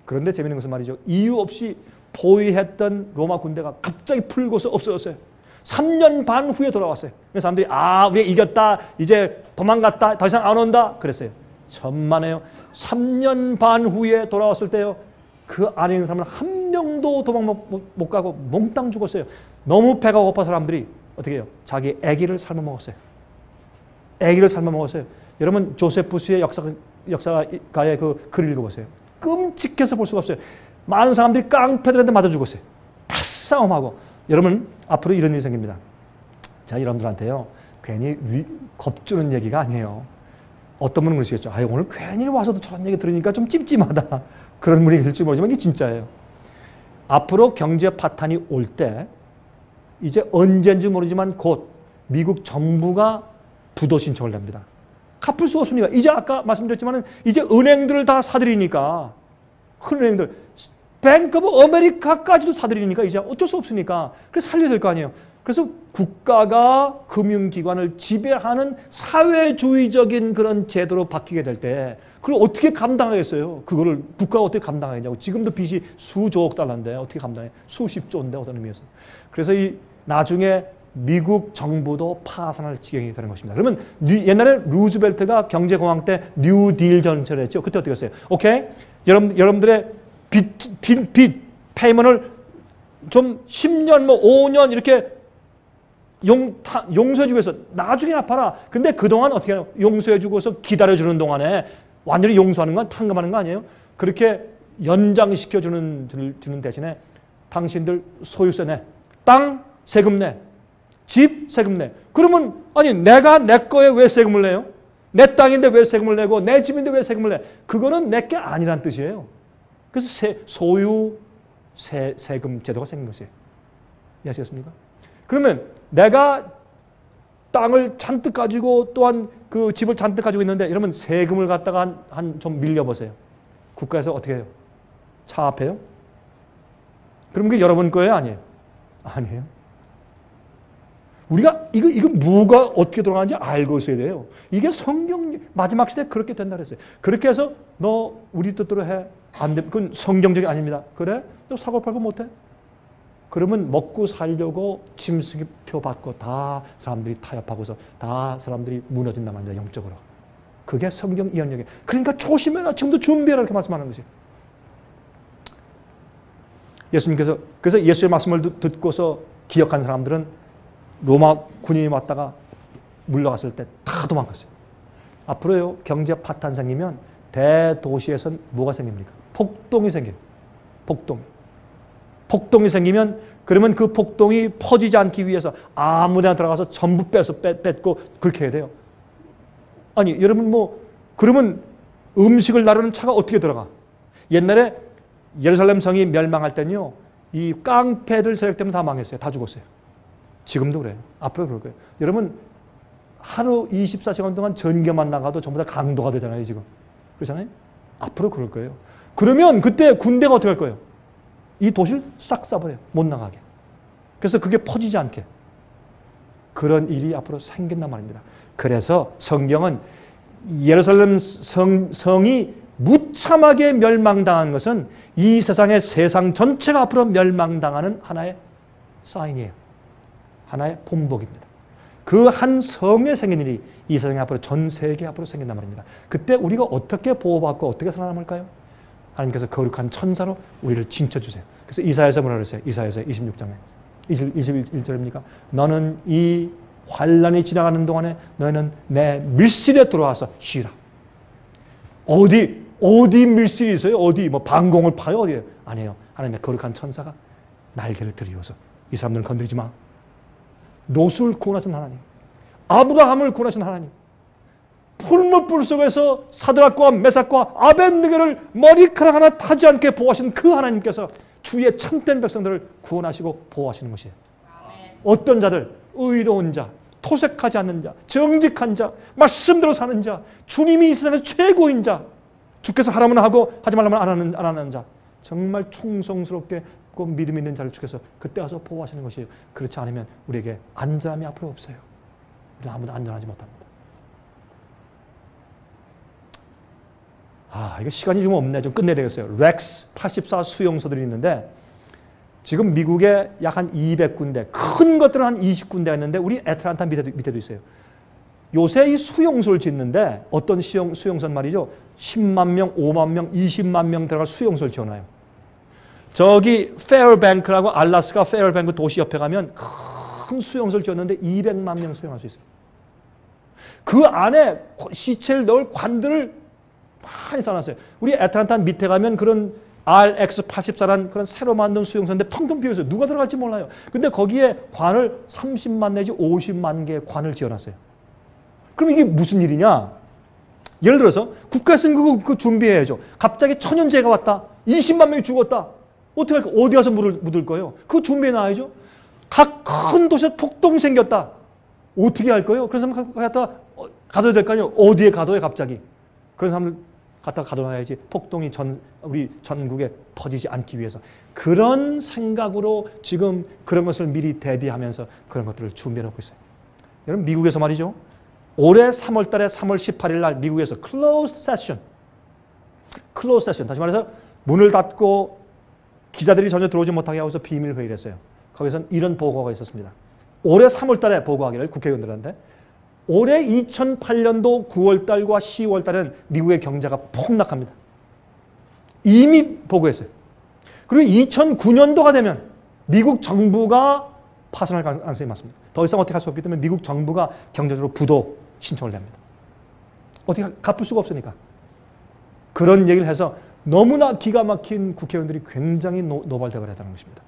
그런데 재미있는 것은 말이죠. 이유 없이 포위했던 로마 군대가 갑자기 풀고서 없어졌어요. 3년 반 후에 돌아왔어요. 그래서 사람들이 우리 이겼다. 이제 도망갔다. 더 이상 안 온다. 그랬어요. 천만에요. 3년 반 후에 돌아왔을 때요. 그 안에 있는 사람은 한 명도 도망 못 가고 몽땅 죽었어요. 너무 배가 고파 사람들이 어떻게 해요? 자기 아기를 삶아 먹었어요. 아기를 삶아 먹었어요. 여러분 조세푸스의 역사가의 그 글을 읽어보세요. 끔찍해서 볼 수가 없어요. 많은 사람들이 깡패들한테 맞아 죽었어요. 패싸움하고. 여러분 앞으로 이런 일이 생깁니다. 자, 여러분들한테요. 괜히 겁주는 얘기가 아니에요. 어떤 분은 그러시겠죠. 오늘 괜히 와서도 저런 얘기 들으니까 좀 찜찜하다. 그런 분이 있을지 모르지만 이게 진짜예요. 앞으로 경제 파탄이 올 때 이제 언제인지 모르지만 곧 미국 정부가 부도 신청을 냅니다. 갚을 수 없으니까. 이제 아까 말씀드렸지만 이제 은행들을 다 사들이니까 큰 은행들 뱅크 오브 아메리카까지도 사들이니까 이제 어쩔 수 없으니까 그래서 살려야 될 거 아니에요. 그래서 국가가 금융기관을 지배하는 사회주의적인 그런 제도로 바뀌게 될 때 그걸 어떻게 감당하겠어요? 그거를 국가가 어떻게 감당하겠냐고. 지금도 빚이 수조억 달러인데 어떻게 감당해? 수십조인데 어떤 의미에서. 그래서 이 나중에 미국 정부도 파산할 지경이 되는 것입니다. 그러면 옛날에 루즈벨트가 경제공황 때 뉴딜 전철을 했죠. 그때 어떻게 했어요? 오케이? 여러분들의 빚 페이먼을 좀 10년, 5년 이렇게 용서해주고 해서 나중에 갚아라. 근데 그동안 어떻게 해요? 용서해주고서 기다려주는 동안에 완전히 용서하는 건 탕감하는 거 아니에요? 그렇게 연장시켜주는 대신에 당신들 소유세 내, 땅 세금 내, 집 세금 내. 그러면 내가 내 거에 왜 세금을 내요? 내 땅인데 왜 세금을 내고 내 집인데 왜 세금을 내? 그거는 내 게 아니란 뜻이에요. 그래서 소유 세금 제도가 생긴 것이에요. 이해하시겠습니까? 그러면 내가 땅을 잔뜩 가지고 또한 그 집을 잔뜩 가지고 있는데 여러분 세금을 갖다가 좀 밀려보세요. 국가에서 어떻게 해요? 차압해요? 그럼 그게 여러분 거예요? 아니에요? 아니에요. 우리가 이거 뭐가 어떻게 돌아가는지 알고 있어야 돼요. 이게 성경 마지막 시대에 그렇게 된다 그랬어요. 그렇게 해서 너 우리 뜻대로 해. 안 돼. 그건 성경적이 아닙니다. 그래? 너 사고 팔고 못해? 그러면 먹고 살려고 짐승표 받고 다 사람들이 타협하고서 다 사람들이 무너진단 말입니다. 영적으로. 그게 성경 이언역이에요. 그러니까 조심해라. 지금도 준비해라. 이렇게 말씀하는 거죠. 예수님께서 그래서 예수의 말씀을 듣고서 기억한 사람들은 로마 군인이 왔다가 물러갔을 때 다 도망갔어요. 앞으로요. 경제 파탄 생기면 대도시에선 뭐가 생깁니까? 폭동이 생겨요. 폭동이 생기면 그러면 그 폭동이 퍼지지 않기 위해서 아무데나 들어가서 전부 뺏고 그렇게 해야 돼요. 여러분 그러면 음식을 나르는 차가 어떻게 들어가? 옛날에 예루살렘 성이 멸망할 때는요, 이 깡패들 세력 때문에 다 망했어요. 다 죽었어요. 지금도 그래요. 앞으로 그럴 거예요. 여러분, 하루 24시간 동안 전교만 나가도 전부 다 강도가 되잖아요, 지금. 그렇잖아요? 앞으로 그럴 거예요. 그러면 그때 군대가 어떻게 할 거예요? 이 도시를 싹 쏴버려요. 못 나가게. 그래서 그게 퍼지지 않게. 그런 일이 앞으로 생긴단 말입니다. 그래서 성경은 예루살렘 성이 무참하게 멸망당한 것은 이 세상의 세상 전체가 앞으로 멸망당하는 하나의 사인이에요. 하나의 본보기입니다. 그 한 성에 생긴 일이 이 세상에 앞으로 전 세계 앞으로 생긴단 말입니다. 그때 우리가 어떻게 보호받고 어떻게 살아남을까요? 하나님께서 거룩한 천사로 우리를 징쳐주세요. 그래서 이사야서 뭐라 그랬어요? 이사야서 26장에 21절입니까? 너는 이 환란이 지나가는 동안에 너희는 내 밀실에 들어와서 쉬라. 어디 밀실이 있어요? 어디 뭐 방공을 파요? 어디에요? 아니에요. 하나님의 거룩한 천사가 날개를 들이워서 이 사람들은 건드리지 마. 롯을 구원하신 하나님, 아브라함을 구원하신 하나님, 풀무불 속에서 사드락과 메삭과 아벤느고를 머리카락 하나 타지 않게 보호하신 그 하나님께서 주의 참된 백성들을 구원하시고 보호하시는 것이에요. 어떤 자들, 의로운 자, 토색하지 않는 자, 정직한 자, 말씀대로 사는 자, 주님이 이 세상의 최고인 자, 주께서 하라면 하고 하지 말라면 안 하는 자, 정말 충성스럽게 꼭 믿음 있는 자를 주께서 그때 와서 보호하시는 것이에요. 그렇지 않으면 우리에게 안전함이 앞으로 없어요. 우리는 아무도 안전하지 못합니다. 이거 시간이 좀 없네. 좀 끝내야 되겠어요. 렉스 84 수용소들이 있는데 지금 미국에 약 한 200군데, 큰 것들은 한 20군데가 있는데 우리 애틀란타 밑에도 있어요. 요새 이 수용소를 짓는데 어떤 수용소는 말이죠. 10만 명, 5만 명, 20만 명 들어갈 수용소를 지어놔요. 저기 페어뱅크라고 알래스카 페어뱅크 도시 옆에 가면 큰 수용소를 지었는데 200만 명 수용할 수 있어요. 그 안에 시체를 넣을 관들을 많이 쌓아놨어요. 우리 애틀란타 밑에 가면 그런 RX-84란 그런 새로 만든 수용소인데 텅텅 비어있어요. 누가 들어갈지 몰라요. 근데 거기에 관을 30만 내지 50만 개의 관을 지어놨어요. 그럼 이게 무슨 일이냐? 예를 들어서 국가에서는 그거 준비해야죠. 갑자기 천연재해가 왔다. 20만 명이 죽었다. 어떻게 할까? 어디 가서 묻을 거예요? 그거 준비해놔야죠. 각 큰 도시에 폭동이 생겼다. 어떻게 할 거예요? 그런 사람 갖다 가둬야 될 거 아니에요? 어디에 가둬요 갑자기? 그런 사람들 갖다 가둬놔야지. 폭동이 우리 전국에 퍼지지 않기 위해서. 그런 생각으로 지금 그런 것을 미리 대비하면서 그런 것들을 준비해놓고 있어요. 여러분 미국에서 말이죠. 올해 3월 달에 3월 18일 날 미국에서 closed session, 다시 말해서 문을 닫고 기자들이 전혀 들어오지 못하게 하고서 비밀 회의를 했어요. 거기서는 이런 보고가 있었습니다. 올해 3월 달에 보고하기를 국회의원들한테 올해 2008년도 9월 달과 10월 달에는 미국의 경제가 폭락합니다. 이미 보고했어요. 그리고 2009년도가 되면 미국 정부가 파산할 가능성이 많습니다. 더 이상 어떻게 할 수 없기 때문에 미국 정부가 경제적으로 부도 신청을 냅니다. 어떻게 갚을 수가 없으니까. 그런 얘기를 해서 너무나 기가 막힌 국회의원들이 굉장히 노발대발을 했다는 것입니다.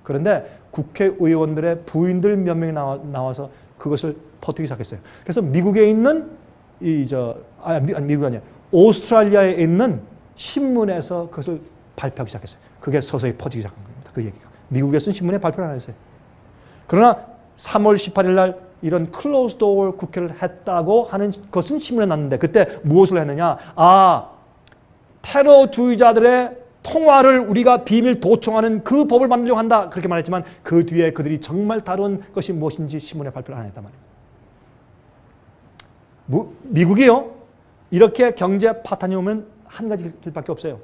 그런데 국회의원들의 부인들 몇 명이 나와서 그것을 퍼뜨리기 시작했어요. 그래서 미국에 있는 미국이 아니야. 오스트랄리아에 있는 신문에서 그것을 발표하기 시작했어요. 그게 서서히 퍼지기 시작한 겁니다. 그 얘기가. 미국에 쓴 신문에 발표를 안 했어요. 그러나 3월 18일 날 이런 클로즈 도어 국회를 했다고 하는 것은 신문에 났는데 그때 무엇을 했느냐? 테러주의자들의 통화를 우리가 비밀 도청하는 그 법을 만들려고 한다. 그렇게 말했지만 그 뒤에 그들이 정말 다룬 것이 무엇인지 신문에 발표를 안 했단 말이에요. 미국이요. 이렇게 경제 파탄이 오면 한 가지 길밖에 없어요.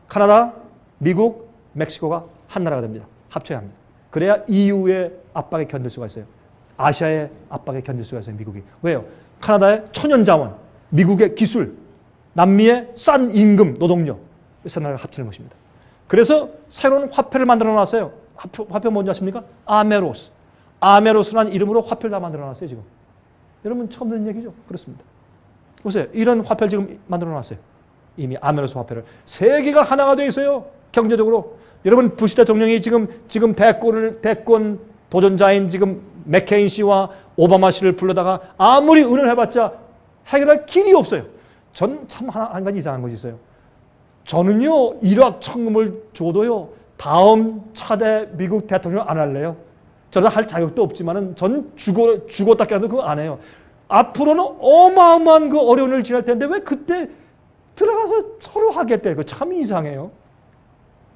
카나다, 미국, 멕시코가 한 나라가 됩니다. 합쳐야 합니다. 그래야 EU의 압박에 견딜 수가 있어요. 아시아의 압박에 견딜 수가 있어요. 미국이. 왜요? 카나다의 천연자원, 미국의 기술, 남미의 싼 임금, 노동력. 세 나라가 합치는 것입니다. 그래서 새로운 화폐를 만들어 놨어요. 화폐 뭔지 아십니까? 아메로스. 아메로스라는 이름으로 화폐를 다 만들어 놨어요. 지금. 여러분 처음 듣는 얘기죠? 그렇습니다. 보세요. 이런 화폐를 지금 만들어 놨어요. 이미 아메로스 화폐를. 세계가 하나가 되어 있어요. 경제적으로. 여러분 부시 대통령이 지금 대권 도전자인 지금 맥케인 씨와 오바마 씨를 불러다가 아무리 의논해봤자 해결할 길이 없어요. 전 참 한 가지 이상한 것이 있어요. 저는요, 일확천금을 줘도요, 다음 차대 미국 대통령 안 할래요. 저는 할 자격도 없지만은 전 죽었다 깨어나도 그거 안 해요. 앞으로는 어마어마한 그 어려운 일을 지날 텐데 왜 그때 들어가서 서로 하겠대. 그 참 이상해요.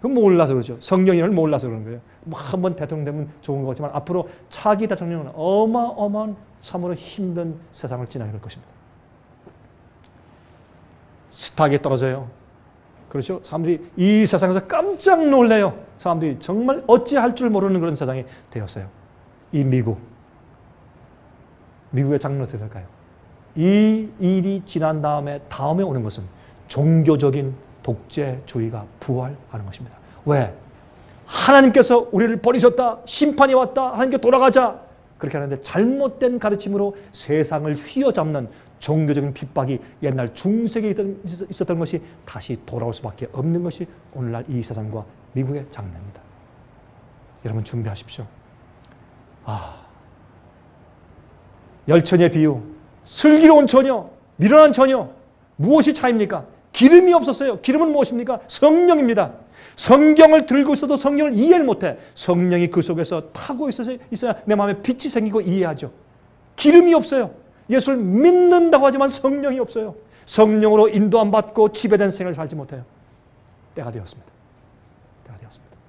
그건 몰라서 그러죠. 성경인을 몰라서 그런 거예요. 뭐 한번 대통령 되면 좋은 거지만 앞으로 차기 대통령은 어마어마한 참으로 힘든 세상을 지나게 될 것입니다. 스탁이 떨어져요. 그렇죠? 사람들이 이 세상에서 깜짝 놀래요. 사람들이 정말 어찌할 줄 모르는 그런 세상이 되었어요. 이 미국의 장르 어떻게 될까요? 이 일이 지난 다음에 오는 것은 종교적인 독재주의가 부활하는 것입니다. 왜? 하나님께서 우리를 버리셨다. 심판이 왔다. 하나님께 돌아가자. 그렇게 하는데 잘못된 가르침으로 세상을 휘어잡는 종교적인 핍박이 옛날 중세기에 있었던 것이 다시 돌아올 수밖에 없는 것이 오늘날 이 세상과 미국의 장르입니다. 여러분 준비하십시오. 열처녀의 비유, 슬기로운 처녀, 미련한 처녀, 무엇이 차이입니까? 기름이 없었어요. 기름은 무엇입니까? 성령입니다. 성경을 들고 있어도 성령을 이해를 못해. 성령이 그 속에서 타고 있어야 내 마음에 빛이 생기고 이해하죠. 기름이 없어요. 예수를 믿는다고 하지만 성령이 없어요. 성령으로 인도함 받고 지배된 생활을 살지 못해요. 때가 되었습니다.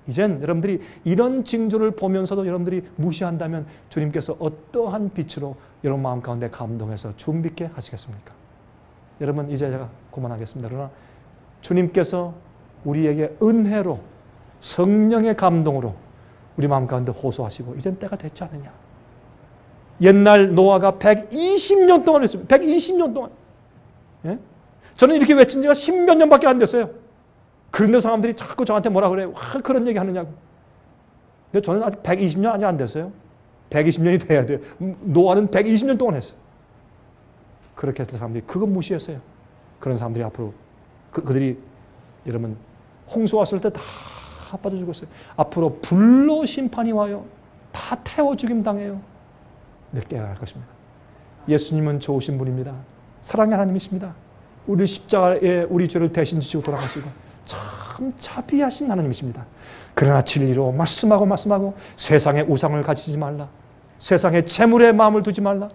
이젠 여러분들이 이런 징조를 보면서도 여러분들이 무시한다면 주님께서 어떠한 빛으로 여러분 마음 가운데 감동해서 준비케 하시겠습니까? 여러분 이제 제가 그만하겠습니다. 그러나 주님께서 우리에게 은혜로 성령의 감동으로 우리 마음 가운데 호소하시고 이젠 때가 됐지 않느냐. 옛날 노아가 120년 동안 했습니다. 120년 동안. 예? 저는 이렇게 외친 지가 10몇 년밖에 안 됐어요. 그런데 사람들이 자꾸 저한테 뭐라 그래요. 와, 그런 얘기 하느냐고. 근데 저는 아직 120년 아직 안 됐어요. 120년이 돼야 돼요. 노아는 120년 동안 했어요. 그렇게 했던 사람들이 그거 무시했어요. 그런 사람들이 앞으로 그들이 여러분 홍수 왔을 때 다 빠져 죽었어요. 앞으로 불로 심판이 와요. 다 태워 죽임 당해요. 몇 개가 할 것입니다. 예수님은 좋으신 분입니다. 사랑의 하나님이십니다. 우리 십자가에 우리 죄를 대신 지시고 돌아가시고 참 자비하신 하나님이십니다. 그러나 진리로 말씀하고 세상의 우상을 가지지 말라. 세상의 재물에 마음을 두지 말라.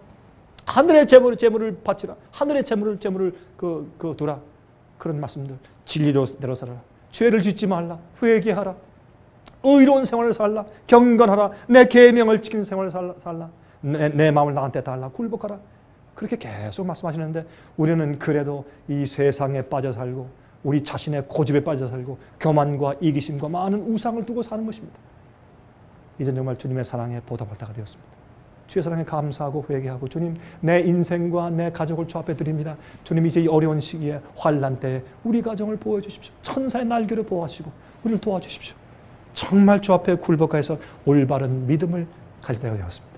하늘의 재물을 바치라. 하늘의 재물을 두라. 그런 말씀들. 진리로 내로 살아라. 죄를 짓지 말라. 회개하라. 의로운 생활을 살라. 경건하라. 내 계명을 지키는 생활을 살라. 내 마음을 나한테 달라. 굴복하라. 그렇게 계속 말씀하시는데 우리는 그래도 이 세상에 빠져 살고 우리 자신의 고집에 빠져 살고 교만과 이기심과 많은 우상을 두고 사는 것입니다. 이젠 정말 주님의 사랑에 보답할 때가 되었습니다. 주의 사랑에 감사하고 회개하고 주님 내 인생과 내 가족을 주 앞에 드립니다. 주님 이제 이 어려운 시기에 환난 때에 우리 가정을 보호해 주십시오. 천사의 날개를 보호하시고 우리를 도와주십시오. 정말 주 앞에 굴복해서 올바른 믿음을 가질 때가 되었습니다.